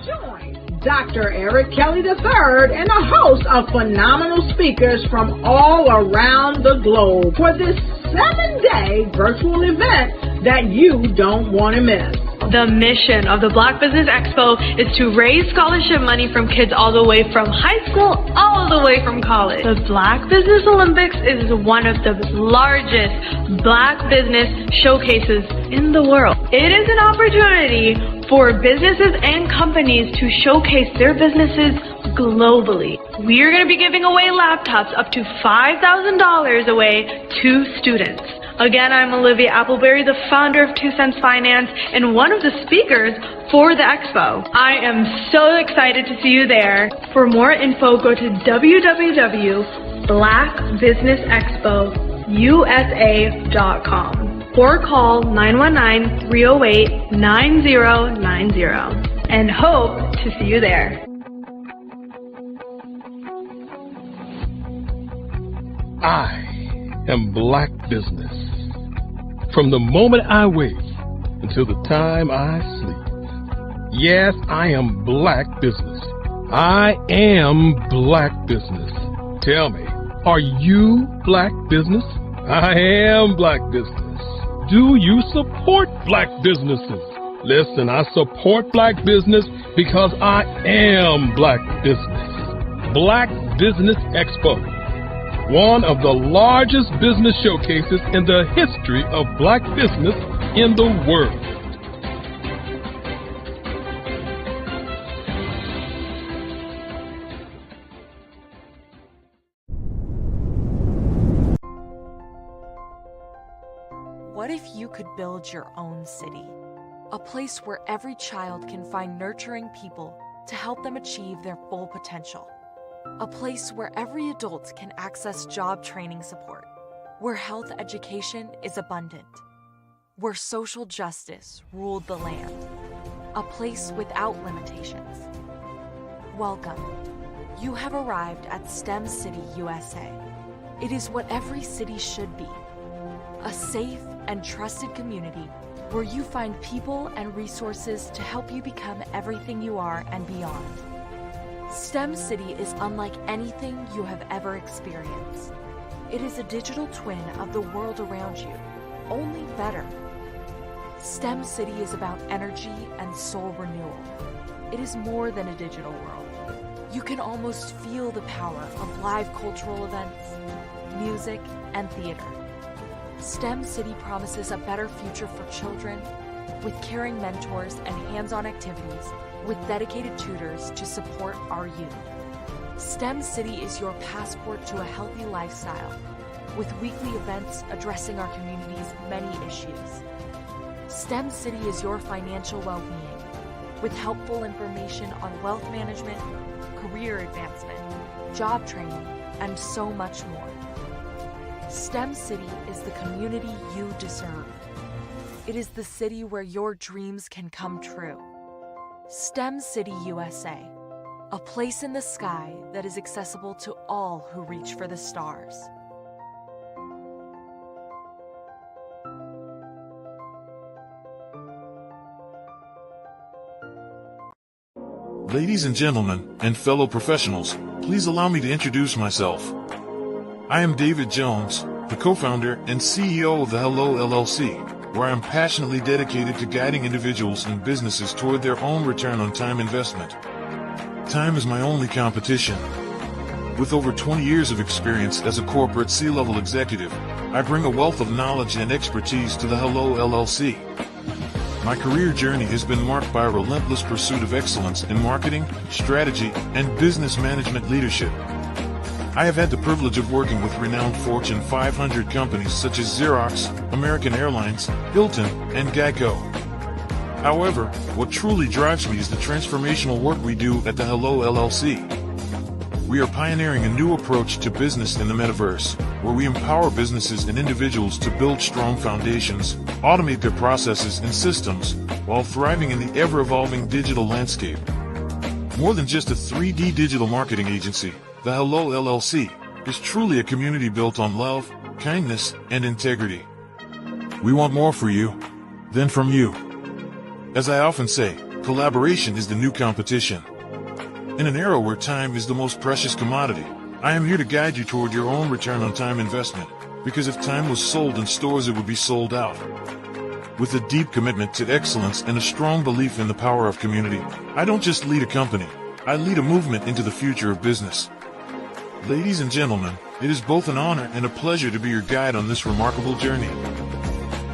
Join Dr. Eric Kelly III and a host of phenomenal speakers from all around the globe for this 7-day virtual event that you don't want to miss. The mission of the Black Business Expo is to raise scholarship money from kids all the way from high school, all the way from college. The Black Business Olympics is one of the largest Black business showcases in the world. It is an opportunity for businesses and companies to showcase their businesses globally. We are going to be giving away laptops up to $5,000 away to students. Again, I'm Olivia Appleberry, the founder of 2 Cents Finance and one of the speakers for the expo. I am so excited to see you there. For more info, go to www.blackbusinessexpousa.com or call 919-308-9090 and hope to see you there. I am Black Business. From the moment I wake until the time I sleep. Yes, I am Black Business. I am Black Business. Tell me, are you Black Business? I am Black Business. Do you support Black businesses? Listen, I support Black business because I am Black Business. Black Business Expo, one of the largest business showcases in the history of Black business in the world. What if you could build your own city? A place where every child can find nurturing people to help them achieve their full potential. A place where every adult can access job training support, where health education is abundant, where social justice ruled the land. A place without limitations. Welcome. You have arrived at STEM City USA. It is what every city should be. A safe and trusted community where you find people and resources to help you become everything you are and beyond. STEM City is unlike anything you have ever experienced. It is a digital twin of the world around you, only better. STEM City is about energy and soul renewal. It is more than a digital world. You can almost feel the power of live cultural events, music, and theater. STEM City promises a better future for children with caring mentors and hands-on activities with dedicated tutors to support our youth. STEM City is your passport to a healthy lifestyle with weekly events addressing our community's many issues. STEM City is your financial well-being with helpful information on wealth management, career advancement, job training, and so much more. STEM City is the community you deserve. It is the city where your dreams can come true. STEM City USA, a place in the sky that is accessible to all who reach for the stars. Ladies and gentlemen, and fellow professionals, please allow me to introduce myself. I am David Jones, the co-founder and CEO of the Hello LLC, where I am passionately dedicated to guiding individuals and businesses toward their own return on time investment. Time is my only competition. With over 20 years of experience as a corporate C-level executive, I bring a wealth of knowledge and expertise to the Hello LLC. My career journey has been marked by a relentless pursuit of excellence in marketing, strategy, and business management leadership. I have had the privilege of working with renowned Fortune 500 companies such as Xerox, American Airlines, Hilton, and Geico. However, what truly drives me is the transformational work we do at the Hello LLC. We are pioneering a new approach to business in the metaverse, where we empower businesses and individuals to build strong foundations, automate their processes and systems, while thriving in the ever-evolving digital landscape. More than just a 3D digital marketing agency, the Hello LLC is truly a community built on love, kindness, and integrity. We want more for you than from you. As I often say, collaboration is the new competition. In an era where time is the most precious commodity, I am here to guide you toward your own return on time investment, because if time was sold in stores, it would be sold out. With a deep commitment to excellence and a strong belief in the power of community, I don't just lead a company, I lead a movement into the future of business. Ladies and gentlemen, it is both an honor and a pleasure to be your guide on this remarkable journey.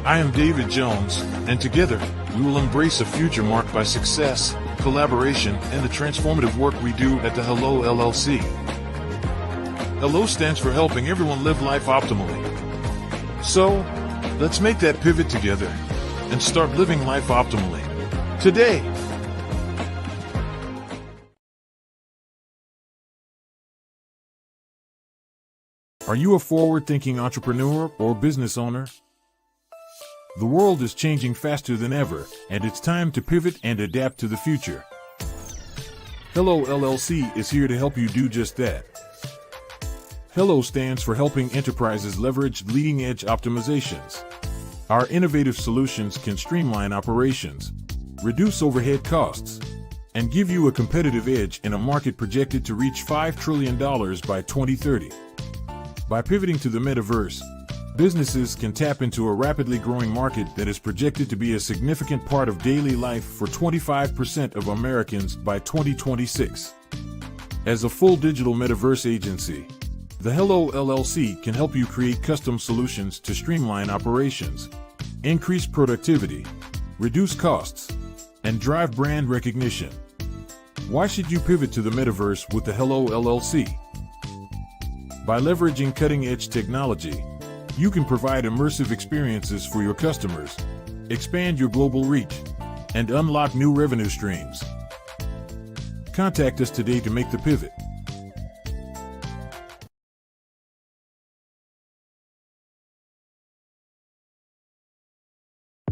I am David Jones, and together, we will embrace a future marked by success, collaboration, and the transformative work we do at the Hello LLC. Hello stands for helping everyone live life optimally. So, let's make that pivot together and start living life optimally today. Are you a forward-thinking entrepreneur or business owner? The world is changing faster than ever, and it's time to pivot and adapt to the future. Hello LLC is here to help you do just that. HELLO stands for helping enterprises leverage leading-edge optimizations. Our innovative solutions can streamline operations, reduce overhead costs, and give you a competitive edge in a market projected to reach $5 trillion by 2030. By pivoting to the metaverse, businesses can tap into a rapidly growing market that is projected to be a significant part of daily life for 25% of Americans by 2026. As a full digital metaverse agency, the HELLO LLC can help you create custom solutions to streamline operations, increase productivity, reduce costs, and drive brand recognition. Why should you pivot to the metaverse with the HELLO LLC? By leveraging cutting-edge technology, you can provide immersive experiences for your customers, expand your global reach, and unlock new revenue streams. Contact us today to make the pivot.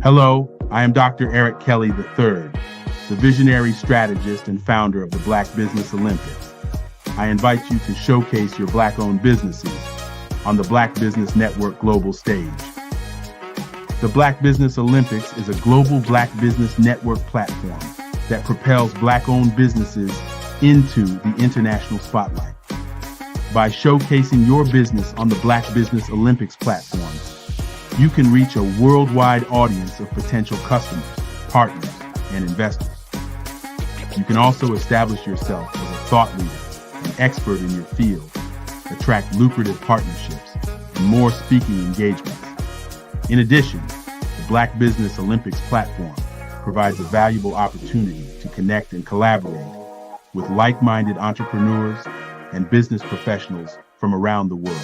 Hello, I am Dr. Eric Kelly III, the visionary strategist and founder of the Black Business Olympics. I invite you to showcase your Black-owned businesses on the Black Business Network global stage. The Black Business Olympics is a global Black Business Network platform that propels Black-owned businesses into the international spotlight. By showcasing your business on the Black Business Olympics platform, you can reach a worldwide audience of potential customers, partners, and investors. You can also establish yourself as a thought leader, an expert in your field, attract lucrative partnerships, and more speaking engagements. In addition, the Black Business Olympics platform provides a valuable opportunity to connect and collaborate with like-minded entrepreneurs and business professionals from around the world.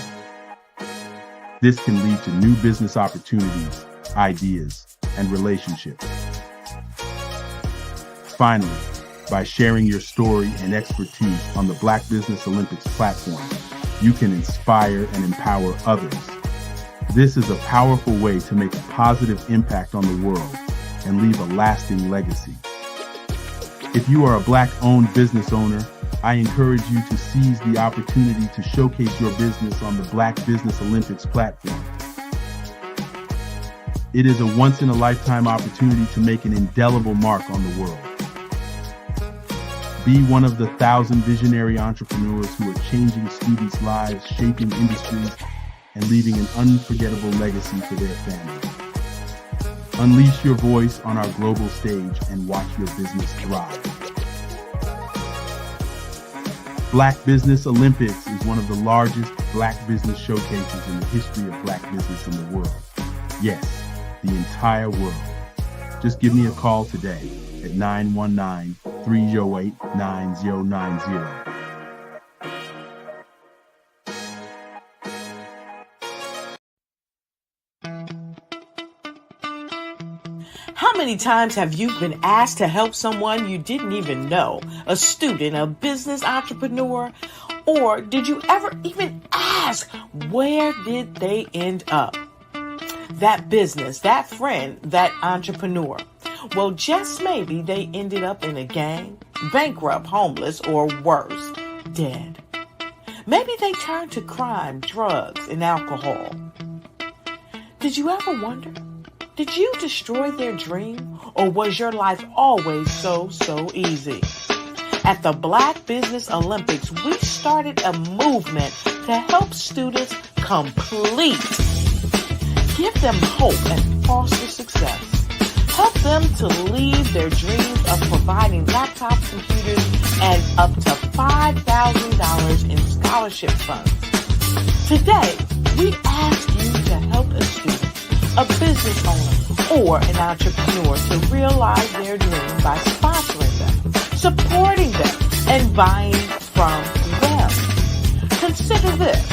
This can lead to new business opportunities, ideas, and relationships. Finally, by sharing your story and expertise on the Black Business Olympics platform, you can inspire and empower others. This is a powerful way to make a positive impact on the world and leave a lasting legacy. If you are a Black-owned business owner, I encourage you to seize the opportunity to showcase your business on the Black Business Olympics platform. It is a once-in-a-lifetime opportunity to make an indelible mark on the world. Be one of the 1,000 visionary entrepreneurs who are changing students' lives, shaping industries, and leaving an unforgettable legacy for their families. Unleash your voice on our global stage and watch your business thrive. Black Business Olympics is one of the largest Black business showcases in the history of Black business in the world. Yes, the entire world. Just give me a call today at 919-308-9090. How many times have you been asked to help someone you didn't even know, a student, a business entrepreneur, or did you ever even ask, where did they end up? That business, that friend, that entrepreneur. Well, just maybe they ended up in a gang, bankrupt, homeless, or worse, dead. Maybe they turned to crime, drugs, and alcohol. Did you ever wonder? Did you destroy their dream, or was your life always so easy? At the Black Business Olympics, we started a movement to help students complete. Give them hope and foster success. Help them to leave their dreams of providing laptops, computers, and up to $5,000 in scholarship funds. Today, we ask you to help a student, a business owner, or an entrepreneur to realize their dream by sponsoring them, supporting them, and buying from them. Consider this.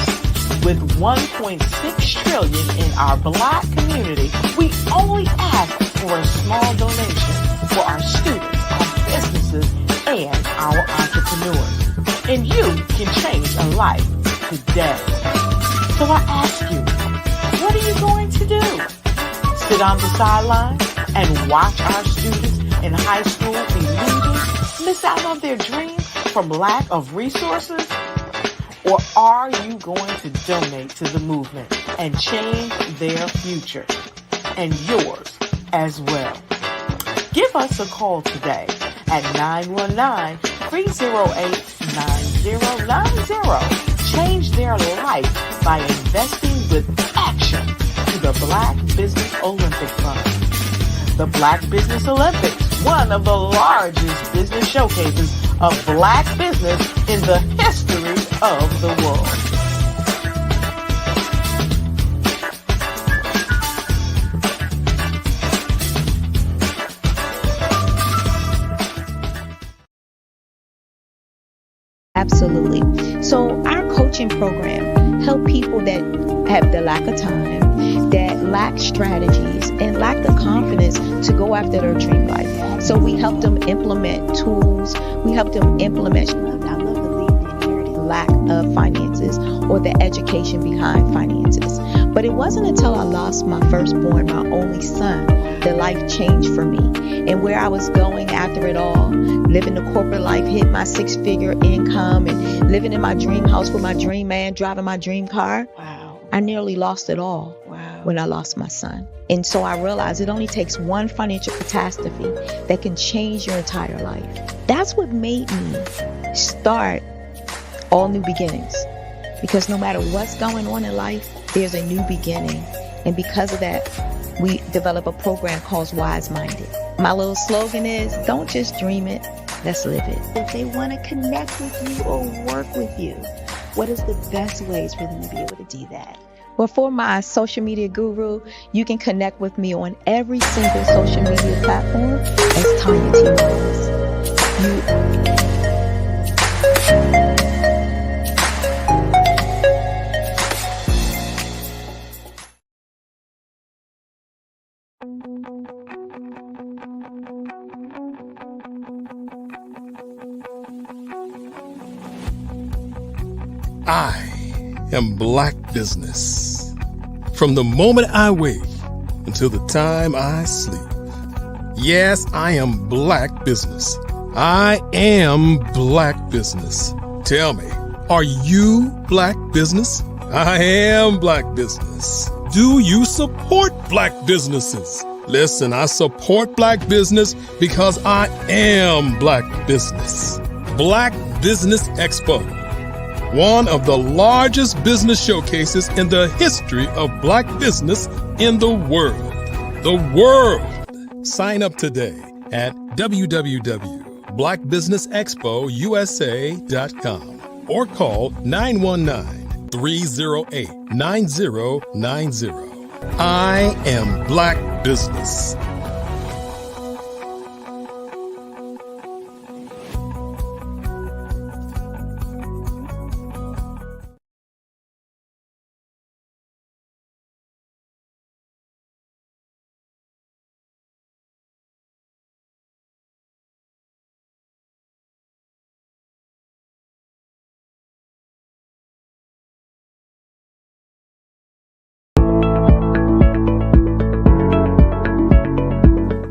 With $1.6 trillion in our Black community, we only ask for a small donation for our students, our businesses, and our entrepreneurs. And you can change a life today. So I ask you, what are you going to do? Sit on the sideline and watch our students in high school be leaders, miss out on their dreams from lack of resources? Or are you going to donate to the movement and change their future and yours as well? Give us a call today at 919-308-9090. Change their life by investing with action to the Black Business Olympic Fund. The Black Business Olympics, one of the largest business showcases of Black business in the history of the world. Absolutely. So our coaching program help people that have the lack of time, that lack strategies, and lack the confidence to go after their dream life. So we help them implement tools. We help them implement, I love to leave the inherited lack of finances or the education behind finances. But it wasn't until I lost my firstborn, my only son, that life changed for me. And where I was going after it all, living the corporate life, hit my 6-figure income, and living in my dream house with my dream man, driving my dream car. Wow. I nearly lost it all when I lost my son. And so I realized it only takes one financial catastrophe that can change your entire life. That's what made me start All New Beginnings. Because no matter what's going on in life, there's a new beginning. And because of that, we develop a program called Wise Minded. My little slogan is, don't just dream it, let's live it. If they want to connect with you or work with you, what is the best ways for them to be able to do that? Well, for my social media guru, you can connect with me on every single social media platform as Tanya T. Morris. I am Black Business. From the moment I wake until the time I sleep. Yes, I am Black Business. I am Black Business. Tell me, are you Black Business? I am Black Business. Do you support Black businesses? Listen, I support Black business because I am Black Business. Black Business Expo, one of the largest business showcases in the history of Black business in the world. The world! Sign up today at www.blackbusinessexpousa.com or call 919-308-9090. I am Black Business.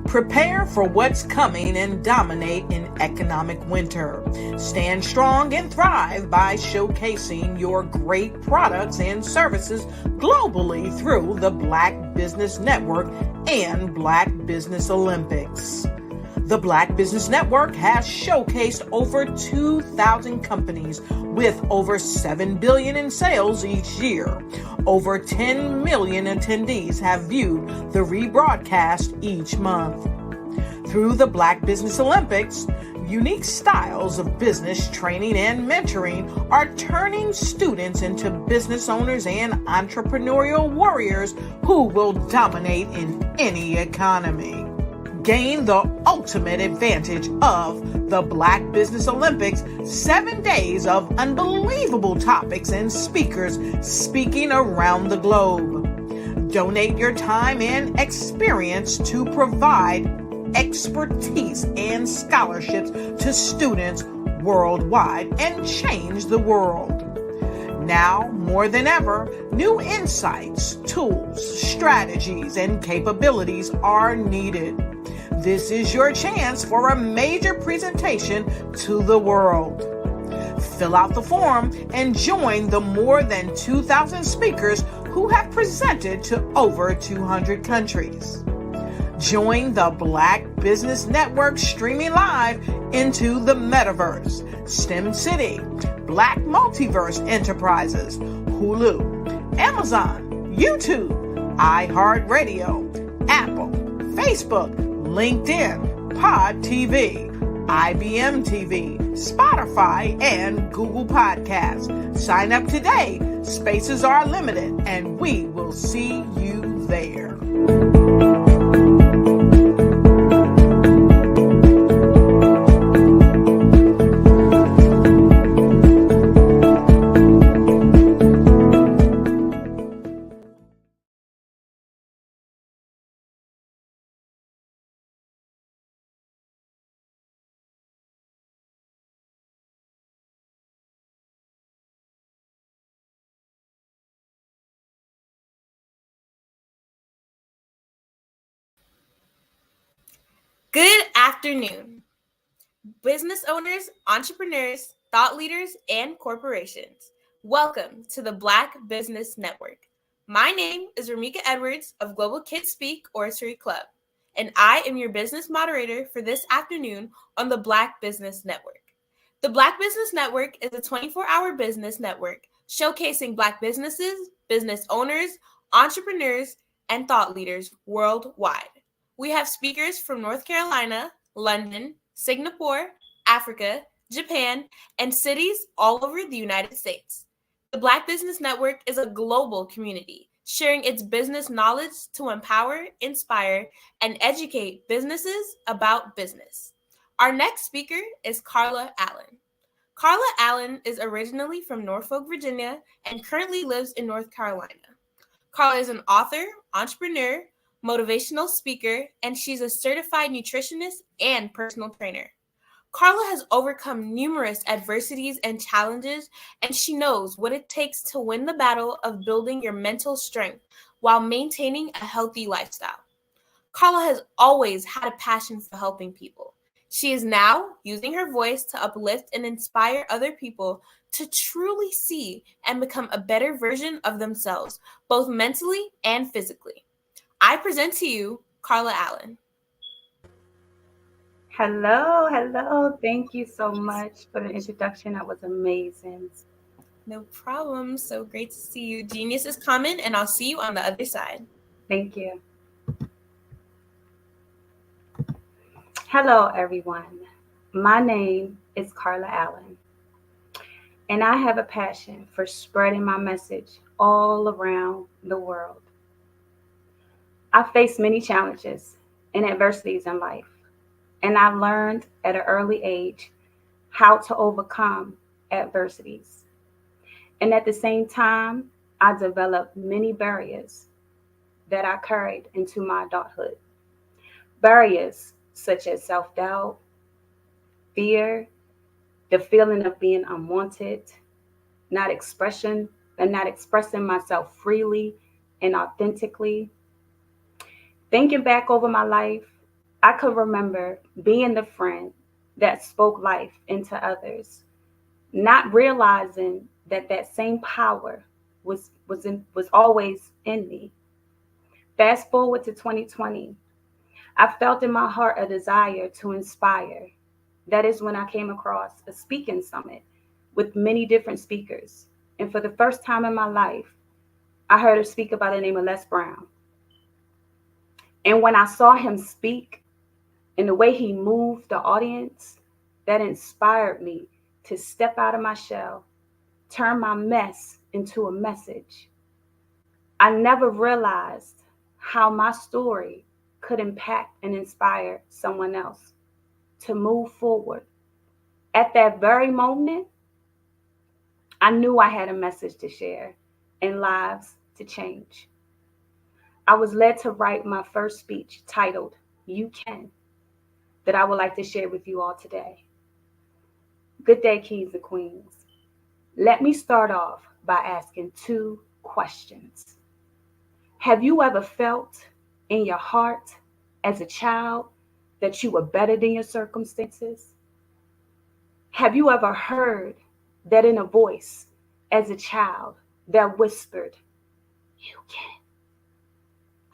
Prepare for what's coming and dominate in economic winter. Stand strong and thrive by showcasing your great products and services globally through the Black Business Network and Black Business Olympics. The Black Business Network has showcased over 2,000 companies with over $7 billion in sales each year. Over 10 million attendees have viewed the rebroadcast each month. Through the Black Business Olympics, unique styles of business training and mentoring are turning students into business owners and entrepreneurial warriors who will dominate in any economy. Gain the ultimate advantage of the Black Business Olympics, 7 days of unbelievable topics and speakers speaking around the globe. Donate your time and experience to provide expertise and scholarships to students worldwide and change the world. Now, more than ever, new insights, tools, strategies, and capabilities are needed. This is your chance for a major presentation to the world. Fill out the form and join the more than 2,000 speakers who have presented to over 200 countries. Join the Black Business Network streaming live into the Metaverse, STEM City, Black Multiverse Enterprises, Hulu, Amazon, YouTube, iHeartRadio, Apple, Facebook, LinkedIn, Pod TV, IBM TV, Spotify, and Google Podcasts. Sign up today. Spaces are limited, and we will see you there. Good afternoon, business owners, entrepreneurs, thought leaders, and corporations. Welcome to the Black Business Network. My name is Ramika Edwards of Global Kids Speak Oratory Club, and I am your business moderator for this afternoon on the Black Business Network. The Black Business Network is a 24-hour business network showcasing Black businesses, business owners, entrepreneurs, and thought leaders worldwide. We have speakers from North Carolina, London, Singapore, Africa, Japan, and cities all over the United States. The Black Business Network is a global community, sharing its business knowledge to empower, inspire, and educate businesses about business. Our next speaker is Carla Allen. Carla Allen is originally from Norfolk, Virginia, and currently lives in North Carolina. Carla is an author, entrepreneur, motivational speaker, and she's a certified nutritionist and personal trainer. Carla has overcome numerous adversities and challenges, and she knows what it takes to win the battle of building your mental strength while maintaining a healthy lifestyle. Carla has always had a passion for helping people. She is now using her voice to uplift and inspire other people to truly see and become a better version of themselves, both mentally and physically. I present to you Carla Allen. Hello. Thank you so much for the introduction. That was amazing. No problem. So great to see you. Genius is coming, and I'll see you on the other side. Thank you. Hello, everyone. My name is Carla Allen, and I have a passion for spreading my message all around the world. I faced many challenges and adversities in life, and I learned at an early age how to overcome adversities. And at the same time, I developed many barriers that I carried into my adulthood. Barriers such as self-doubt, fear, the feeling of being unwanted, not expressing myself freely and authentically. Thinking back over my life, I could remember being the friend that spoke life into others, not realizing that same power was always in me. Fast forward to 2020, I felt in my heart a desire to inspire. That is when I came across a speaking summit with many different speakers. And for the first time in my life, I heard a speaker by the name of Les Brown. And when I saw him speak and the way he moved the audience, that inspired me to step out of my shell, turn my mess into a message. I never realized how my story could impact and inspire someone else to move forward. At that very moment, I knew I had a message to share and lives to change. I was led to write my first speech titled, You Can, that I would like to share with you all today. Good day, kings and queens. Let me start off by asking two questions. Have you ever felt in your heart as a child that you were better than your circumstances? Have you ever heard that inner voice as a child that whispered, "You can."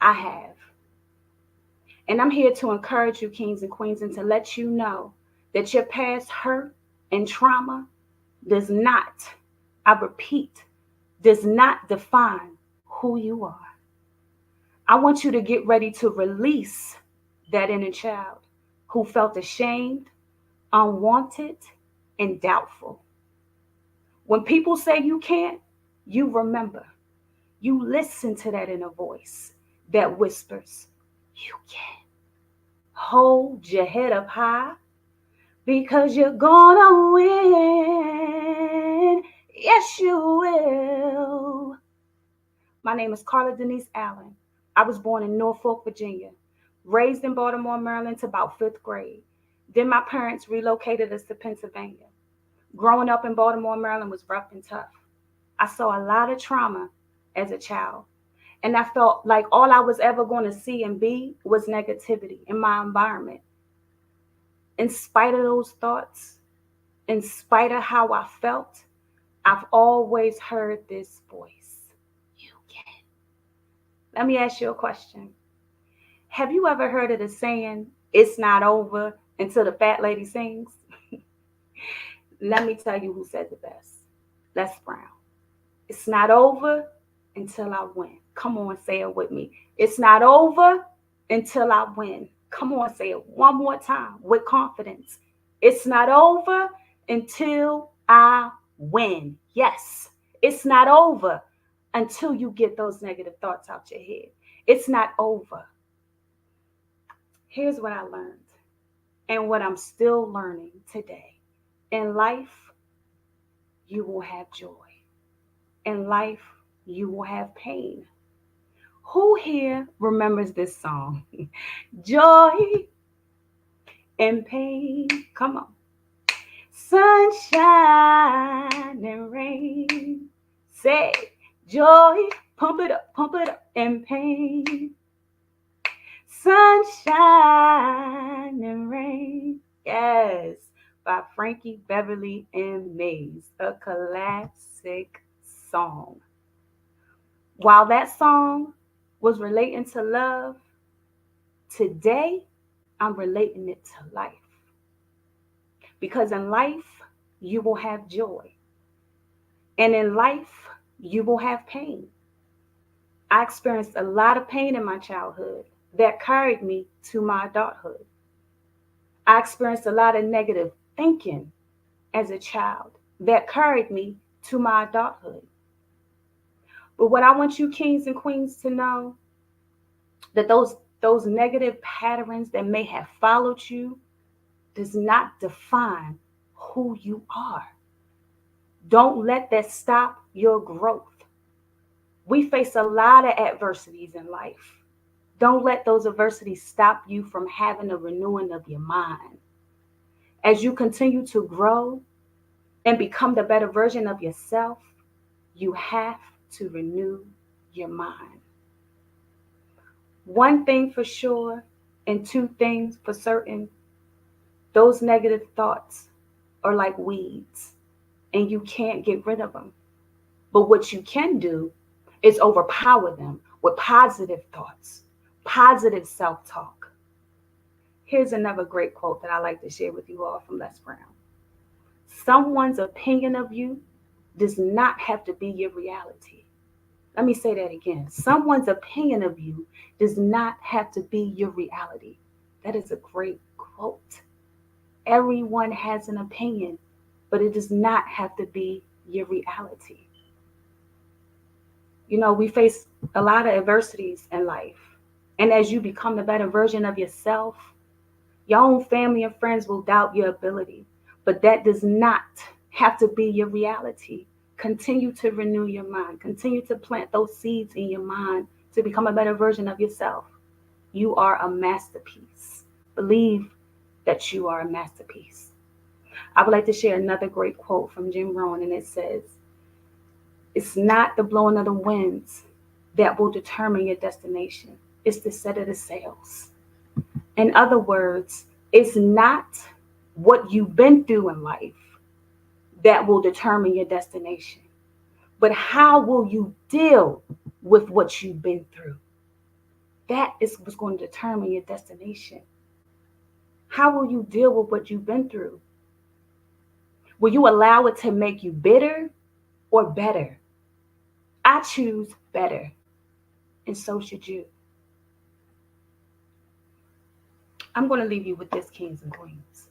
I have. And I'm here to encourage you, kings and queens, and to let you know that your past hurt and trauma does not, I repeat, does not define who you are. I want you to get ready to release that inner child who felt ashamed, unwanted, and doubtful. When people say you can't, you remember. You listen to that inner voice that whispers, "You can." Hold your head up high because you're gonna win. Yes, you will. My name is Carla Denise Allen. I was born in Norfolk, Virginia, raised in Baltimore, Maryland to about 5th grade. Then my parents relocated us to Pennsylvania. Growing up in Baltimore, Maryland was rough and tough. I saw a lot of trauma as a child. And I felt like all I was ever going to see and be was negativity in my environment. In spite of those thoughts, in spite of how I felt, I've always heard this voice. You can. Let me ask you a question. Have you ever heard of the saying, "It's not over until the fat lady sings"? Let me tell you who said it best. Les Brown. It's not over until I win. Come on, say it with me. It's not over until I win. Come on, say it one more time with confidence. It's not over until I win. Yes, it's not over until you get those negative thoughts out your head. It's not over. Here's what I learned and what I'm still learning today. In life, you will have joy. In life, you will have pain. Who here remembers this song? Joy and pain. Come on. Sunshine and rain. Say joy, pump it up, and pain. Sunshine and rain. Yes, by Frankie Beverly and Mays, a classic song. While that song was relating to love, today I'm relating it to life. Because in life, you will have joy. And in life, you will have pain. I experienced a lot of pain in my childhood that carried me to my adulthood. I experienced a lot of negative thinking as a child that carried me to my adulthood. But what I want you kings and queens to know, that those negative patterns that may have followed you does not define who you are. Don't let that stop your growth. We face a lot of adversities in life. Don't let those adversities stop you from having a renewing of your mind. As you continue to grow and become the better version of yourself, you have to renew your mind. One thing for sure and two things for certain, those negative thoughts are like weeds and you can't get rid of them. But what you can do is overpower them with positive thoughts, positive self-talk. Here's another great quote that I like to share with you all from Les Brown. Someone's opinion of you does not have to be your reality. Let me say that again. Someone's opinion of you does not have to be your reality. That is a great quote. Everyone has an opinion, but it does not have to be your reality. You know, we face a lot of adversities in life. And as you become the better version of yourself, your own family and friends will doubt your ability. But that does not have to be your reality. Continue to renew your mind. Continue to plant those seeds in your mind to become a better version of yourself. You are a masterpiece. Believe that you are a masterpiece. I would like to share another great quote from Jim Rohn, and it says, "It's not the blowing of the winds that will determine your destination. It's the set of the sails." In other words, it's not what you've been through in life that will determine your destination. But how will you deal with what you've been through? That is what's going to determine your destination. How will you deal with what you've been through? Will you allow it to make you bitter or better? I choose better, and so should you. I'm going to leave you with this, kings and queens.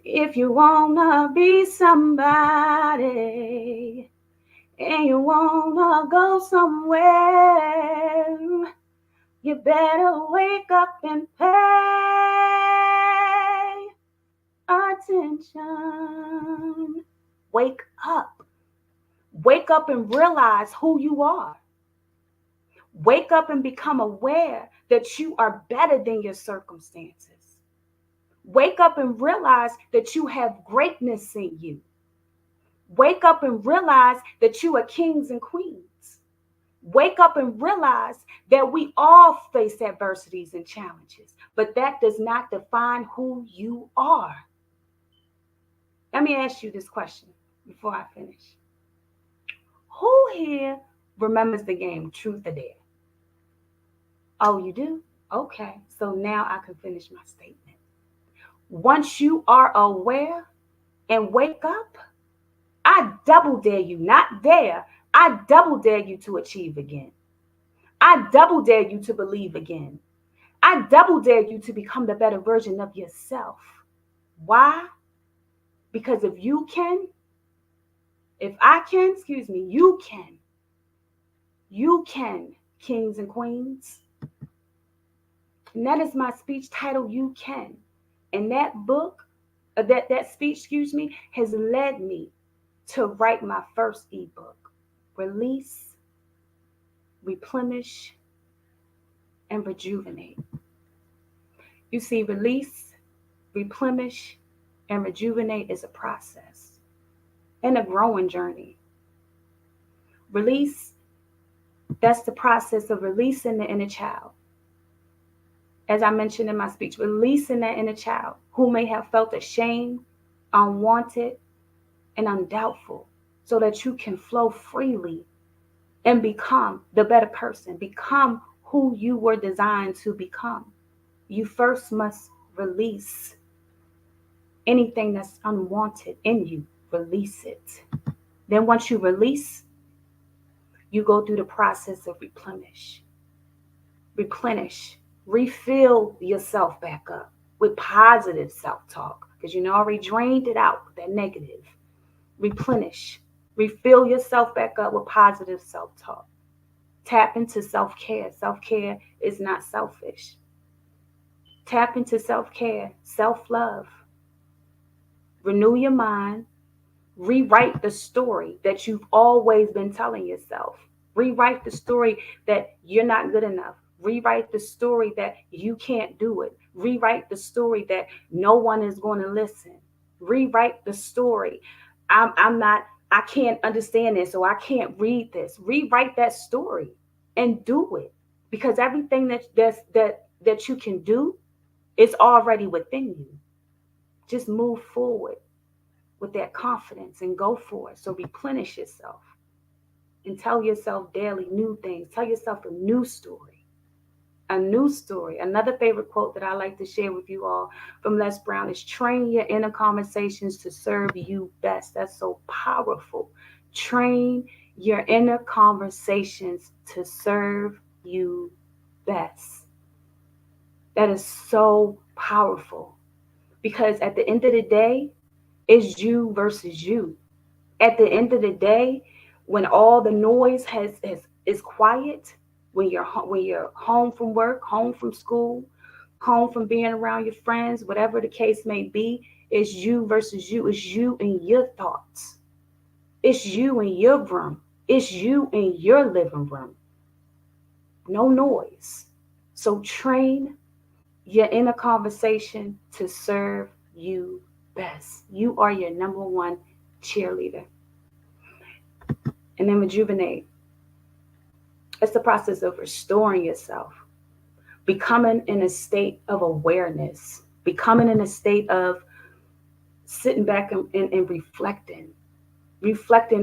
If you want to be somebody and you want to go somewhere, you better wake up and pay attention. Wake up. Wake up and realize who you are. Wake up and become aware that you are better than your circumstances. Wake up and realize that you have greatness in you. Wake up and realize that you are kings and queens. Wake up and realize that we all face adversities and challenges, but that does not define who you are. Let me ask you this question before I finish. Who here remembers the game Truth or Dare? Oh, you do? Okay, so now I can finish my statement. Once you are aware and wake up, I double dare you, not dare, I double dare you to achieve again. I double dare you to believe again. I double dare you to become the better version of yourself. Why? Because if you can, if I can, you can. You can, kings and queens. And that is my speech title, You Can. And that book, that speech, has led me to write my first ebook, Release, Replenish, and Rejuvenate. You see, release, replenish, and rejuvenate is a process and a growing journey. Release, that's the process of releasing the inner child. As I mentioned in my speech, releasing that inner child who may have felt ashamed, unwanted, and undoubtful, so that you can flow freely and become the better person, become who you were designed to become. You first must release anything that's unwanted in you. Release it. Then once you release, you go through the process of replenish, refill yourself back up with positive self-talk, because you already drained it out with that negative. Replenish, refill yourself back up with positive self-talk. Tap into self-care. Self-care is not selfish. Tap into self-care, self-love. Renew your mind. Rewrite the story that you've always been telling yourself. Rewrite the story that you're not good enough. Rewrite the story that you can't do it. Rewrite the story that no one is going to listen. Rewrite the story. I can't understand this, so I can't read this. Rewrite that story and do it, because everything that you can do is already within you. Just move forward with that confidence and go for it. So replenish yourself and tell yourself daily new things. Tell yourself a new story. A new story. Another favorite quote that I like to share with you all from Les Brown is, train your inner conversations to serve you best. That's so powerful. Train your inner conversations to serve you best. That is so powerful, because at the end of the day, it's you versus you. At the end of the day, when all the noise is quiet, when you're home from work, home from school, home from being around your friends, whatever the case may be, it's you versus you. It's you and your thoughts. It's you in your room. It's you in your living room. No noise. So train your inner conversation to serve you best. You are your number one cheerleader. And then rejuvenate. It's the process of restoring yourself, becoming in a state of awareness, becoming in a state of sitting back and reflecting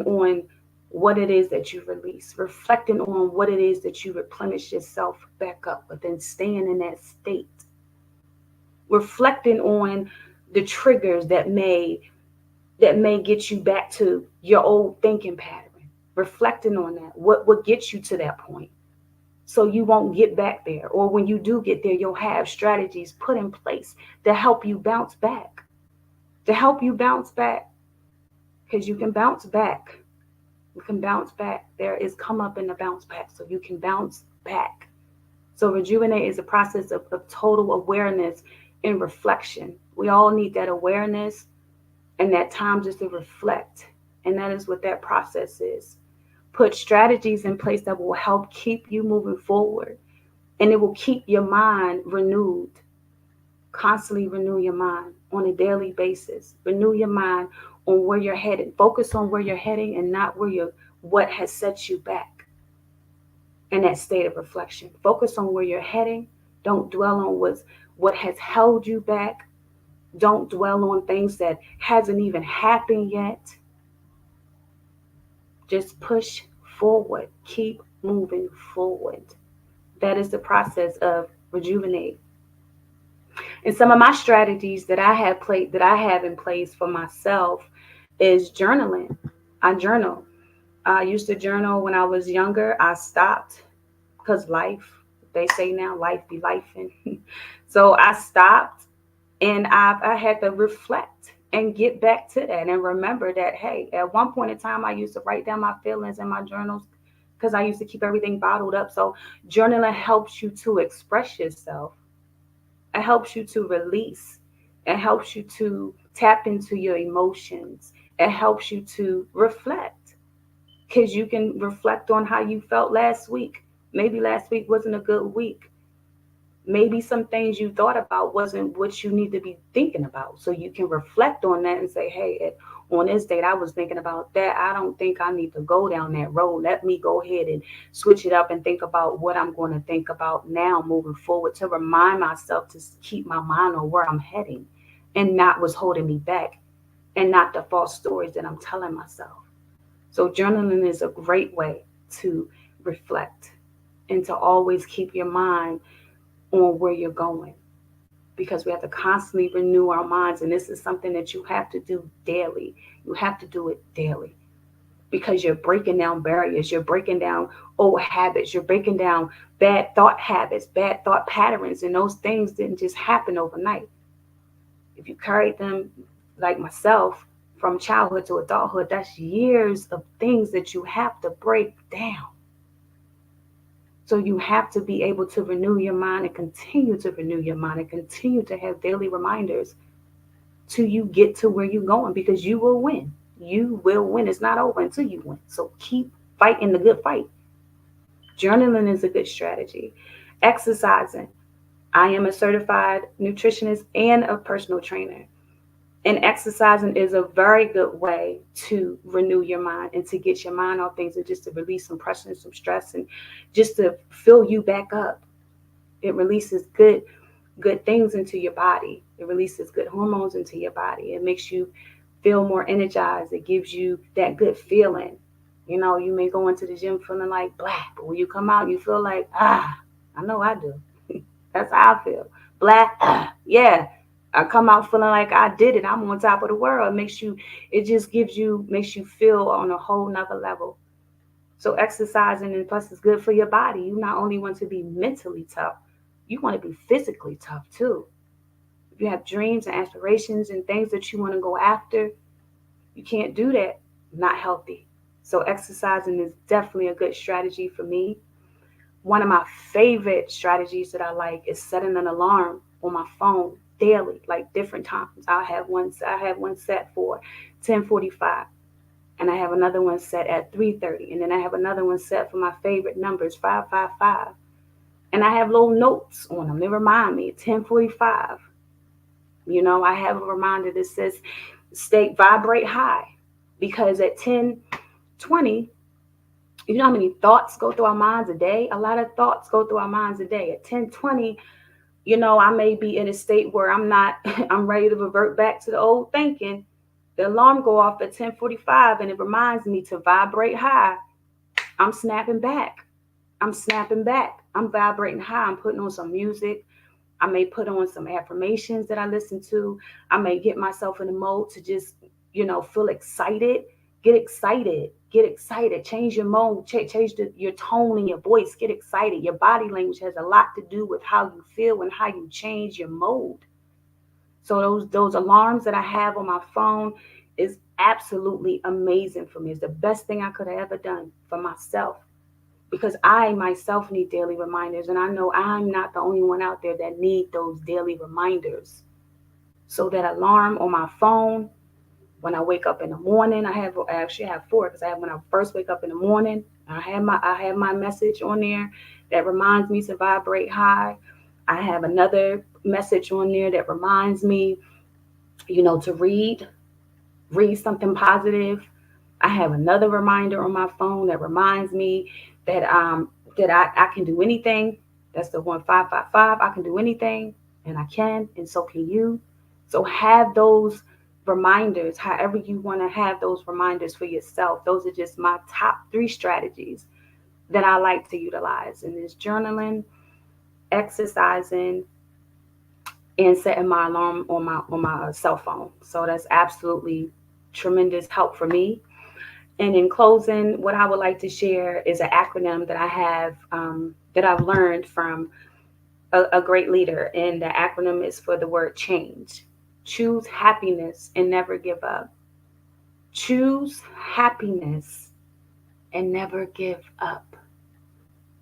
on what it is that you release, reflecting on what it is that you replenish yourself back up, but then staying in that state, reflecting on the triggers that may get you back to your old thinking pattern, reflecting on that, what gets you to that point, so you won't get back there. Or when you do get there, you'll have strategies put in place to help you bounce back, because you can bounce back. You can bounce back. There is come up in the bounce back, so you can bounce back. So rejuvenate is a process of total awareness and reflection. We all need that awareness and that time just to reflect. And that is what that process is. Put strategies in place that will help keep you moving forward. And it will keep your mind renewed. Constantly renew your mind on a daily basis. Renew your mind on where you're headed. Focus on where you're heading and not what has set you back. In that state of reflection, focus on where you're heading. Don't dwell on what has held you back. Don't dwell on things that hasn't even happened yet. Just push forward. Keep moving forward. That is the process of rejuvenate. And some of my strategies that I have in place for myself is journaling. I journal. I used to journal when I was younger. I stopped because life, they say now, life be lifing. So I stopped, and I had to reflect and get back to that and remember that, hey, at one point in time, I used to write down my feelings in my journals because I used to keep everything bottled up. So journaling helps you to express yourself. It helps you to release. It helps you to tap into your emotions. It helps you to reflect, because you can reflect on how you felt last week. Maybe last week wasn't a good week. Maybe some things you thought about wasn't what you need to be thinking about. So you can reflect on that and say, hey, on this date, I was thinking about that. I don't think I need to go down that road. Let me go ahead and switch it up and think about what I'm going to think about now moving forward, to remind myself to keep my mind on where I'm heading and not what's holding me back and not the false stories that I'm telling myself. So journaling is a great way to reflect and to always keep your mind on where you're going, because we have to constantly renew our minds. And this is something that you have to do daily. You have to do it daily, because you're breaking down barriers. You're breaking down old habits. You're breaking down bad thought habits, bad thought patterns. And those things didn't just happen overnight. If you carried them, like myself, from childhood to adulthood, that's years of things that you have to break down. So you have to be able to renew your mind and continue to renew your mind and continue to have daily reminders till you get to where you're going, because you will win. You will win. It's not over until you win. So keep fighting the good fight. Journaling is a good strategy. Exercising. I am a certified nutritionist and a personal trainer. And exercising is a very good way to renew your mind and to get your mind off things and just to release some pressure and some stress and just to fill you back up. It releases good things into your body. It releases good hormones into your body. It makes you feel more energized. It gives you that good feeling. You know, you may go into the gym feeling like black, but when you come out, you feel like, I know I do. That's how I feel. Black, yeah. I come out feeling like I did it. I'm on top of the world. Makes you feel on a whole nother level. So exercising, and plus it's good for your body. You not only want to be mentally tough, you want to be physically tough too. If you have dreams and aspirations and things that you want to go after, you can't do that not healthy. So exercising is definitely a good strategy for me. One of my favorite strategies that I like is setting an alarm on my phone daily, like different times. I have one set for 10:45, and I have another one set at 3:30, and then I have another one set for my favorite numbers, 555. And I have little notes on them. They remind me 10:45. You know, I have a reminder that says vibrate high, because at 10:20, you know how many thoughts go through our minds a day? A lot of thoughts go through our minds a day. At 10:20, I may be in a state where I'm ready to revert back to the old thinking. The alarm go off at 10:45 and it reminds me to vibrate high. I'm snapping back. I'm snapping back. I'm vibrating high. I'm putting on some music. I may put on some affirmations that I listen to. I may get myself in a mode to just, feel excited. Get excited. Get excited. Change your mode. Change your tone in your voice. Get excited. Your body language has a lot to do with how you feel and how you change your mode. So those alarms that I have on my phone is absolutely amazing for me. It's the best thing I could have ever done for myself, because I myself need daily reminders, and I know I'm not the only one out there that need those daily reminders. So that alarm on my phone, when I wake up in the morning, I actually have four, because I have when I first wake up in the morning, I have my message on there that reminds me to vibrate high. I have another message on there that reminds me, to read something positive. I have another reminder on my phone that reminds me that I can do anything. That's the 1555. I can do anything, and I can, and so can you. So have those reminders, however you want to have those reminders for yourself. Those are just my top 3 strategies that I like to utilize, and it's journaling, exercising, and setting my alarm on my cell phone. So that's absolutely tremendous help for me. And in closing, what I would like to share is an acronym that I have that I've learned from a great leader. And the acronym is for the word change. Choose happiness and never give up. Choose happiness and never give up.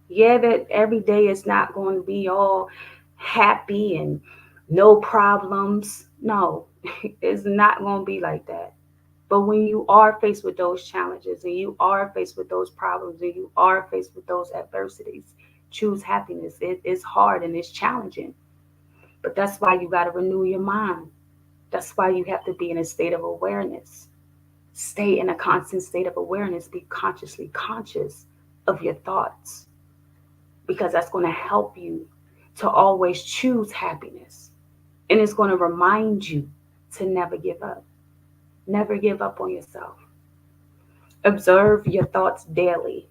Yeah, that every day is not going to be all happy and no problems. No, it's not going to be like that. But when you are faced with those challenges, and you are faced with those problems, and you are faced with those adversities, choose happiness. It is hard and it's challenging. But that's why you got to renew your mind. That's why you have to be in a state of awareness. Stay in a constant state of awareness. Be consciously conscious of your thoughts, because that's going to help you to always choose happiness. And it's going to remind you to never give up. Never give up on yourself. Observe your thoughts daily.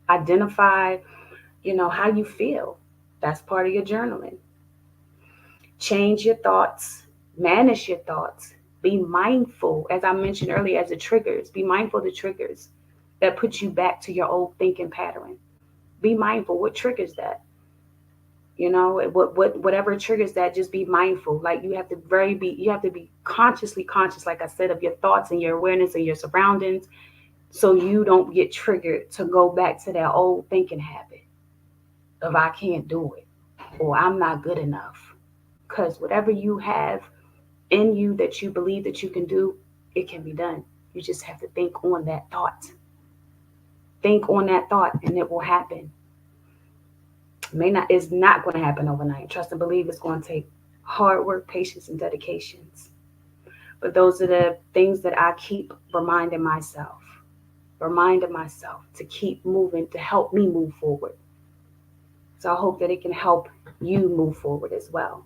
Identify, how you feel. That's part of your journaling. Change your thoughts. Manage your thoughts. Be mindful, as I mentioned earlier, as the triggers. Be mindful of the triggers that put you back to your old thinking pattern. Be mindful. What triggers that? Whatever triggers that, just be mindful. Like you have to be consciously conscious, like I said, of your thoughts and your awareness and your surroundings, so you don't get triggered to go back to that old thinking habit of I can't do it or I'm not good enough. Because whatever you have in you that you believe that you can do, it can be done. You just have to think on that thought. Think on that thought and it will happen. It's not going to happen overnight. Trust and believe it's going to take hard work, patience, and dedications. But those are the things that I keep reminding myself to keep moving, to help me move forward. So I hope that it can help you move forward as well.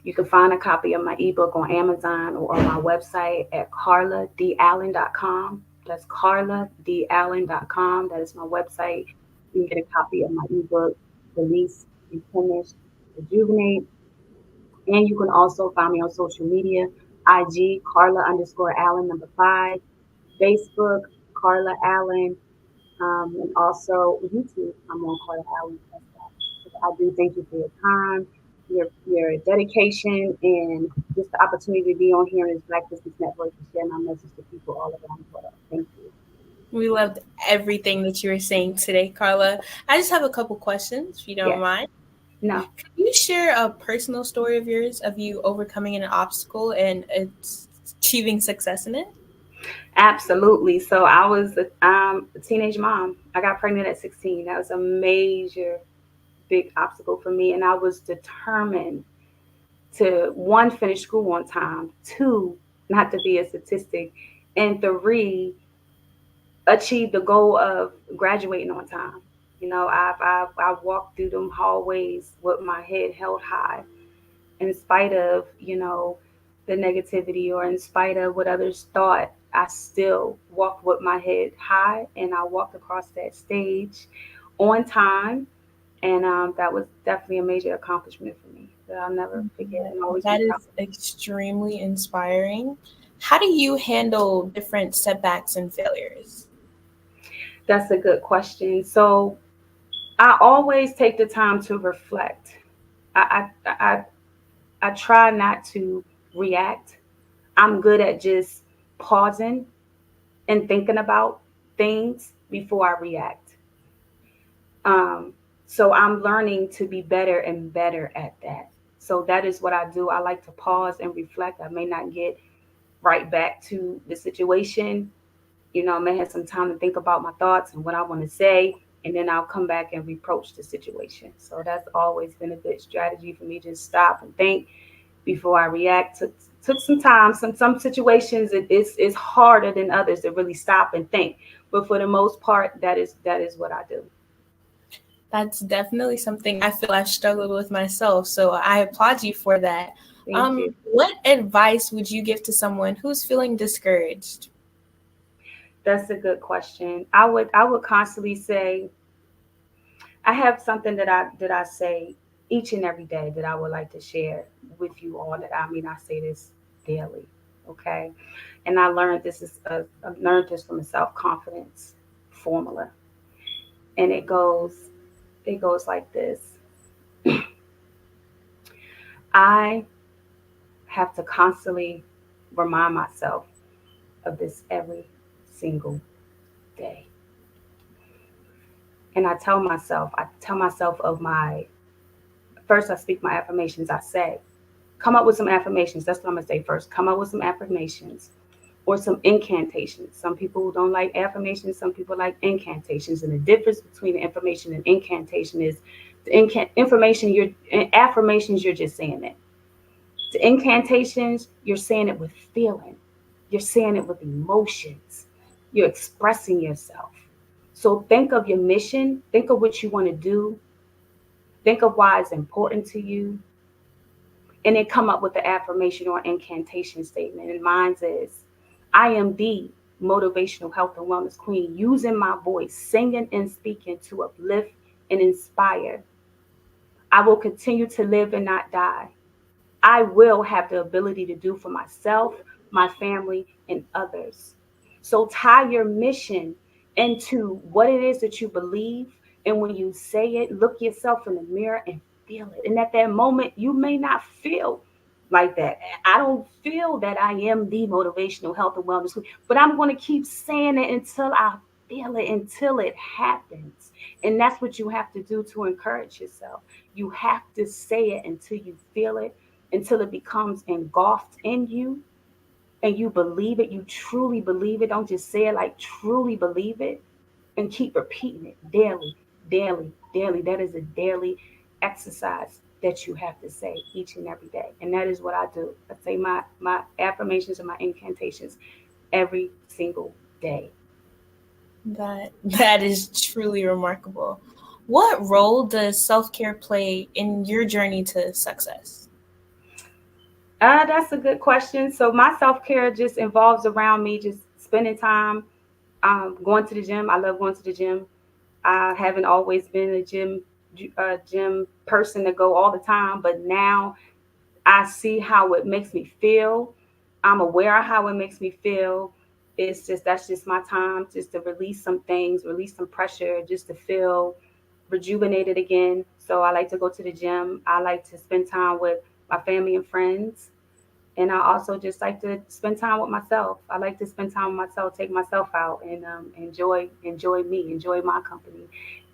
You can find a copy of my ebook on Amazon or on my website at carladallen.com. That's carladallen.com. That is my website. You can get a copy of my ebook, Release, Replenish, Rejuvenate. And you can also find me on social media, IG, Carla_Allen 5, Facebook, Carla Allen, and also YouTube, I'm on Carla Allen. I do thank you for your time, your dedication, and just the opportunity to be on here in this Black Business Network to share my message to people all around the world. Thank you. We loved everything that you were saying today, Carla. I just have a couple questions, if you don't mind. No. Can you share a personal story of yours, of you overcoming an obstacle and achieving success in it? Absolutely. So I was a teenage mom. I got pregnant at 16. That was a major, big obstacle for me. And I was determined to, 1, finish school on time, 2, not to be a statistic, and 3, achieve the goal of graduating on time. I walked through them hallways with my head held high, in spite of, the negativity, or in spite of what others thought. I still walked with my head high, and I walked across that stage on time. And that was definitely a major accomplishment for me that I'll never forget and always be That proud is extremely inspiring. How do you handle different setbacks and failures? of. That's a good question. So I always take the time to reflect. I try not to react. I'm good at just pausing and thinking about things before I react. Um, so I'm learning to be better and better at that. So that is what I do. I like to pause and reflect. I may not get right back to the situation. I may have some time to think about my thoughts and what I want to say, and then I'll come back and reproach the situation. So that's always been a good strategy for me. Just stop and think before I react. Took some time. Some situations it's harder than others to really stop and think. But for the most part, that is what I do. That's definitely something I feel I've struggled with myself. So I applaud you for that. Thank you. What advice would you give to someone who's feeling discouraged? That's a good question. I would constantly say, I have something that I say each and every day that I would like to share with you all. I say this daily, okay? And I learned this from a self confidence formula, and it goes like this: I have to constantly remind myself of this every single day, and I tell myself of my first. I speak my affirmations. I say, come up with some affirmations. That's what I'm gonna say first. Come up with some affirmations or some incantations. Some people don't like affirmations. Some people like incantations. And the difference between the information and incantation is information. Affirmations. You're just saying it. The incantations. You're saying it with feeling. You're saying it with emotions. You're expressing yourself. So think of your mission. Think of what you want to do. Think of why it's important to you, and then come up with the affirmation or incantation statement. And mine is, I am the motivational health and wellness queen, using my voice, singing and speaking to uplift and inspire. I will continue to live and not die. I will have the ability to do for myself, my family, and others. So tie your mission into what it is that you believe. And when you say it, look yourself in the mirror and feel it. And at that moment, you may not feel like that. I don't feel that I am the motivational health and wellness coach, but I'm going to keep saying it until I feel it, until it happens. And that's what you have to do to encourage yourself. You have to say it until you feel it, until it becomes engulfed in you and you believe it, you truly believe it. Don't just say it, like truly believe it, and keep repeating it daily, daily, daily. That is a daily exercise that you have to say each and every day. And that is what I do. I say my affirmations and my incantations every single day. That is truly remarkable. What role does self-care play in your journey to success? That's a good question. So my self care just involves around me just spending time, going to the gym. I love going to the gym. I haven't always been a gym person to go all the time, but now I see how it makes me feel. I'm aware of how it makes me feel. That's just my time just to release some things, release some pressure, just to feel rejuvenated again. So I like to go to the gym. I like to spend time with my family and friends. And I also just like to spend time with myself. I like to spend time with myself, take myself out, and enjoy me, enjoy my company.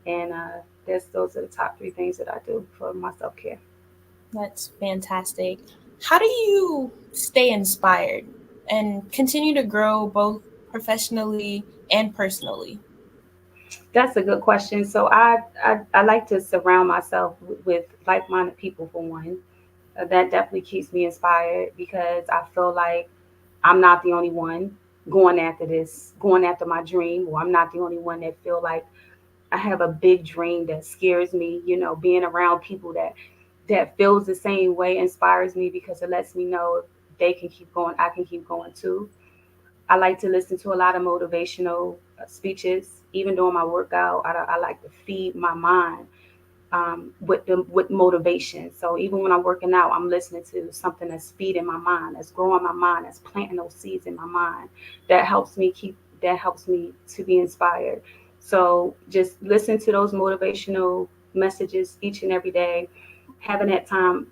And those are the top three things that I do for my self care. That's fantastic. How do you stay inspired and continue to grow both professionally and personally? That's a good question. So I like to surround myself with like minded people for one. That definitely keeps me inspired because I feel like I'm not the only one going after this, going after my dream, or I'm not the only one that feel like I have a big dream that scares me. Being around people that feels the same way inspires me because it lets me know if they can keep going, I can keep going too. I like to listen to a lot of motivational speeches. Even during my workout, I like to feed my mind with motivation. So even when I'm working out, I'm listening to something that's feeding my mind, that's growing my mind, that's planting those seeds in my mind. That helps me to be inspired. So just listen to those motivational messages each and every day, having that time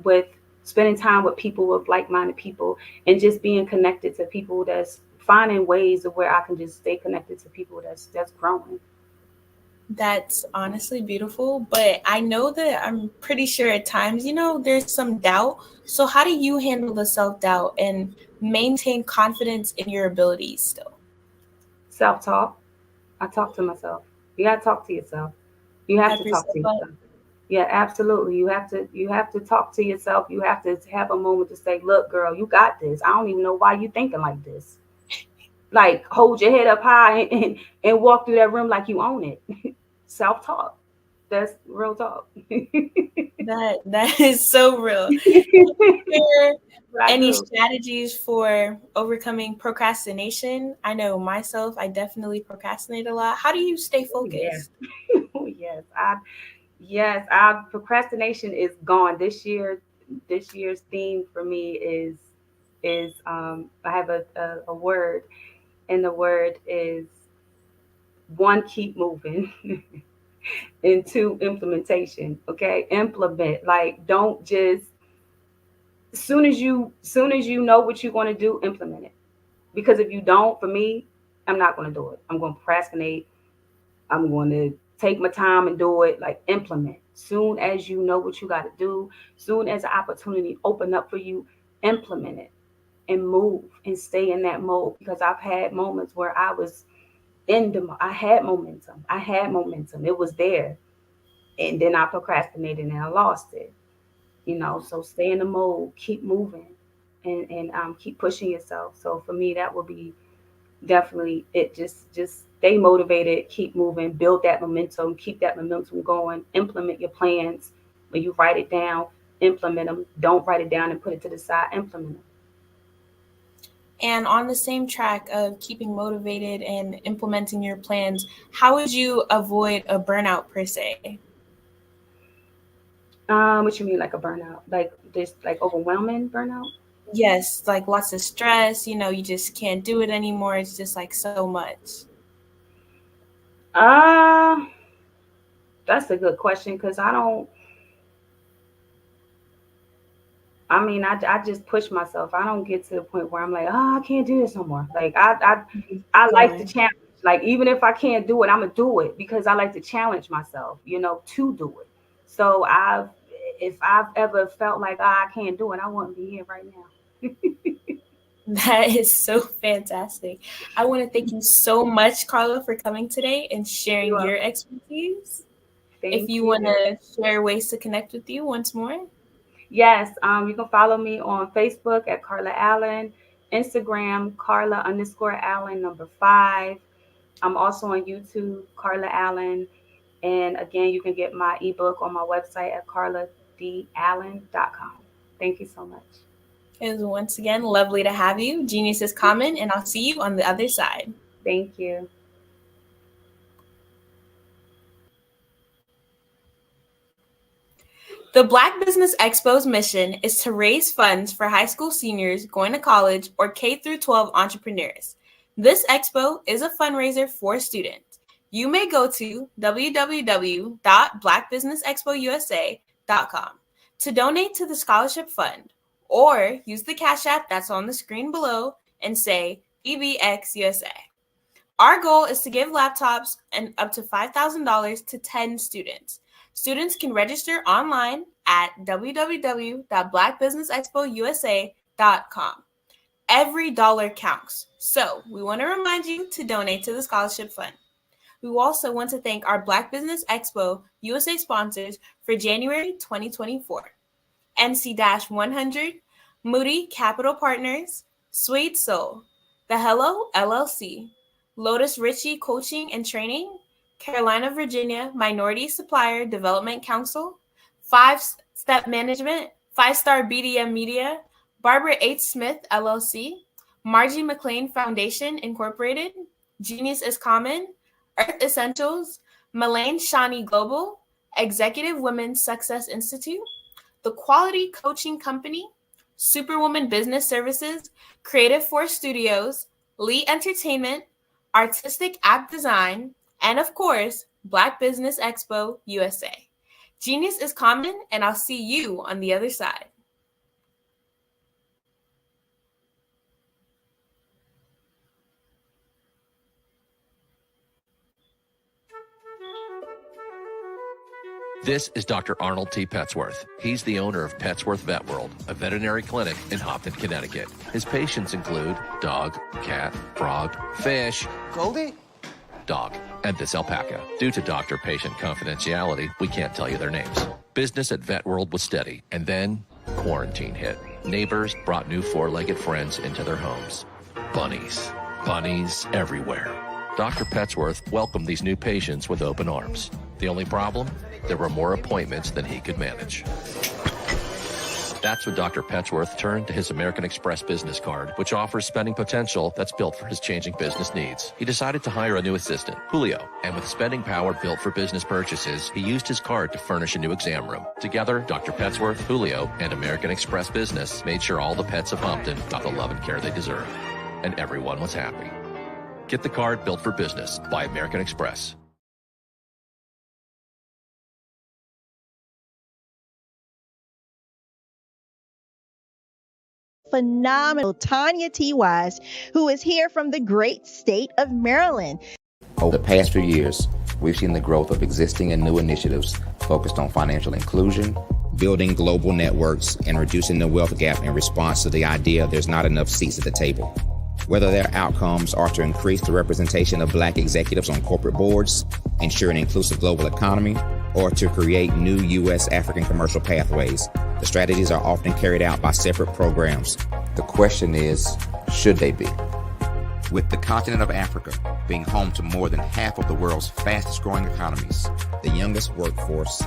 with spending time with people, with like-minded people, and just being connected to people that's finding ways of where I can just stay connected to people that's growing. That's honestly beautiful, but I know that I'm pretty sure at times, there's some doubt. So how do you handle the self-doubt and maintain confidence in your abilities still? Self-talk. I talk to myself. You gotta talk to yourself. You have Hype to talk yourself to up. yourself. Yeah, absolutely. You have to talk to yourself. You have to have a moment to say, look, girl, you got this. I don't even know why you thinking like this. Like hold your head up high and walk through that room like you own it. Self-talk. That's real talk. That is so real. There But I any do. strategies for overcoming procrastination? I know myself, I definitely procrastinate a lot. How do you stay Oh, yeah. focused? Oh, yes. Our procrastination is gone this year. This year's theme for me is I have a word, and the word is one, keep moving. And two, implementation. Okay, implement. Like, don't just soon as you know what you're going to do, implement it. Because if you don't, for me, I'm not going to do it. I'm going to procrastinate. I'm going to take my time and do it. Like, implement. Soon as you know what you got to do, soon as the opportunity open up for you, implement it and move and stay in that mode. Because I've had moments where I was I had momentum. It was there, and then I procrastinated and I lost it. So stay in the mode, keep moving, and keep pushing yourself. So for me, that would be definitely it. Just stay motivated, keep moving, build that momentum, keep that momentum going, implement your plans. When you write it down, implement them. Don't write it down and put it to the side. Implement them. And on the same track of keeping motivated and implementing your plans, how would you avoid a burnout per se? What you mean, like a burnout? Like this, like overwhelming burnout? Yes, like lots of stress, you just can't do it anymore. It's just like so much. Uh, that's a good question because I don't. I mean, I just push myself. I don't get to the point where I'm like, oh, I can't do this no more. Like I like to Going. challenge. Like even if I can't do it, I'm gonna do it because I like to challenge myself, to do it. So if I've ever felt like I can't do it, I wouldn't be here right now. That is so fantastic. I want to thank you so much, Carla, for coming today and You're sharing your welcome. expertise. If Thank you want you. to share ways to connect with you once more. Yes, you can follow me on Facebook at Carla Allen, Instagram Carla_Allen _5. I'm also on YouTube, Carla Allen. And again, you can get my ebook on my website at carladallen.com. Thank you so much. It was once again lovely to have you. Genius is common, and I'll see you on the other side. Thank you. The Black Business Expo's mission is to raise funds for high school seniors going to college or K-12 entrepreneurs. This expo is a fundraiser for students. You may go to www.blackbusinessexpousa.com to donate to the scholarship fund, or use the Cash App that's on the screen below and say BBXUSA. Our goal is to give laptops and up to $5,000 to 10 students. Students can register online at www.blackbusinessexpousa.com. Every dollar counts, so we want to remind you to donate to the scholarship fund. We also want to thank our Black Business Expo USA sponsors for January 2024. NC-100, Moody Capital Partners, Sweet Soul, The Hello LLC, Lotus Ritchie Coaching and Training, Carolina, Virginia Minority Supplier Development Council, 5-Step Management, 5-Star BDM Media, Barbara H. Smith, LLC, Margie McLean Foundation, Incorporated, Genius is Common, Earth Essentials, Melaine Shawnee Global, Executive Women's Success Institute, The Quality Coaching Company, Superwoman Business Services, Creative Force Studios, Lee Entertainment, Artistic App Design, and of course, Black Business Expo USA. Genius is common, and I'll see you on the other side. This is Dr. Arnold T. Petsworth. He's the owner of Petsworth Vet World, a veterinary clinic in Hopton, Connecticut. His patients include dog, cat, frog, fish, Goldie, dog, and this alpaca. Due to doctor-patient confidentiality, we can't tell you their names. Business at Vet World was steady, and then quarantine hit. Neighbors brought new four-legged friends into their homes. Bunnies. Bunnies everywhere. Dr. Petsworth welcomed these new patients with open arms. The only problem? There were more appointments than he could manage. That's when Dr. Petsworth turned to his American Express business card, which offers spending potential that's built for his changing business needs. He decided to hire a new assistant, Julio, and with spending power built for business purchases, he used his card to furnish a new exam room. Together, Dr. Petsworth, Julio, and American Express Business made sure all the pets of Hopton got the love and care they deserved. And everyone was happy. Get the card built for business by American Express. Phenomenal Tanya T. Wise, who is here from the great state of Maryland. Over the past few years, we've seen the growth of existing and new initiatives focused on financial inclusion, building global networks, and reducing the wealth gap in response to the idea there's not enough seats at the table. Whether their outcomes are to increase the representation of Black executives on corporate boards, ensure an inclusive global economy, or to create new U.S. African commercial pathways, the strategies are often carried out by separate programs. The question is, should they be? With the continent of Africa being home to more than half of the world's fastest growing economies, the youngest workforce,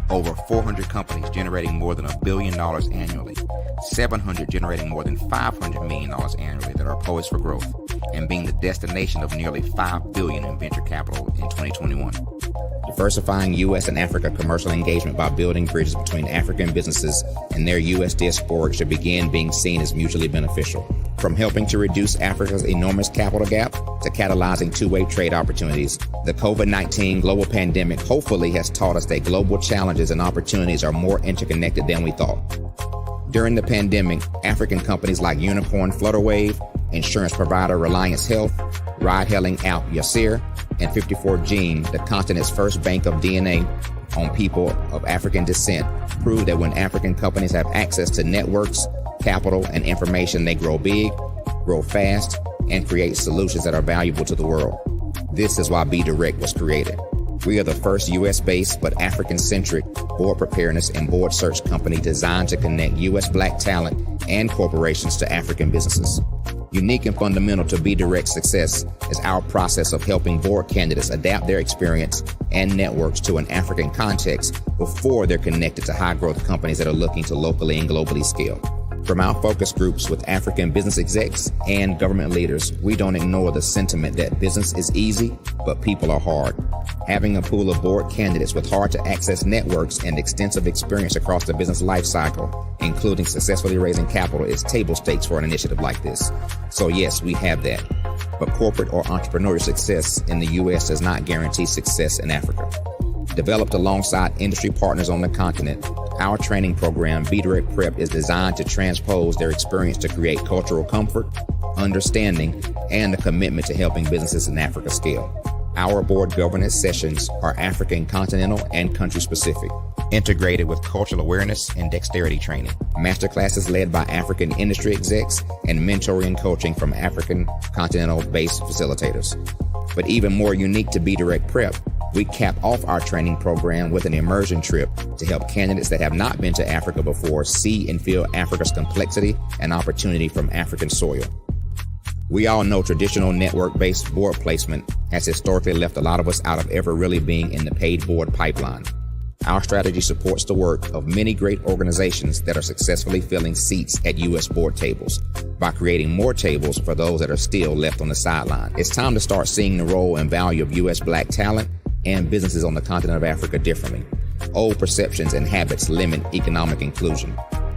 over 400 companies generating more than $1 billion annually, 700 generating more than $500 million annually that are poised for growth, and being the destination of nearly $5 billion in venture capital in 2021. Diversifying U.S. and Africa commercial engagement by building bridges between African businesses and their U.S. diaspora should begin being seen as mutually beneficial. From helping to reduce Africa's enormous capital gap to catalyzing two-way trade opportunities, the COVID-19 global pandemic hopefully has taught us that global challenges and opportunities are more interconnected than we thought. During the pandemic, African companies like Unicorn Flutterwave, insurance provider Reliance Health, ride-hailing app Yasir, and 54Gene, the continent's first bank of DNA on people of African descent, proved that when African companies have access to networks, capital, and information, they grow big, grow fast, and create solutions that are valuable to the world. This is why Be Direct was created. We are the first U.S.-based but African-centric board preparedness and board search company designed to connect U.S. Black talent and corporations to African businesses. Unique and fundamental to Be Direct's success is our process of helping board candidates adapt their experience and networks to an African context before they're connected to high-growth companies that are looking to locally and globally scale. From our focus groups with African business execs and government leaders, we don't ignore the sentiment that business is easy, but people are hard. Having a pool of board candidates with hard-to-access networks and extensive experience across the business life cycle, including successfully raising capital, is table stakes for an initiative like this. So yes, we have that. But corporate or entrepreneurial success in the U.S. does not guarantee success in Africa. Developed alongside industry partners on the continent, our training program, Be Direct Prep, is designed to transpose their experience to create cultural comfort, understanding, and a commitment to helping businesses in Africa scale. Our board governance sessions are African continental and country specific, integrated with cultural awareness and dexterity training, masterclasses led by African industry execs, and mentoring and coaching from African continental-based facilitators. But even more unique to Be Direct Prep, we cap off our training program with an immersion trip to help candidates that have not been to Africa before see and feel Africa's complexity and opportunity from African soil. We all know traditional network-based board placement has historically left a lot of us out of ever really being in the paid board pipeline. Our strategy supports the work of many great organizations that are successfully filling seats at U.S. board tables by creating more tables for those that are still left on the sideline. It's time to start seeing the role and value of U.S. Black talent and businesses on the continent of Africa differently. Old perceptions and habits limit economic inclusion.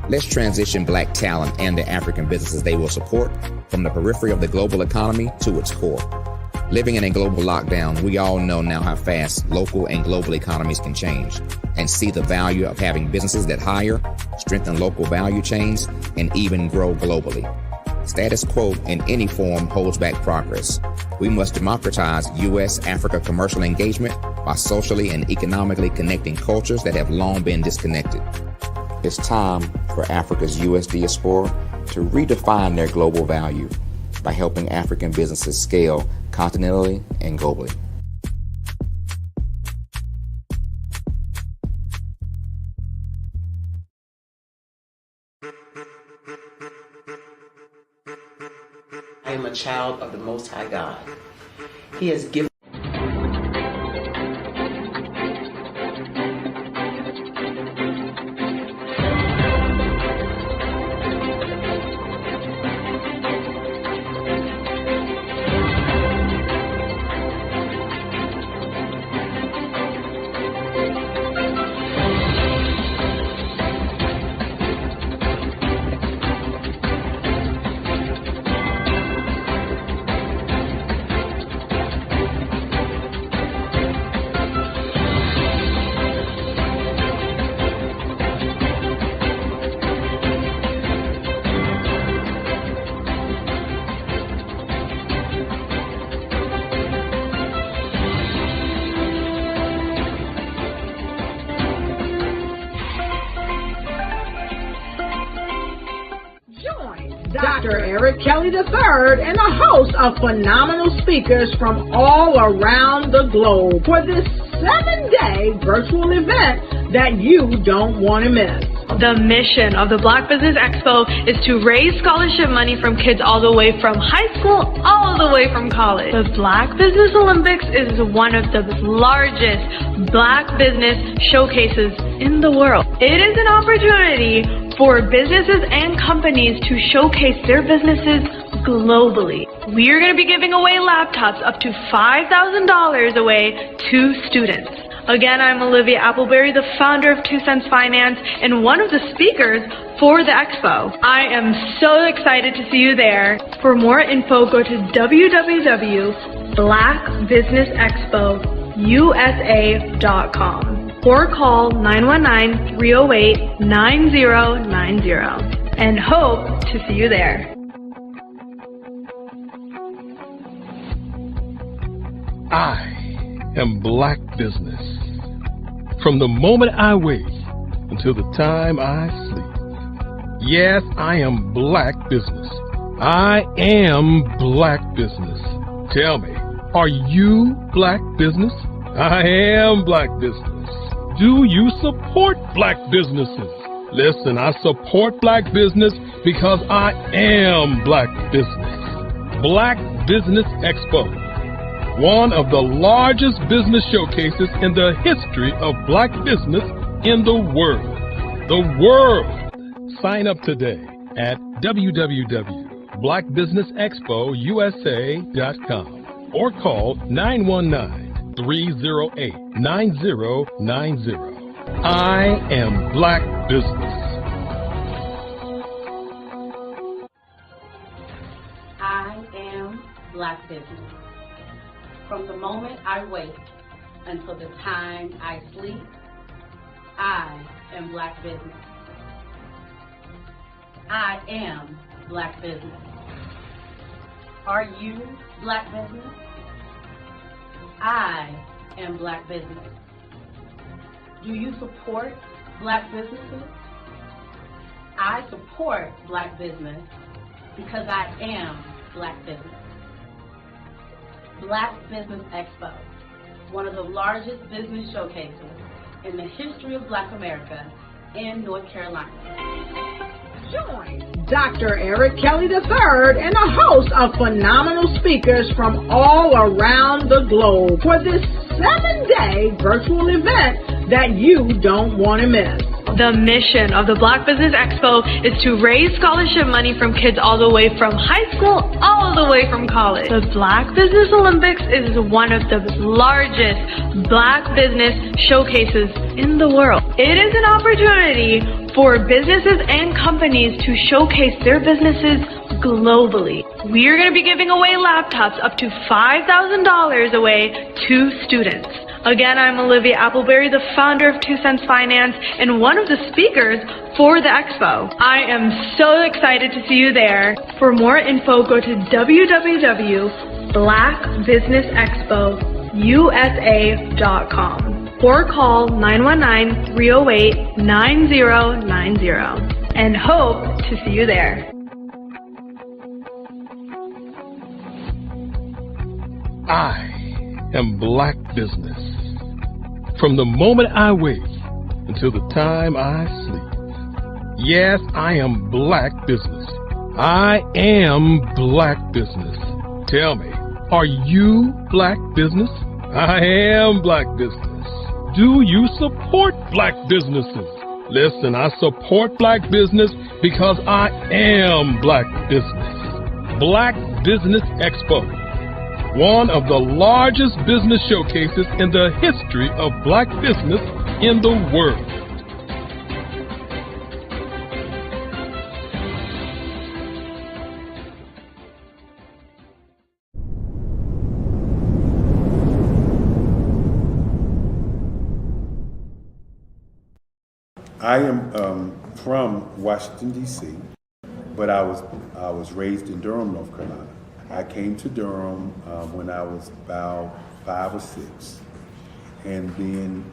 Let's transition Black talent and the African businesses they will support from the periphery of the global economy to its core. Living in a global lockdown, we all know now how fast local and global economies can change and see the value of having businesses that hire, strengthen local value chains, and even grow globally. Status quo in any form holds back progress. We must democratize U.S.-Africa commercial engagement by socially and economically connecting cultures that have long been disconnected. It's time for Africa's U.S. diaspora to redefine their global value by helping African businesses scale continentally and globally. I am a child of the Most High God. He has given Dr. Eric Kelly III and a host of phenomenal speakers from all around the globe for this 7-day virtual event that you don't want to miss. The mission of the Black Business Expo is to raise scholarship money from kids all the way from high school, all the way from college. The Black Business Olympics is one of the largest Black business showcases in the world. It is an opportunity for businesses and companies to showcase their businesses globally. We are going to be giving away laptops up to $5,000 away to students. Again, I'm Olivia Appleberry, the founder of 2 Cents Finance and one of the speakers for the expo. I am so excited to see you there. For more info, go to www.blackbusinessexpousa.com or call 919-308-9090 and hope to see you there. I am Black business. From the moment I wake until the time I sleep. Yes, I am Black business. I am Black business. Tell me, are you Black business? I am Black business. Do you support Black businesses? Listen, I support Black business because I am Black business. Black Business Expo, one of the largest business showcases in the history of Black business in the world. The world! Sign up today at www.blackbusinessexpousa.com or call 919-308-9090. I am Black business. I am Black business. From the moment I wake until the time I sleep, I am Black business. I am Black business. Are you Black business? I am Black business. Do you support Black businesses? I support Black business because I am Black business. Black Business Expo, one of the largest business showcases in the history of Black America in North Carolina. Join Dr. Eric Kelly III, and a host of phenomenal speakers from all around the globe for this 7-day virtual event that you don't want to miss. The mission of the Black Business Expo is to raise scholarship money from kids all the way from high school, all the way from college. The Black Business Olympics is one of the largest Black business showcases in the world. It is an opportunity for businesses and companies to showcase their businesses globally. We are going to be giving away laptops up to $5,000 away to students. Again, I'm Olivia Appleberry, the founder of 2 Cents Finance and one of the speakers for the expo. I am so excited to see you there. For more info, go to www.blackbusinessexpousa.com or call 919-308-9090 and hope to see you there. I am Black Business. From the moment I wake until the time I sleep. Yes, I am Black Business. I am Black Business. Tell me, are you Black Business? I am Black Business. Do you support Black businesses? Listen, I support Black business because I am Black Business. Black Business Expo, one of the largest business showcases in the history of Black business in the world. I am from Washington, D.C., but I was raised in Durham, North Carolina. I came to Durham when I was about 5 or 6, and then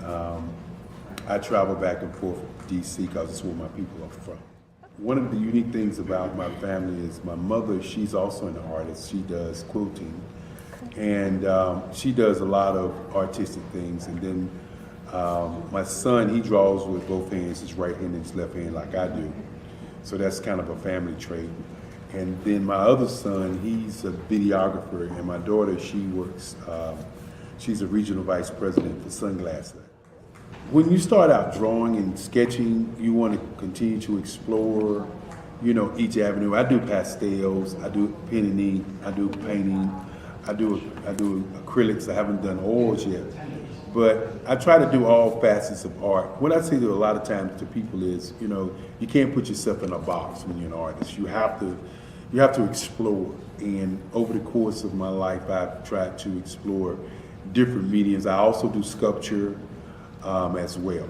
I traveled back and forth to D.C. because it's where my people are from. One of the unique things about my family is my mother, she's also an artist. She does quilting, and she does a lot of artistic things. And then my son, he draws with both hands, his right hand and his left hand like I do. So that's kind of a family trait. And then my other son, he's a videographer, and my daughter, she works, she's a regional vice president for Sunglasses. When you start out drawing and sketching, you want to continue to explore, you know, each avenue. I do pastels, I do pen and ink, I do painting, I do acrylics. I haven't done oils yet. But I try to do all facets of art. What I say to a lot of times to people is, you know, you can't put yourself in a box when you're an artist. You have to explore. And over the course of my life, I've tried to explore different mediums. I also do sculpture as well.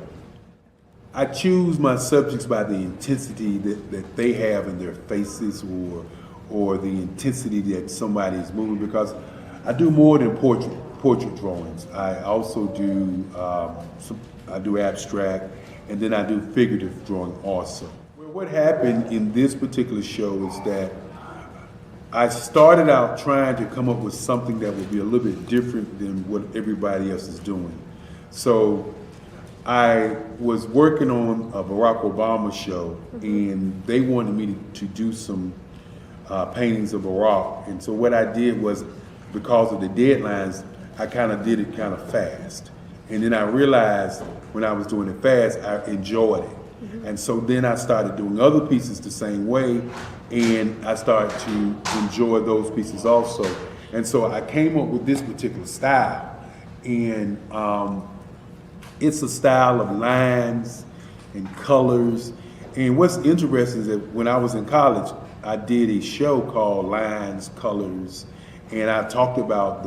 I choose my subjects by the intensity that they have in their faces, or the intensity that somebody is moving, because I do more than portrait drawings. I also do I do abstract, and then I do figurative drawing also. Well, what happened in this particular show is that I started out trying to come up with something that would be a little bit different than what everybody else is doing. So I was working on a Barack Obama show, and they wanted me to do some paintings of Barack. And so what I did was, because of the deadlines, I kind of did it kind of fast. And then I realized when I was doing it fast, I enjoyed it. And so then I started doing other pieces the same way, and I started to enjoy those pieces also. And so I came up with this particular style. And it's a style of lines and colors. And what's interesting is that when I was in college, I did a show called Lines, Colors, and I talked about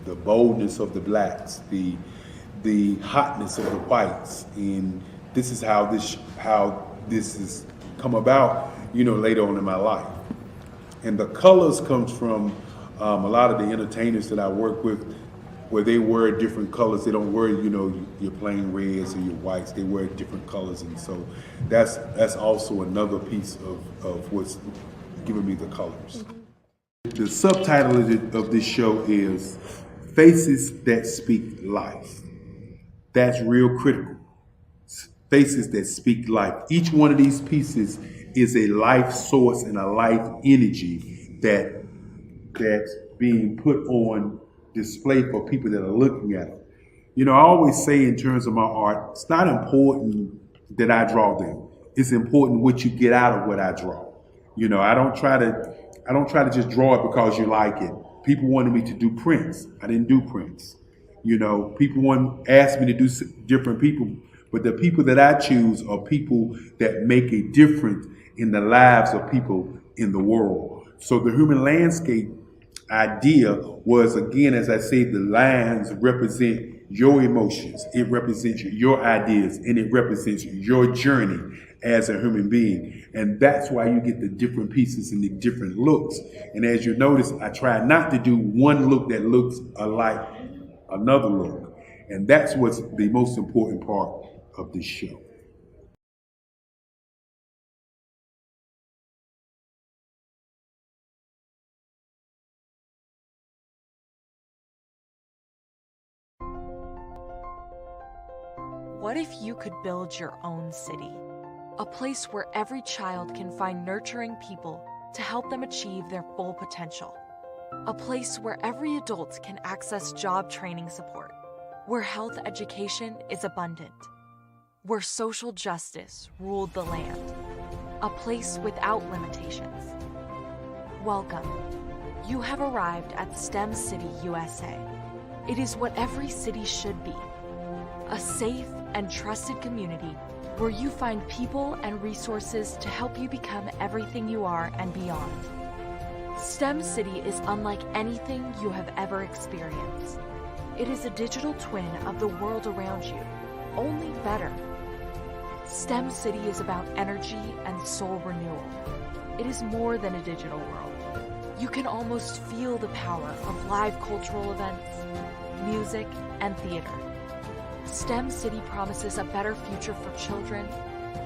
the boldness of the blacks, the hotness of the whites, and this is how this has come about, you know, later on in my life. And the colors comes from a lot of the entertainers that I work with, where they wear different colors. They don't wear, you know, your plain reds or your whites. They wear different colors, and so that's also another piece of what's giving me the colors. The subtitle of this show is Faces That Speak Life. That's real critical. Faces that speak life. Each one of these pieces is a life source and a life energy that's being put on display for people that are looking at them. You know, I always say in terms of my art, it's not important that I draw them. It's important what you get out of what I draw. You know, I don't try to just draw it because you like it. People wanted me to do prints. I didn't do prints. You know, people asked me to do different people, but the people that I choose are people that make a difference in the lives of people in the world. So the human landscape idea was, again, as I say, the lines represent your emotions, it represents your ideas, and it represents your journey as a human being. And that's why you get the different pieces and the different looks. And as you notice, I try not to do one look that looks alike another look. And that's what's the most important part of this show. What if you could build your own city? A place where every child can find nurturing people to help them achieve their full potential. A place where every adult can access job training support. Where health education is abundant. Where social justice ruled the land. A place without limitations. Welcome. You have arrived at STEM City USA. It is what every city should be. A safe and trusted community where you find people and resources to help you become everything you are and beyond. STEM City is unlike anything you have ever experienced. It is a digital twin of the world around you, only better. STEM City is about energy and soul renewal. It is more than a digital world. You can almost feel the power of live cultural events, music, and theater. STEM City promises a better future for children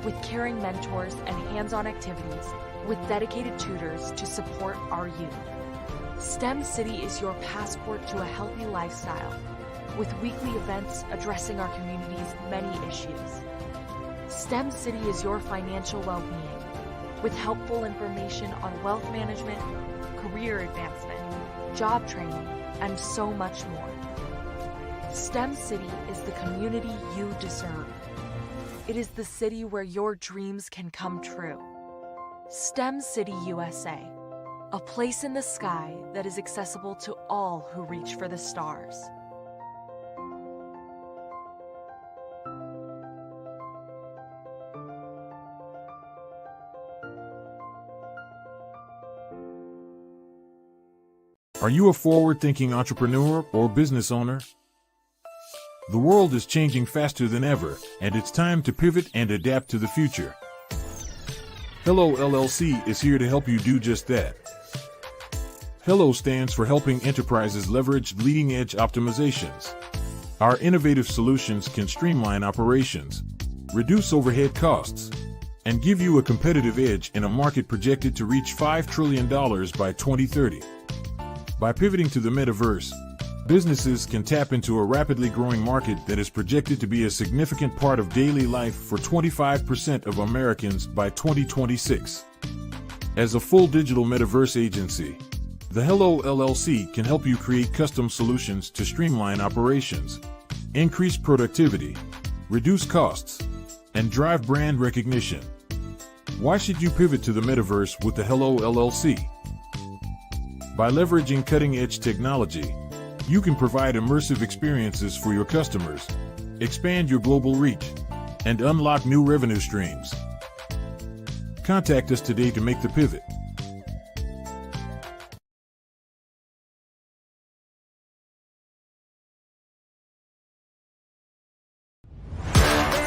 with caring mentors and hands-on activities with dedicated tutors to support our youth. STEM City is your passport to a healthy lifestyle with weekly events addressing our community's many issues. STEM City is your financial well-being with helpful information on wealth management, career advancement, job training, and so much more. STEM City is the community you deserve. It is the city where your dreams can come true. STEM City USA, a place in the sky that is accessible to all who reach for the stars. Are you a forward-thinking entrepreneur or business owner? The world is changing faster than ever, and it's time to pivot and adapt to the future. Hello LLC is here to help you do just that. Hello stands for helping enterprises leverage leading-edge optimizations. Our innovative solutions can streamline operations, reduce overhead costs, and give you a competitive edge in a market projected to reach $5 trillion by 2030. By pivoting to the metaverse, businesses can tap into a rapidly growing market that is projected to be a significant part of daily life for 25% of Americans by 2026. As a full digital metaverse agency, the Hello LLC can help you create custom solutions to streamline operations, increase productivity, reduce costs, and drive brand recognition. Why should you pivot to the metaverse with the Hello LLC? By leveraging cutting-edge technology, you can provide immersive experiences for your customers, expand your global reach, and unlock new revenue streams. Contact us today to make the pivot.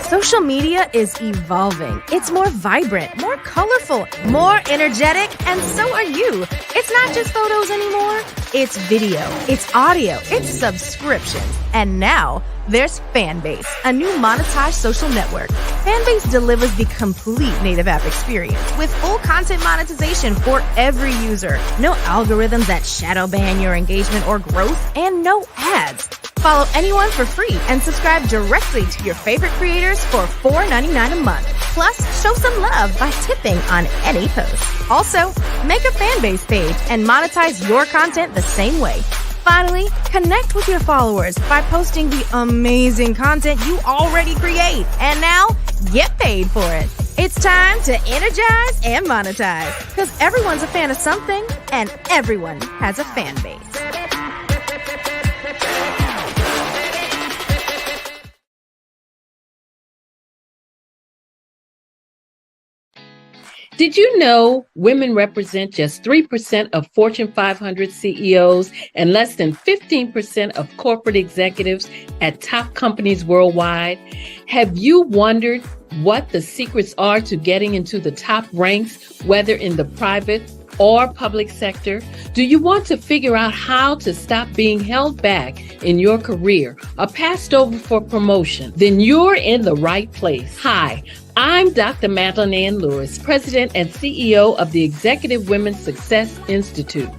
Social media is evolving. It's more vibrant, more colorful, more energetic, and so are you. It's not just photos anymore. It's video, it's audio, it's subscriptions. And now there's Fanbase, a new monetized social network. Fanbase delivers the complete native app experience with full content monetization for every user. No algorithms that shadow ban your engagement or growth, and no ads. Follow anyone for free and subscribe directly to your favorite creators for $4.99 a month. Plus, show some love by tipping on any post. Also, make a fan base page and monetize your content the same way. Finally, connect with your followers by posting the amazing content you already create. And now, get paid for it. It's time to energize and monetize, because everyone's a fan of something and everyone has a fan base. Did you know women represent just 3% of Fortune 500 CEOs and less than 15% of corporate executives at top companies worldwide? Have you wondered what the secrets are to getting into the top ranks, whether in the private or public sector? Do you want to figure out how to stop being held back in your career or passed over for promotion? Then you're in the right place. Hi, I'm Dr. Madeline Ann Lewis, President and CEO of the Executive Women's Success Institute.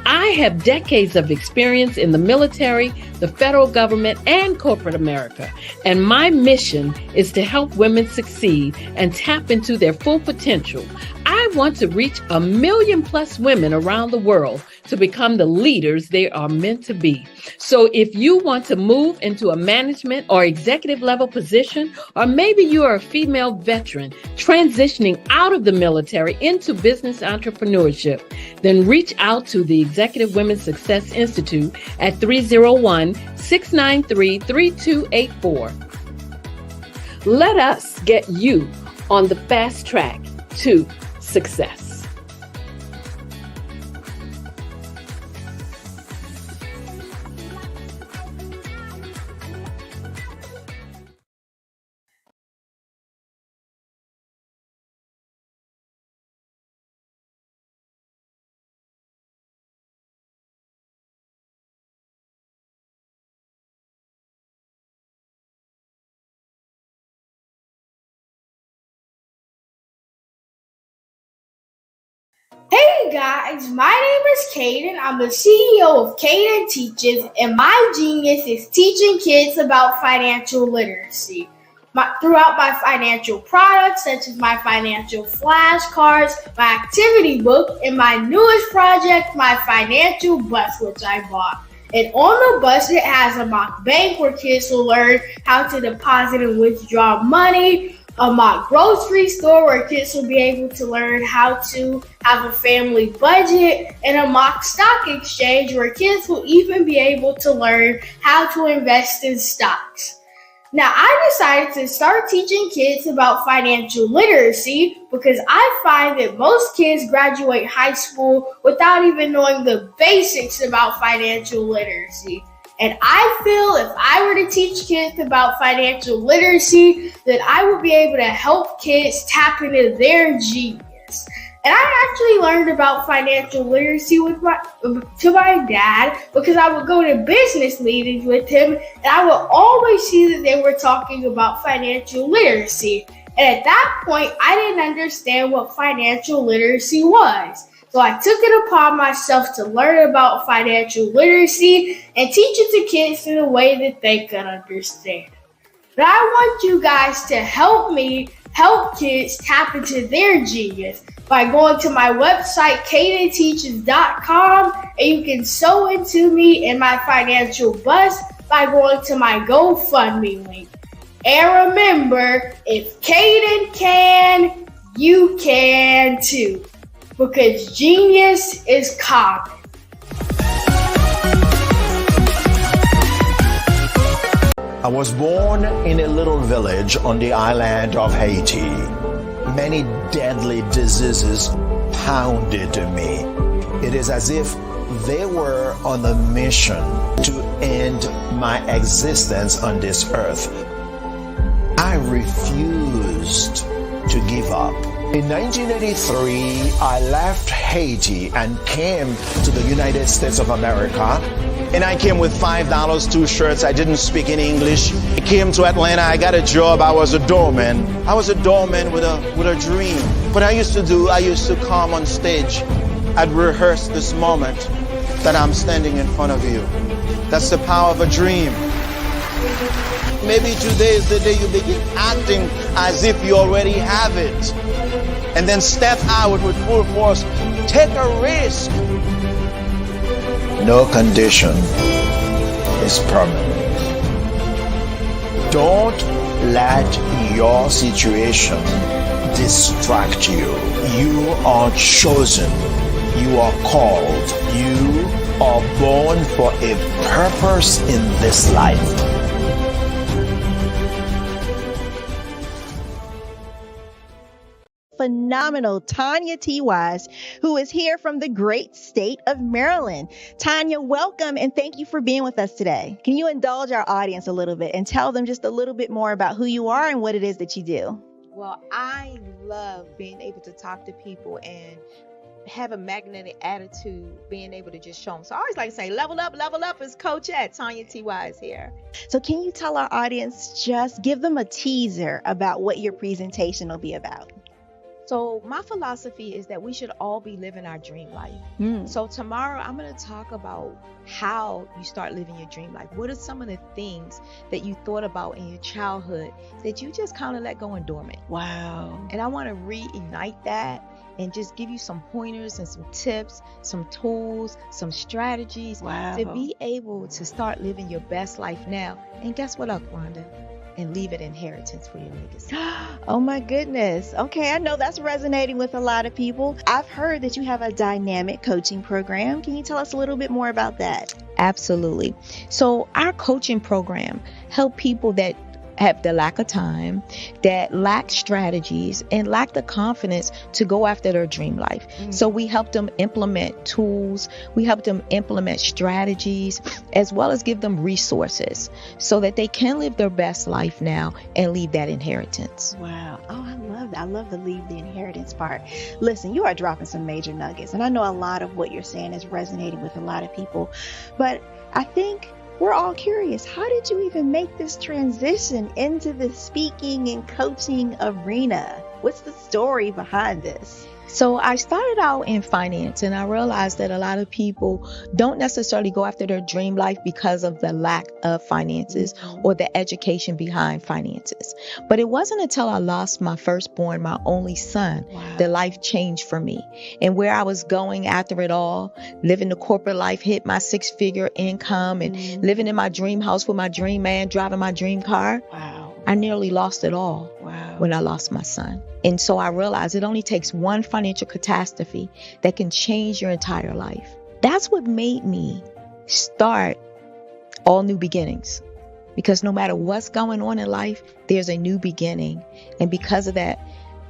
I have decades of experience in the military, the federal government, and corporate America. And my mission is to help women succeed and tap into their full potential. I want to reach 1 million+ women around the world to become the leaders they are meant to be. So if you want to move into a management or executive level position, or maybe you are a female veteran transitioning out of the military into business entrepreneurship, then reach out to the Executive Women's Success Institute at 301-693-3284. Let us get you on the fast track to success. Hey guys, my name is Caden. I'm the CEO of Caden Teaches, and my genius is teaching kids about financial literacy. Throughout my financial products, such as my financial flashcards, my activity book, and my newest project, my financial bus, which I bought. And on the bus, it has a mock bank where kids will learn how to deposit and withdraw money, a mock grocery store where kids will be able to learn how to have a family budget, and a mock stock exchange where kids will even be able to learn how to invest in stocks. Now, I decided to start teaching kids about financial literacy because I find that most kids graduate high school without even knowing the basics about financial literacy. And I feel if I were to teach kids about financial literacy, that I would be able to help kids tap into their genius. And I actually learned about financial literacy to my dad because I would go to business meetings with him, and I would always see that they were talking about financial literacy. And at that point, I didn't understand what financial literacy was. So I took it upon myself to learn about financial literacy and teach it to kids in a way that they could understand. But I want you guys to help me help kids tap into their genius by going to my website, cadenteaches.com, and you can sew into me in my financial bus by going to my GoFundMe link. And remember, if Caden can, you can too. Because genius is common. I was born in a little village on the island of Haiti. Many deadly diseases pounded me. It is as if they were on a mission to end my existence on this earth. I refused to give up. In 1983, I left Haiti and came to the United States of America. And I came with $5, 2 shirts. I didn't speak in English. I came to Atlanta. I got a job. I was a doorman. I was a doorman with a dream. What I used to do, I used to come on stage. I'd rehearse this moment. that I'm standing in front of you. That's the power of a dream. Maybe today is the day you begin acting as if you already have it. And then step out with full force. Take a risk. No condition is permanent. Don't let your situation distract you. You are chosen. You are called. You are born for a purpose in this life. Phenomenal Tanya T. Wise, who is here from the great state of Maryland. Tanya, welcome and thank you for being with us today. Can you indulge our audience a little bit and tell them just a little bit more about who you are and what it is that you do? Well, I love being able to talk to people and have a magnetic attitude, being able to just show them. So I always like to say, level up is Coach at Tanya T. Wise here. So can you tell our audience, just give them a teaser about what your presentation will be about? So my philosophy is that we should all be living our dream life. So tomorrow I'm going to talk about how you start living your dream life. What are some of the things that you thought about in your childhood that you just kind of let go and dormant? Wow. And I want to reignite that and just give you some pointers and some tips, some tools, some strategies to be able to start living your best life now. And guess what, Rhonda? And leave an inheritance for your legacy. Oh my goodness. Okay, I know that's resonating with a lot of people. I've heard that you have a dynamic coaching program. Can you tell us a little bit more about that? Absolutely. So our coaching program help people that have the lack of time, that lack strategies, and lack the confidence to go after their dream life. So we help them implement tools, we help them implement strategies, as well as give them resources so that they can live their best life now and leave that inheritance. Wow. Oh, I love that. I love the leave the inheritance part. Listen, you are dropping some major nuggets, and I know a lot of what you're saying is resonating with a lot of people, but I think we're all curious. How did you even make this transition into the speaking and coaching arena? What's the story behind this? So I started out in finance, and I realized that a lot of people don't necessarily go after their dream life because of the lack of finances or the education behind finances. But it wasn't until I lost my firstborn, my only son, that life changed for me. And where I was going after it all, living the corporate life, hit my 6-figure income and living in my dream house with my dream man, driving my dream car. I nearly lost it all when I lost my son. And so I realized it only takes one financial catastrophe that can change your entire life. That's what made me start All New Beginnings. Because no matter what's going on in life, there's a new beginning. And because of that,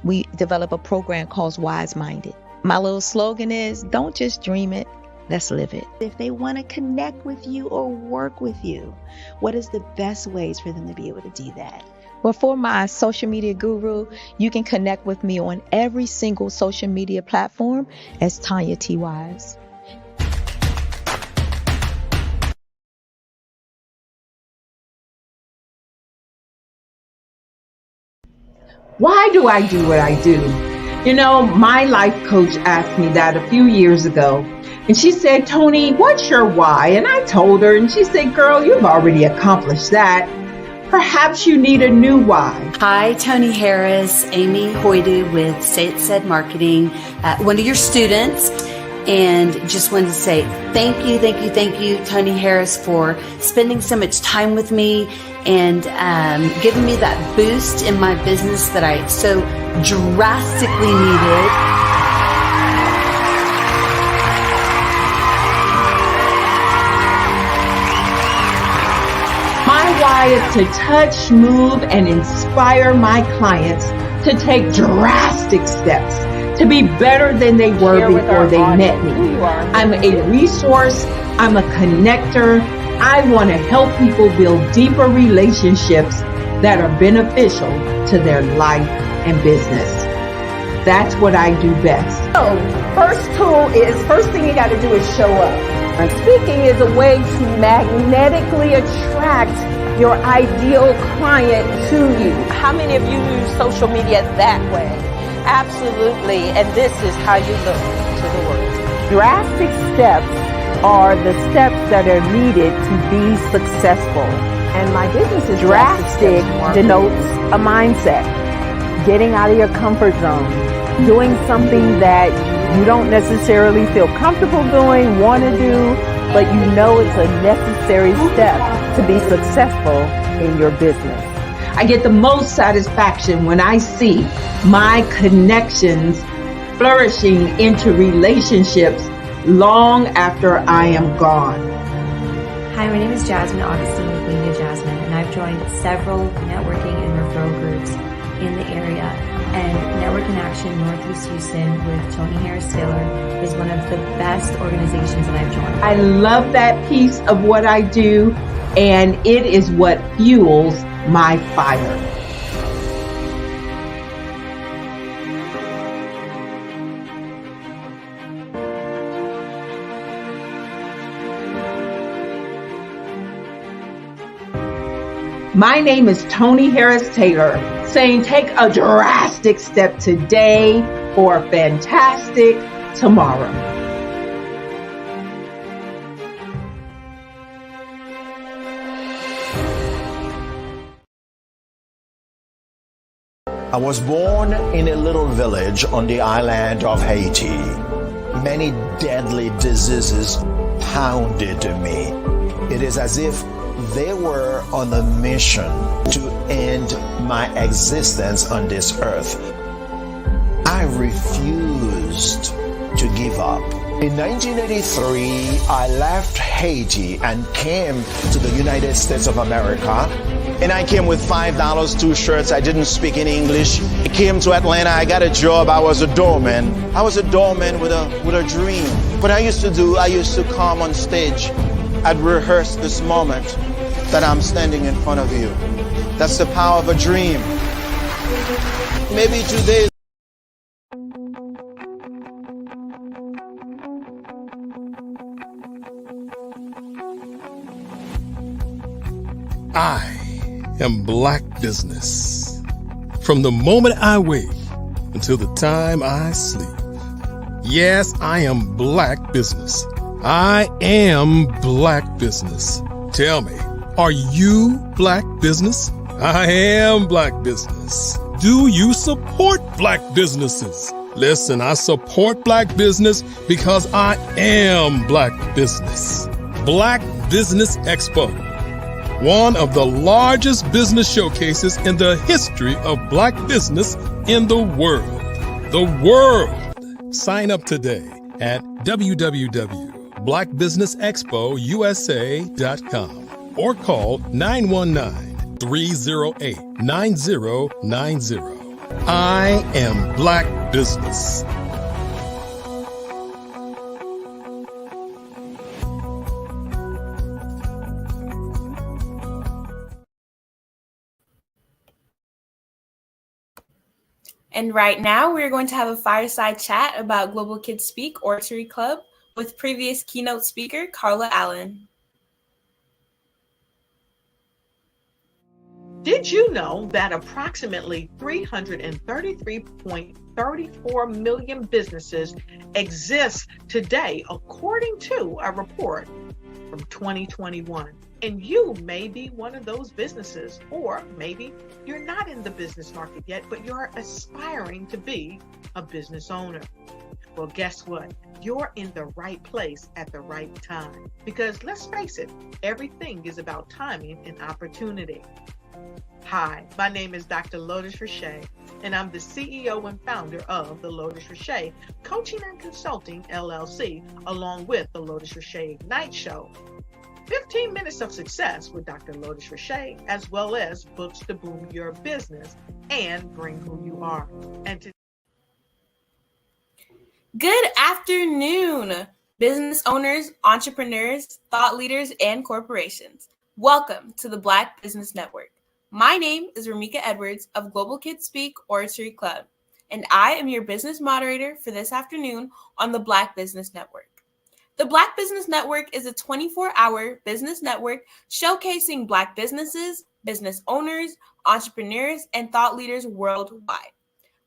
we develop a program called Wise Minded. My little slogan is, don't just dream it, let's live it. If they want to connect with you or work with you, what is the best ways for them to be able to do that? Well, for my social media guru, you can connect with me on every single social media platform as Tanya T. Wise. Why do I do what I do? You know, my life coach asked me that a few years ago. And she said, Tony, what's your why? And I told her, and she said, girl, you've already accomplished that. Perhaps you need a new why. Hi, Tony Harris, Amy Hoydu with Say It Said Marketing, one of your students. And just wanted to say thank you, Tony Harris, for spending so much time with me and giving me that boost in my business that I so drastically needed. My why is to touch, move, and inspire my clients to take drastic steps to be better than they were before they met me. I'm a resource. I'm a connector. I want to help people build deeper relationships that are beneficial to their life and business. That's what I do best. So, first thing you got to do is show up. And speaking is a way to magnetically attract your ideal client to you. How many of you use social media that way? Absolutely. And this is how you look to the world. Drastic steps are the steps that are needed to be successful. And my business is drastic denotes a mindset. Getting out of your comfort zone. Doing something that you don't necessarily feel comfortable doing, want to do, but you know it's a necessary step to be successful in your business. I get the most satisfaction when I see my connections flourishing into relationships long after I am gone. Hi, my name is Jasmine Augustine with Media Jasmine, and I've joined several networking and referral groups in the area. And Network in Action Northeast Houston with Tony Harris Taylor is one of the best organizations that I've joined. I love that piece of what I do, and it is what fuels my fire. My name is Tony Harris Taylor, saying take a drastic step today for a fantastic tomorrow. I was born in a little village on the island of Haiti. Many deadly diseases pounded me. It is as if they were on a mission to end my existence on this earth. I refused to give up. In 1983, I left Haiti and came to the United States of America. And I came with $5, 2 shirts. I didn't speak any English. I came to Atlanta. I got a job. I was a doorman. I was a doorman with a dream. What I used to do, I used to come on stage. I'd rehearse this moment that I'm standing in front of you. That's the power of a dream. Maybe today. I am Black Business. From the moment I wake until the time I sleep. Yes, I am Black Business. I am Black Business. Tell me, are you Black Business? I am Black Business. Do you support Black businesses? Listen, I support Black business because I am Black Business. Black Business Expo, one of the largest business showcases in the history of Black business in the world. The world! Sign up today at www.blackbusinessexpousa.com or call 919-308-9090. I am Black Business. And right now, we're going to have a fireside chat about Global Kids Speak Oratory Club with previous keynote speaker, Carla Allen. Did you know that approximately 333.34 million businesses exist today, according to a report from 2021? And you may be one of those businesses, or maybe you're not in the business market yet, but you're aspiring to be a business owner. Well, guess what? You're in the right place at the right time. Because let's face it, everything is about timing and opportunity. Hi, my name is Dr. Lotus Richey, and I'm the CEO and founder of the Lotus Richey Coaching and Consulting LLC, along with the Lotus Richey Ignite Show. 15 minutes of success with Dr. Lotus Richey, as well as books to boom your business and bring who you are. Good afternoon, business owners, entrepreneurs, thought leaders, and corporations. Welcome to the Black Business Network. My name is Ramika Edwards of Global Kids Speak Oratory Club, and I am your business moderator for this afternoon on the Black Business Network. The Black Business Network is a 24-hour business network showcasing Black businesses, business owners, entrepreneurs, and thought leaders worldwide.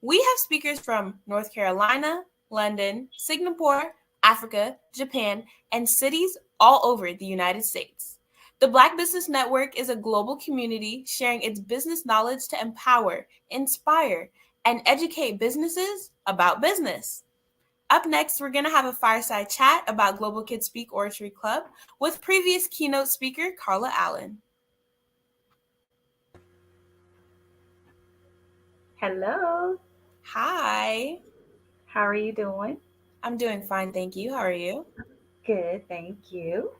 We have speakers from North Carolina, London, Singapore, Africa, Japan, and cities all over the United States. The Black Business Network is a global community sharing its business knowledge to empower, inspire, and educate businesses about business. Up next, we're going to have a fireside chat about Global Kids Speak Oratory Club with previous keynote speaker Carla Allen. Hello. Hi. How are you doing? I'm doing fine, thank you. How are you? Good, thank you.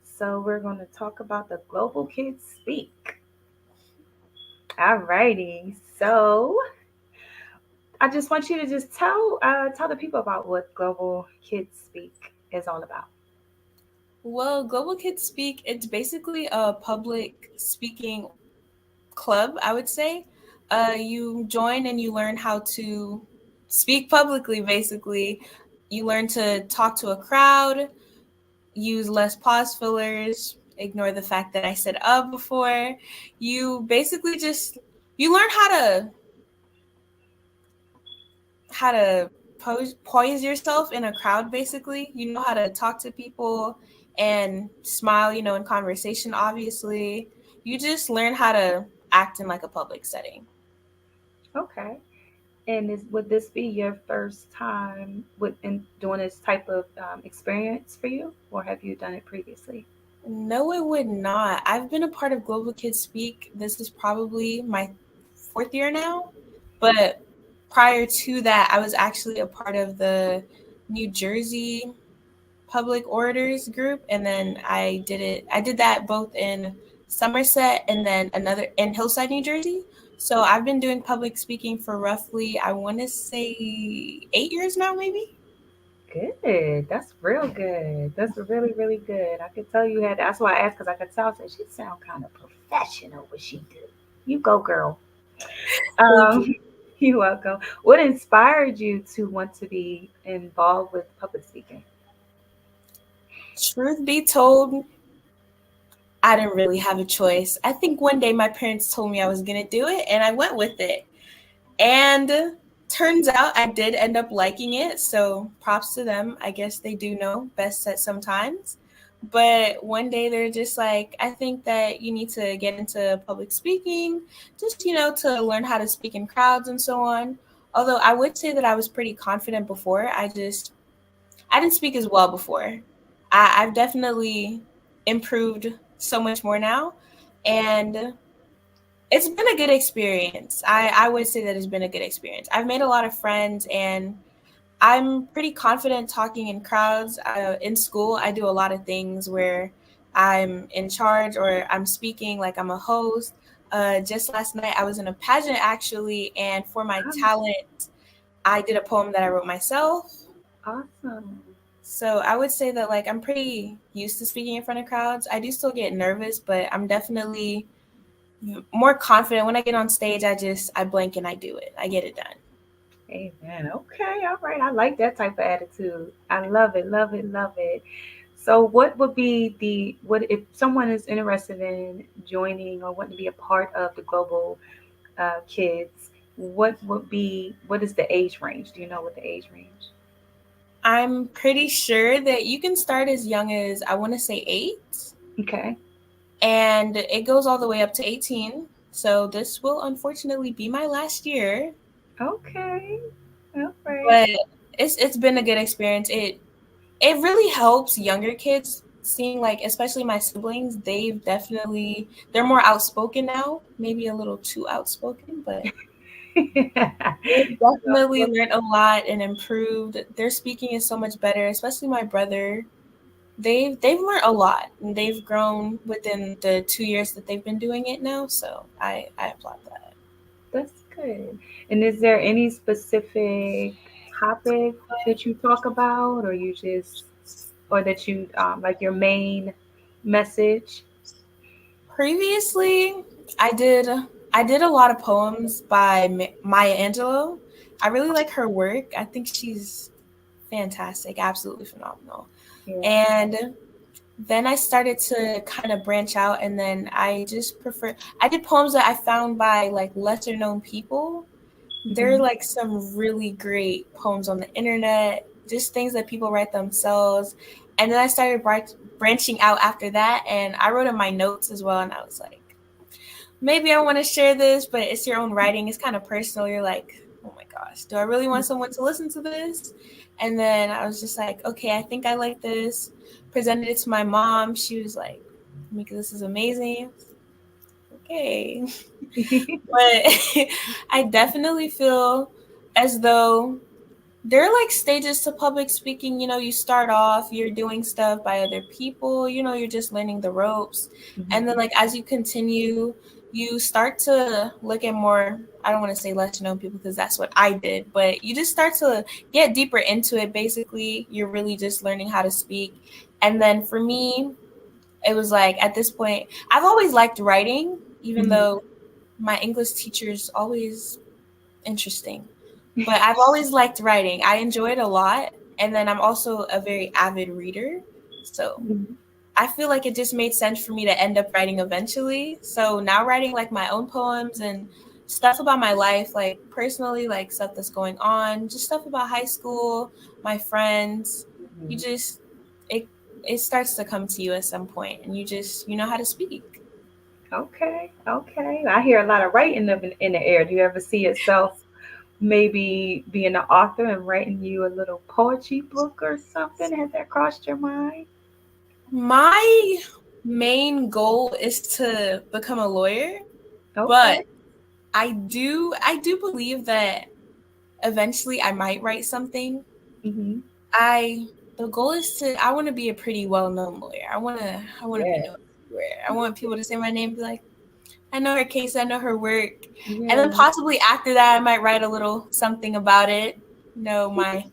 So we're going to talk about the Global Kids Speak. All righty. So I just want you to just tell the people about what Global Kids Speak is all about. Well, Global Kids Speak, it's basically a public speaking club, I would say. You join and you learn how to speak publicly, basically. You learn to talk to a crowd, use less pause fillers, ignore the fact that I said before. You basically you learn how to poise yourself in a crowd, basically. You know how to talk to people and smile, in conversation, obviously. You just learn how to act in like a public setting. Okay. And would this be your first time in doing this type of experience for you, or have you done it previously? No, it would not. I've been a part of Global Kids Speak. This is probably my 4th year now. But prior to that, I was actually a part of the New Jersey Public Orators group. And then I did that both in Somerset and then another in Hillside, New Jersey. So I've been doing public speaking for roughly, I want to say 8 years now, maybe. Good. That's real good. That's really, really good. I could tell you had. That's why I asked, because I could tell. She sound kind of professional. What she do? You go, girl. You're welcome. What inspired you to want to be involved with public speaking? Truth be told, I didn't really have a choice. I think one day my parents told me I was going to do it, and I went with it. And turns out I did end up liking it, so props to them. I guess they do know best set sometimes. But one day they're just like, I think that you need to get into public speaking, just, to learn how to speak in crowds and so on. Although I would say that I was pretty confident before. I didn't speak as well before. I've definitely improved so much more now. And it's been a good experience. I would say that it's been a good experience. I've made a lot of friends, and I'm pretty confident talking in crowds. In school, I do a lot of things where I'm in charge or I'm speaking like I'm a host. Just last night, I was in a pageant, actually, and for my talent, I did a poem that I wrote myself. Awesome. So I would say that, I'm pretty used to speaking in front of crowds. I do still get nervous, but I'm definitely more confident. When I get on stage, I blink and I do it. I get it done. Amen. Okay. All right. I like that type of attitude. I love it. Love it. Love it. So what would be what if someone is interested in joining or wanting to be a part of the Global Kids, what is the age range? Do you know what the age range? I'm pretty sure that you can start as young as, I want to say 8. Okay. And it goes all the way up to 18. So this will unfortunately be my last year. Okay. All right. But it's been a good experience. It really helps younger kids, seeing especially my siblings, they're more outspoken now, maybe a little too outspoken, but they've definitely learned a lot and improved. Their speaking is so much better, especially my brother. They've learned a lot, and they've grown within the 2 years that they've been doing it now. So I applaud that. That's good. And is there any specific topic that you talk about, or that you like your main message? Previously, I did a lot of poems by Maya Angelou. I really like her work. I think she's fantastic, absolutely phenomenal. Yeah. And then I started to kind of branch out, and then I did poems that I found by lesser known people. Mm-hmm. There are some really great poems on the internet. just things that people write themselves. And then I started branching out after that, and I wrote in my notes as well, and I was like, maybe I want to share this, but it's your own writing. It's kind of personal. You're like, oh my gosh, do I really want someone to listen to this? And then I was just like, okay, I think I like this. Presented it to my mom. She was like, Mika, this is amazing. Okay. But I definitely feel as though there are like stages to public speaking. You start off, you're doing stuff by other people, you're just learning the ropes. And then like as you continue, you start to look at more, I don't want to say less known people because that's what I did, but you just start to get deeper into it. Basically, you're really just learning how to speak. And then for me, it was like at this point, I've always liked writing, even though my English teacher is always interesting. But I've always liked writing. I enjoy it a lot. And then I'm also a very avid reader. So I feel like it just made sense for me to end up writing eventually. So now writing like my own poems and stuff about my life, like personally, like stuff that's going on, just stuff about high school, my friends. You just, it starts to come to you at some point, and you know how to speak. Okay. I hear a lot of writing in the air. Do you ever see yourself maybe being an author and writing you a little poetry book or something? Has that crossed your mind? My main goal is to become a lawyer, but I do believe that eventually I might write something. The goal is I want to be a pretty well-known lawyer. I want to be known everywhere. I want people to say my name, be like, I know her case, I know her work. And then possibly after that, I might write a little something about it, my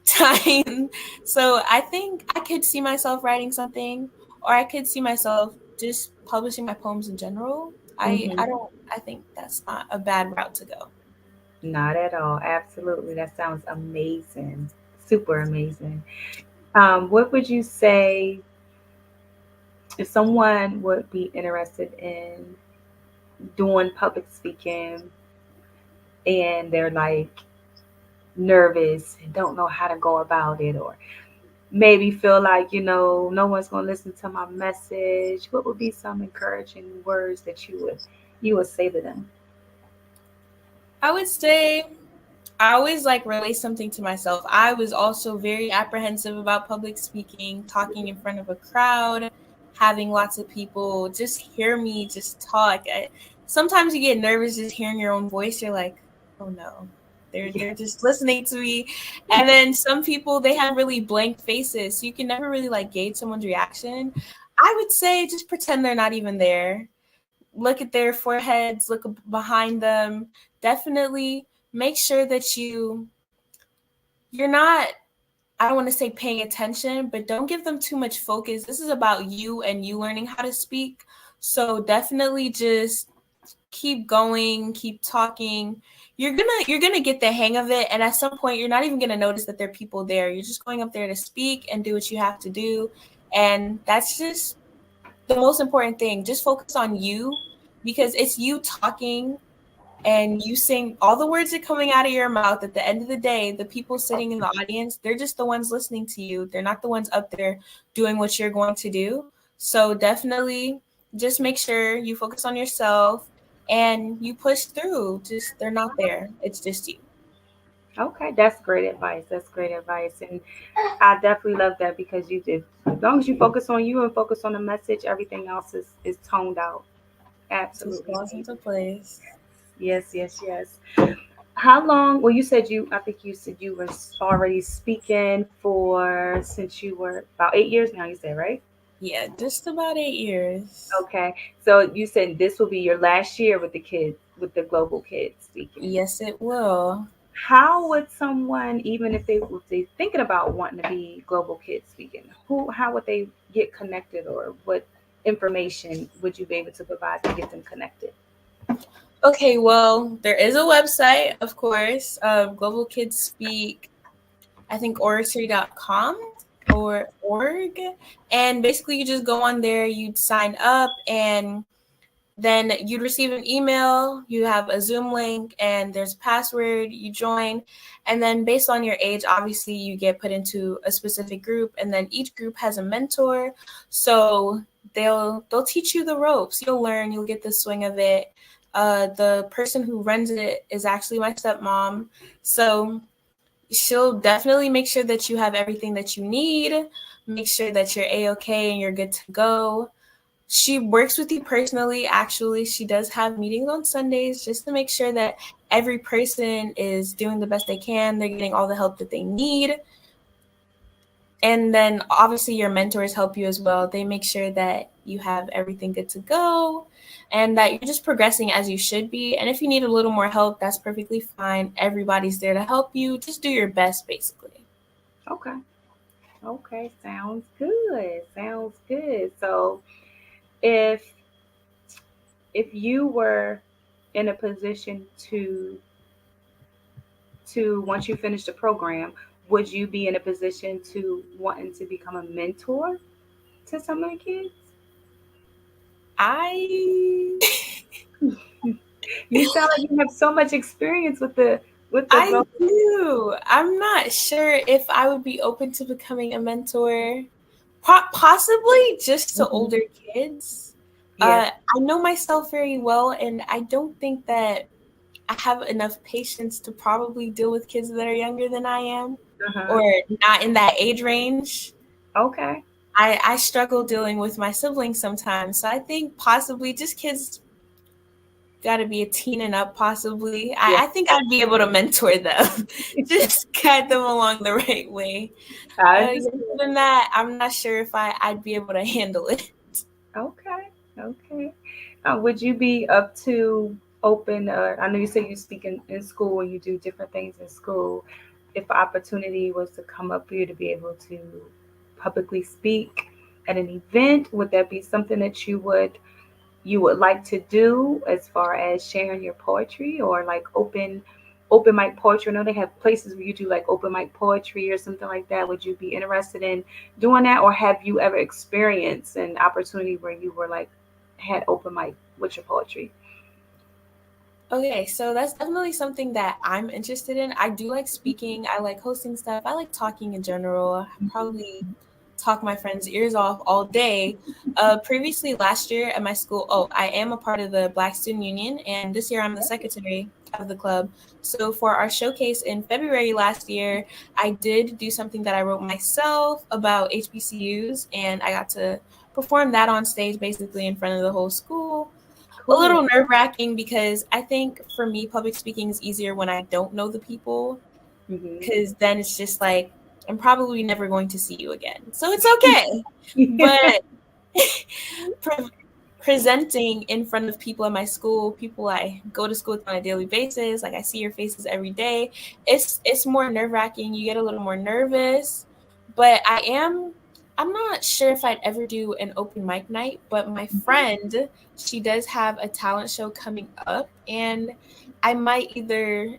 time. So I think I could see myself writing something, or I could see myself just publishing my poems in general. I think that's not a bad route to go. Not at all. Absolutely. That sounds amazing. Super amazing. What would you say if someone would be interested in doing public speaking and they're like nervous and don't know how to go about it, or maybe feel like, no one's going to listen to my message? What would be some encouraging words that you would say to them? I would say I always relate something to myself. I was also very apprehensive about public speaking, talking in front of a crowd, having lots of people just hear me just talk. Sometimes you get nervous just hearing your own voice. You're like, oh no, they're just listening to me. And then some people, they have really blank faces, so you can never really gauge someone's reaction. I would say just pretend they're not even there. Look at their foreheads, look behind them. Definitely make sure that you're not, I don't want to say paying attention, but don't give them too much focus. This is about you and you learning how to speak. So definitely just keep going, keep talking. You're gonna get the hang of it, and at some point you're not even gonna notice that there are people there. You're just going up there to speak and do what you have to do. And that's just the most important thing. Just focus on you, because it's you talking and you sing all the words that are coming out of your mouth. At the end of the day, the people sitting in the audience, they're just the ones listening to you. They're not the ones up there doing what you're going to do. So definitely just make sure you focus on yourself and you push through. Just, they're not there. It's just you. Okay, that's great advice. And I definitely love that, because you did, as long as you focus on you and focus on the message, everything else is toned out. Absolutely. Just falls into place. Yes. How long? Well, I think you said you were already speaking since you were about 8 years now, you said, right? Yeah, just about 8 years. Okay. So you said this will be your last year with the kids, with the global kids speaking. Yes, it will. How would someone, even if they're thinking about wanting to be global kids speaking, how would they get connected, or what information would you be able to provide to get them connected? Okay, well, there is a website, of course, Global Kids Speak, I think oratory.com or org. And basically you just go on there, you'd sign up, and then you'd receive an email, you have a Zoom link, and there's a password, you join, and then based on your age, obviously you get put into a specific group, and then each group has a mentor, so they'll teach you the ropes. You'll learn, you'll get the swing of it. The person who runs it is actually my stepmom, so she'll definitely make sure that you have everything that you need, make sure that you're A-okay and you're good to go. She works with you personally. Actually, she does have meetings on Sundays just to make sure that every person is doing the best they can. They're getting all the help that they need. And then obviously your mentors help you as well. They make sure that you have everything good to go and that you're just progressing as you should be. And if you need a little more help, that's perfectly fine. Everybody's there to help you. Just do your best, basically. Okay. Okay, sounds good. Sounds good. So if you were in a position to once you finish the program, would you be in a position to wanting to become a mentor to some of the kids? You sound like you have so much experience with the I do. I'm not sure if I would be open to becoming a mentor. Possibly just to older kids. Yeah. I know myself very well, and I don't think that I have enough patience to probably deal with kids that are younger than I am, or not in that age range. Okay. I struggle dealing with my siblings sometimes, so I think possibly just kids got to be a teen and up, possibly. I think I'd be able to mentor them, just guide them along the right way. Other than that, I'm not sure if I'd be able to handle it. Okay. Okay. Would you be up to open? I know you say you speak in school and you do different things in school. If opportunity was to come up for you to be able to publicly speak at an event, would that be something that you would like to do as far as sharing your poetry or like open mic poetry? I know they have places where you do like open mic poetry or something like that. Would you be interested in doing that, or have you ever experienced an opportunity where you were like had open mic with your poetry? Okay, so that's definitely something that I'm interested in. I do like speaking. I like hosting stuff. I like talking in general. I probably talk my friends' ears off all day. Previously, last year at my school, I am a part of the Black Student Union, and this year I'm the secretary of the club. So for our showcase in February last year, I did do something that I wrote myself about HBCUs, and I got to perform that on stage basically in front of the whole school. Cool. A little nerve-wracking because I think for me, public speaking is easier when I don't know the people, because then it's just like, I'm probably never going to see you again. So it's okay. But presenting in front of people in my school, people I go to school with on a daily basis, like I see your faces every day, it's more nerve-wracking. You get a little more nervous. But I'm not sure if I'd ever do an open mic night, but my friend, she does have a talent show coming up, and I might either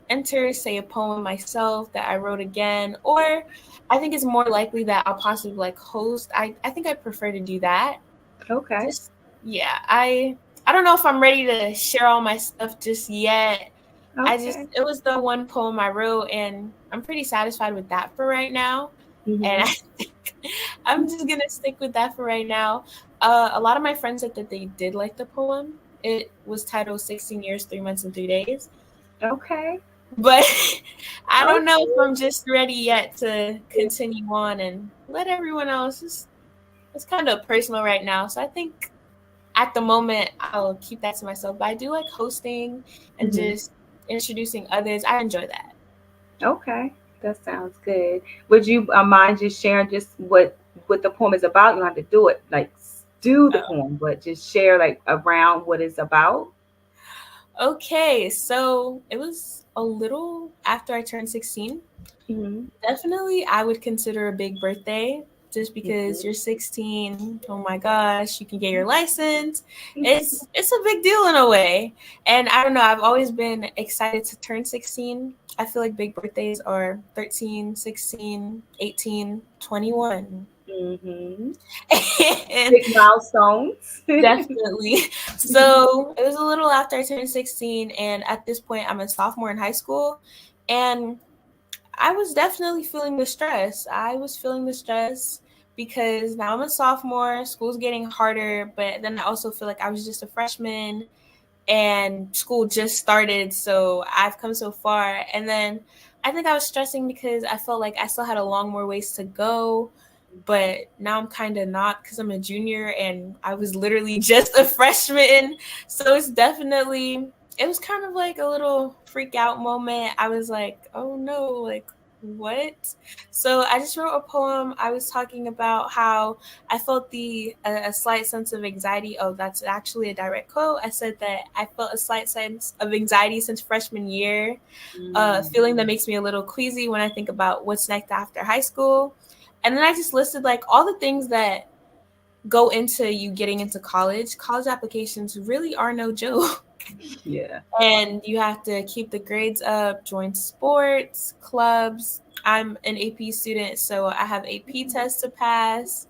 say a poem myself that I wrote again, or I think it's more likely that I'll possibly like host. I think I prefer to do that. Okay. I don't know if I'm ready to share all my stuff just yet. Okay. It was the one poem I wrote, and I'm pretty satisfied with that for right now. And I think I'm just gonna stick with that for right now. A lot of my friends said that they did like the poem. It was titled 16 Years, 3 Months, and 3 Days. Okay. But I don't know if I'm just ready yet to continue on and let everyone else. It's kind of personal right now. So I think at the moment I'll keep that to myself. But I do like hosting and just introducing others. I enjoy that. Okay. That sounds good. Would you mind just sharing just what the poem is about? You don't have to do it like do the poem, but just share like around what it's about. Okay, so it was a little after I turned 16. Definitely, I would consider a big birthday just because you're 16. Oh my gosh, you can get your license. It's a big deal in a way. And I don't know, I've always been excited to turn 16. I feel like big birthdays are 13, 16, 18, 21. Big milestones. Definitely. So it was a little after I turned 16, and at this point, I'm a sophomore in high school, and I was definitely feeling the stress. I was feeling the stress because now I'm a sophomore, school's getting harder, but then I also feel like I was just a freshman and school just started, so I've come so far. And then I think I was stressing because I felt like I still had a long more ways to go, but now I'm kind of not because I'm a junior and I was literally just a freshman. So it was kind of like a little freak out moment. I was like, oh no, like what? So I just wrote a poem. I was talking about how I felt a slight sense of anxiety. Oh, that's actually a direct quote. I said that I felt a slight sense of anxiety since freshman year, feeling that makes me a little queasy when I think about what's next after high school. And then I just listed like all the things that go into you getting into college. College applications really are no joke. Yeah. And you have to keep the grades up, join sports, clubs. I'm an AP student, so I have AP tests to pass.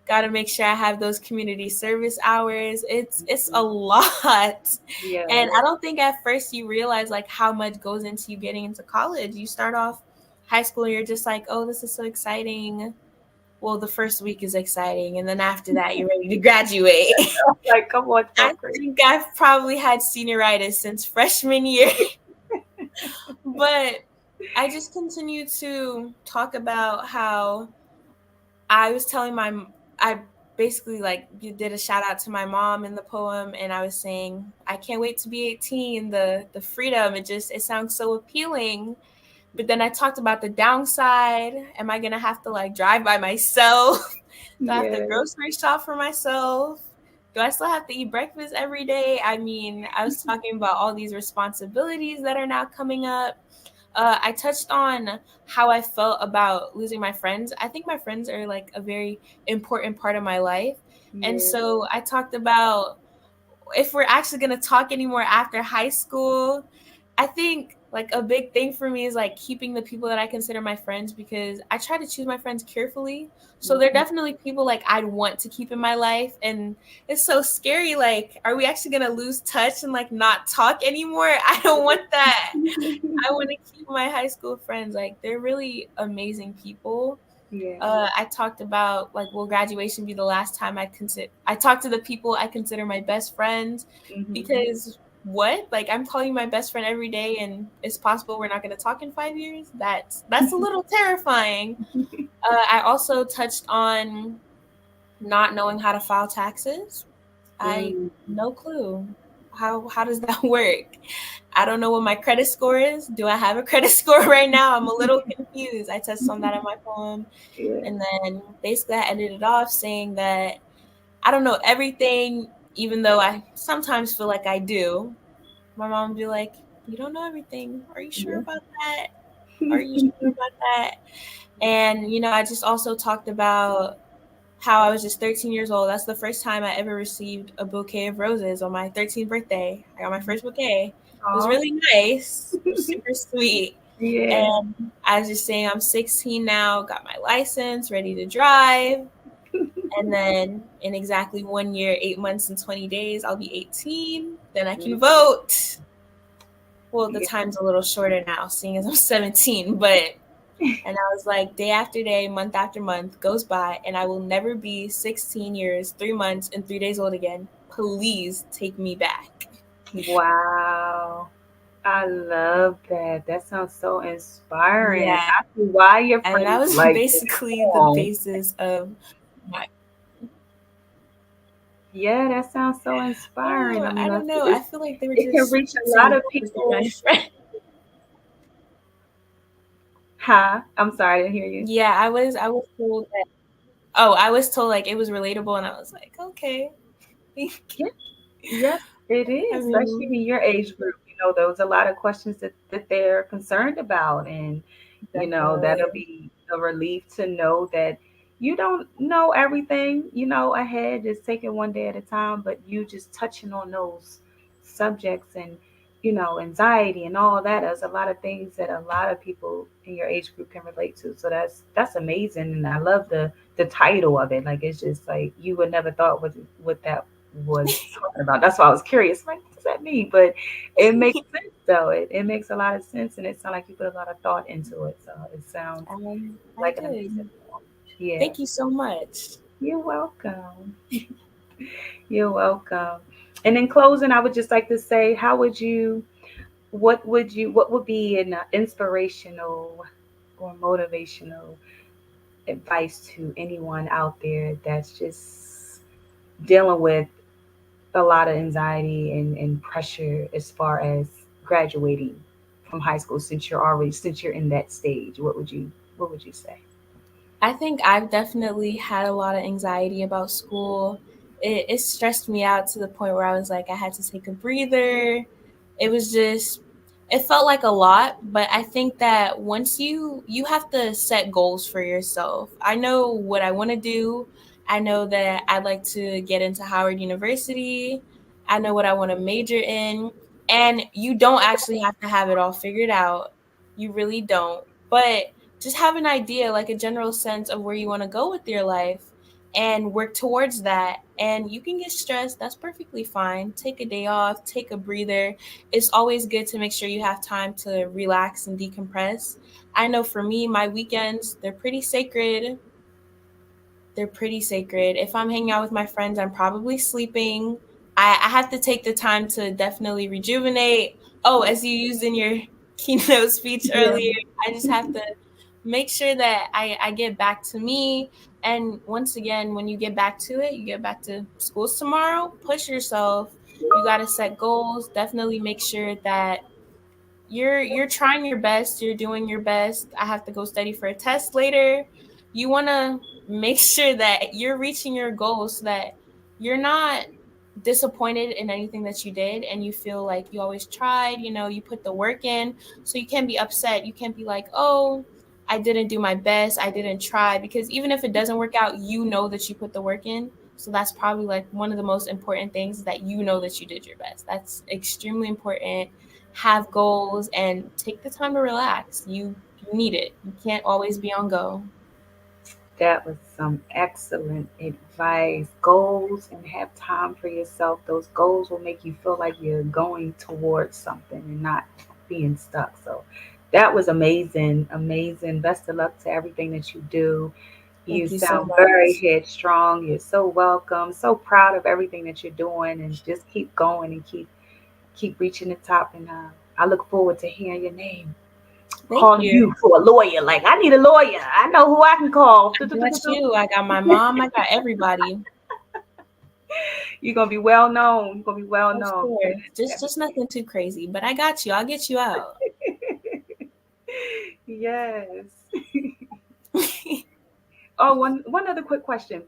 Got to make sure I have those community service hours. It's a lot. Yeah. And I don't think at first you realize like how much goes into you getting into college. You start off high school and you're just like, oh, this is so exciting. Well, the first week is exciting, and then after that, you're ready to graduate. Like, come on, I think I've probably had senioritis since freshman year. But I just continued to talk about how I was telling I basically like did a shout out to my mom in the poem, and I was saying, I can't wait to be 18, the freedom, it sounds so appealing. But then I talked about the downside. Am I gonna have to like drive by myself? Do I have to grocery shop for myself? Do I still have to eat breakfast every day? I mean, I was talking about all these responsibilities that are now coming up. I touched on how I felt about losing my friends. I think my friends are like a very important part of my life. And so I talked about if we're actually going to talk anymore after high school. I think like a big thing for me is like keeping the people that I consider my friends, because I try to choose my friends carefully. So they're definitely people like I'd want to keep in my life. And it's so scary. Like, are we actually going to lose touch and like not talk anymore? I don't want that. I want to keep my high school friends. Like, they're really amazing people. I talked about like, will graduation be the last time I talk to the people I consider my best friends, because what? Like, I'm calling you my best friend every day and it's possible we're not going to talk in 5 years? That's a little terrifying. I also touched on not knowing how to file taxes. No clue. How does that work? I don't know what my credit score is. Do I have a credit score right now? I'm a little confused. I touched on that in my poem. And then basically I ended it off saying that I don't know everything, even though I sometimes feel like I do. My mom would be like, you don't know everything. Are you sure about that? Are you sure about that? And, I just also talked about how I was just 13 years old. That's the first time I ever received a bouquet of roses on my 13th birthday. I got my first bouquet. It was really nice. It was super sweet. And I was just saying I'm 16 now, got my license, ready to drive. And then in exactly 1 year, 8 months, and 20 days, I'll be 18. Then I can vote. Well, the time's a little shorter now, seeing as I'm 17, but and I was like, day after day, month after month goes by, and I will never be 16 years, 3 months, and 3 days old again. Please take me back. Wow. I love that. That sounds so inspiring. Yeah. I see why your friends And that was like basically the basis of my. Yeah, that sounds so inspiring. I don't know. I feel like they were it can just reach a saying lot of what was their people. best friend. Huh? I'm sorry, I didn't hear you. Yeah, I was told that. Oh, I was told like it was relatable, and I was like, okay. Yes, it is, especially in your age group. There was a lot of questions that they're concerned about, and that'll be a relief to know that you don't know everything, ahead. Just take it one day at a time, but you just touching on those subjects and anxiety and all that. There's a lot of things that a lot of people in your age group can relate to. So that's amazing, and I love the title of it. Like, it's just like you would never thought what that was talking about. That's why I was curious. Like, what does that mean? But it makes sense though. It makes a lot of sense, and it sounds like you put a lot of thought into it. So it sounds like an amazing film. Yeah. Thank you so much. You're welcome. You're welcome. And in closing, I would just like to say, what would be an inspirational or motivational advice to anyone out there that's just dealing with a lot of anxiety and pressure as far as graduating from high school, since you're in that stage? What would you say? I think I've definitely had a lot of anxiety about school. It stressed me out to the point where I was like, I had to take a breather. It was just, it felt like a lot, but I think that once you have to set goals for yourself. I know what I want to do. I know that I'd like to get into Howard University. I know what I want to major in. And you don't actually have to have it all figured out. You really don't. But just have an idea, like a general sense of where you want to go with your life and work towards that. And you can get stressed. That's perfectly fine. Take a day off, take a breather. It's always good to make sure you have time to relax and decompress. I know for me, my weekends, they're pretty sacred. They're pretty sacred. If I'm hanging out with my friends, I'm probably sleeping. I have to take the time to definitely rejuvenate. Oh, as you used in your keynote speech earlier, I just have to make sure that I get back to me. And once again, when you get back to it, you get back to schools tomorrow, push yourself. You got to set goals. Definitely make sure that you're trying your best, you're doing your best. I have to go study for a test later. You want to make sure that you're reaching your goals so that you're not disappointed in anything that you did and you feel like you always tried, you put the work in. So you can't be upset. You can't be like, "Oh, I didn't do my best. I didn't try," because even if it doesn't work out, you know that you put the work in. So that's probably like one of the most important things, is that you know that you did your best. That's extremely important. Have goals and take the time to relax. You need it. You can't always be on go. That was some excellent advice. Goals, and have time for yourself. Those goals will make you feel like you're going towards something and not being stuck. So that was amazing. Amazing. Best of luck to everything that you do. You Thank you so sound much. very headstrong. You're so welcome. So proud of everything that you're doing, and just keep going and keep reaching the top. And I look forward to hearing your name. Thank Calling you. you for a lawyer. Like, I need a lawyer. I know who I can call. I got you. I got my mom. I got everybody. You're gonna be well known. You're gonna be well Of known. course. Just nothing too crazy. But I got you. I'll get you out. Yes. Oh, one other quick question.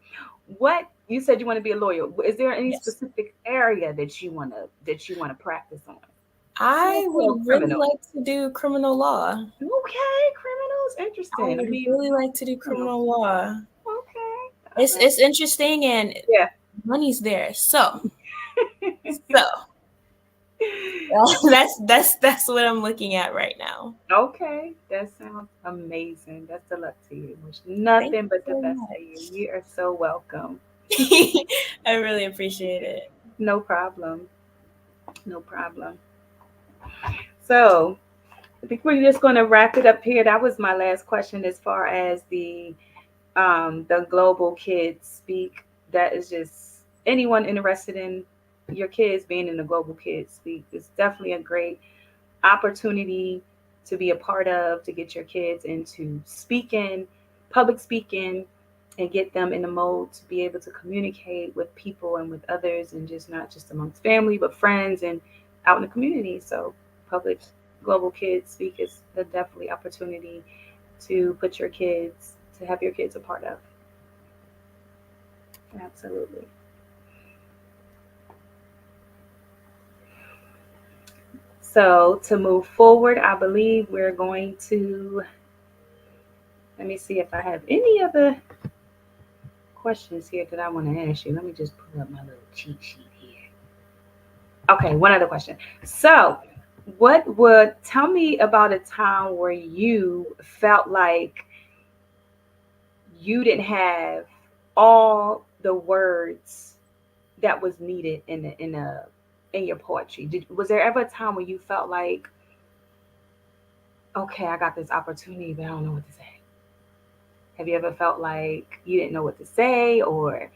What you said you want to be a lawyer. Is there any specific area that you wanna practice on? I Civil or would really criminal? like to do criminal law. Okay, criminals. I Interesting. I would mean, really like to do criminal law. okay. It's interesting and Yeah. money's there. So that's what I'm looking at right now. Okay, that sounds amazing. Best of luck to you. Wish Thank nothing you but the so best much. for you. You are so welcome. I really appreciate it. No problem. No problem. So I think we're just going to wrap it up here. That was my last question as far as the global kids speak. That is just anyone interested in your kids being in the global kids speak. It's definitely a great opportunity to be a part of, to get your kids into speaking, public speaking, and get them in the mode to be able to communicate with people and with others, and just not just amongst family, but friends and out in the community. So public global kids speak is a definitely opportunity to have your kids a part of. Absolutely. So to move forward, I believe we're going to, let me see if I have any other questions here that I want to ask you. Let me just pull up my little cheat sheet here. Okay, one other question. So tell me about a time where you felt like you didn't have all the words that was needed in your poetry. Was there ever a time where you felt like, okay, I got this opportunity, but I don't know what to say? Have you ever felt like you didn't know what to say, or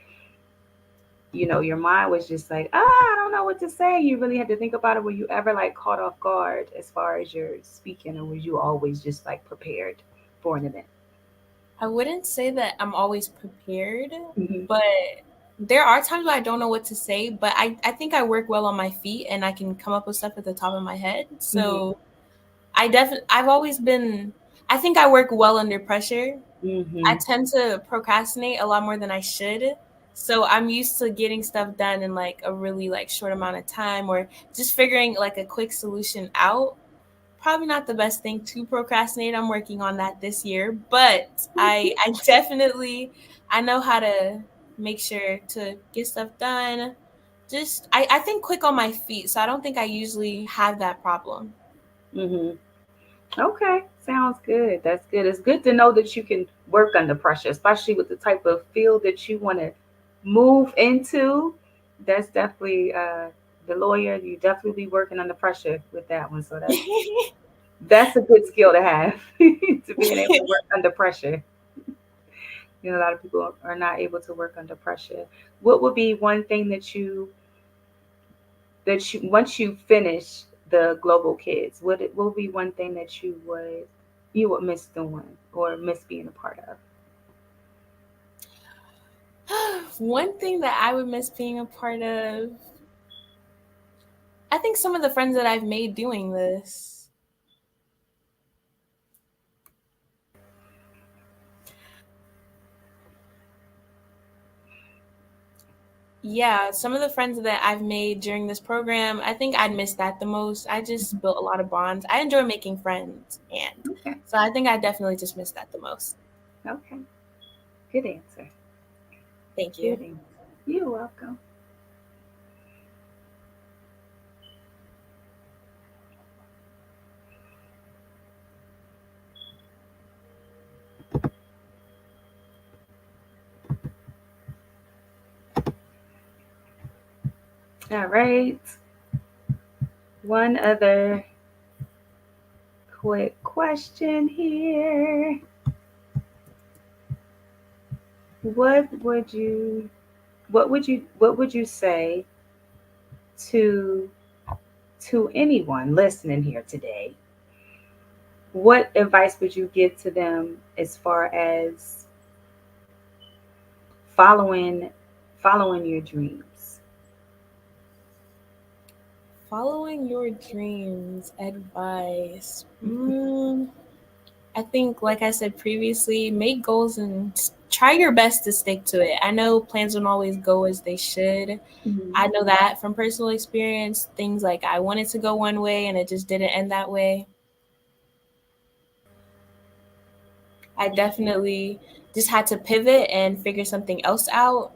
your mind was just like, I don't know what to say? You really had to think about it. Were you ever like caught off guard as far as your speaking, or was you always just like prepared for an event? I wouldn't say that I'm always prepared, but there are times where I don't know what to say, but I think I work well on my feet and I can come up with stuff at the top of my head. So I've always been, I think I work well under pressure. I tend to procrastinate a lot more than I should. So I'm used to getting stuff done in like a really like short amount of time, or just figuring like a quick solution out. Probably not the best thing to procrastinate. I'm working on that this year, but I definitely, I know how to make sure to get stuff done. Just, I think quick on my feet. So I don't think I usually have that problem. Okay, sounds good. That's good. It's good to know that you can work under pressure, especially with the type of field that you want to move into. That's definitely the lawyer. You definitely be working under pressure with that one. So that's a good skill to have to being able to work under pressure. A lot of people are not able to work under pressure. What would be one thing that you once you finish the global kids, what would be one thing that you would miss doing or miss being a part of? One thing that I would miss being a part of, I think some of the friends that I've made doing this. Yeah, some of the friends that I've made during this program, I think I'd miss that the most. I just built a lot of bonds. I enjoy making friends, and so I think I definitely just miss that the most. Okay, good answer. Thank you. Good answer. You're welcome. All right. One other quick question here. What would you say to anyone listening here today? What advice would you give to them as far as following your dreams? Following your dreams, advice. I think, like I said previously, make goals and try your best to stick to it. I know plans don't always go as they should. I know that from personal experience. Things like I wanted to go one way and it just didn't end that way. I definitely just had to pivot and figure something else out.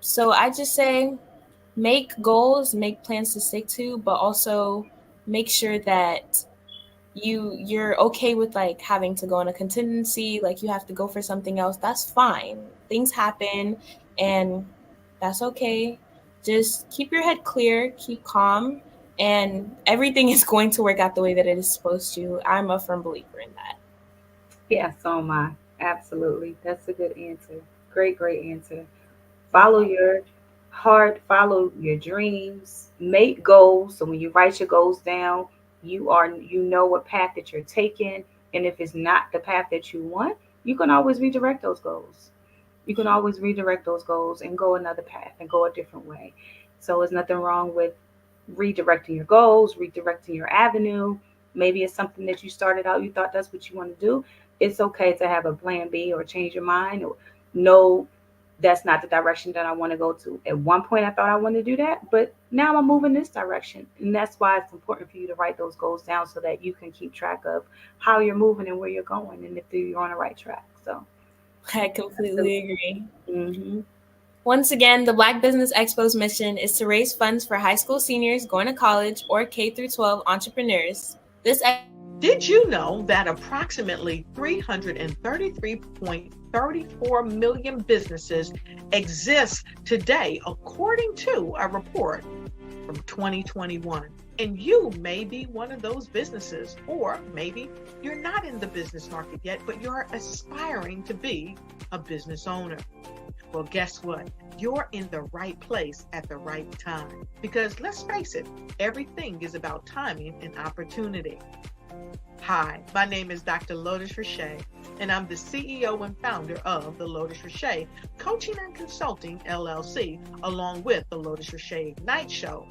So I just say make goals, make plans to stick to, but also make sure that you're okay with like having to go on a contingency, like you have to go for something else. That's fine. Things happen and that's okay. Just keep your head clear, keep calm, and everything is going to work out the way that it is supposed to. I'm a firm believer in that. Yeah, so am I. Absolutely. That's a good answer. Great answer. Follow your heart, follow your dreams, make goals. So when you write your goals down, you know what path that you're taking. And if it's not the path that you want, you can always redirect those goals. You can always redirect those goals and go another path and go a different way. So there's nothing wrong with redirecting your goals, redirecting your avenue. Maybe it's something that you started out, you thought that's what you want to do. It's okay to have a plan B or change your mind or no, that's not the direction that I want to go to. At one point, I thought I wanted to do that, but now I'm moving this direction. And that's why it's important for you to write those goals down so that you can keep track of how you're moving and where you're going and if you're on the right track. So I completely agree. Once again, the Black Business Expo's mission is to raise funds for high school seniors going to college or K-12 entrepreneurs. Did you know that approximately 333.34 million businesses exist today, according to a report from 2021? And you may be one of those businesses, or maybe you're not in the business market yet, but you're aspiring to be a business owner. Well, guess what? You're in the right place at the right time. Because let's face it, everything is about timing and opportunity. Hi, my name is Dr. Lotus Richey, and I'm the CEO and founder of the Lotus Richey Coaching and Consulting LLC, along with the Lotus Richey Ignite Show.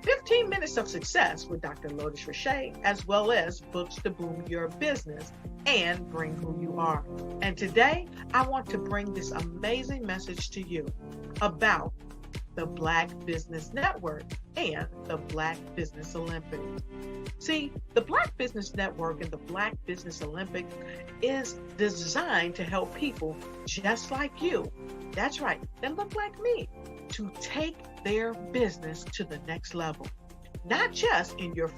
15 minutes of success with Dr. Lotus Richey, as well as books to boom your business and bring who you are. And today, I want to bring this amazing message to you about the Black Business Network and the Black Business Olympics. See, the Black Business Network and the Black Business Olympics is designed to help people just like you, that's right, that look like me, to take their business to the next level. Not just in your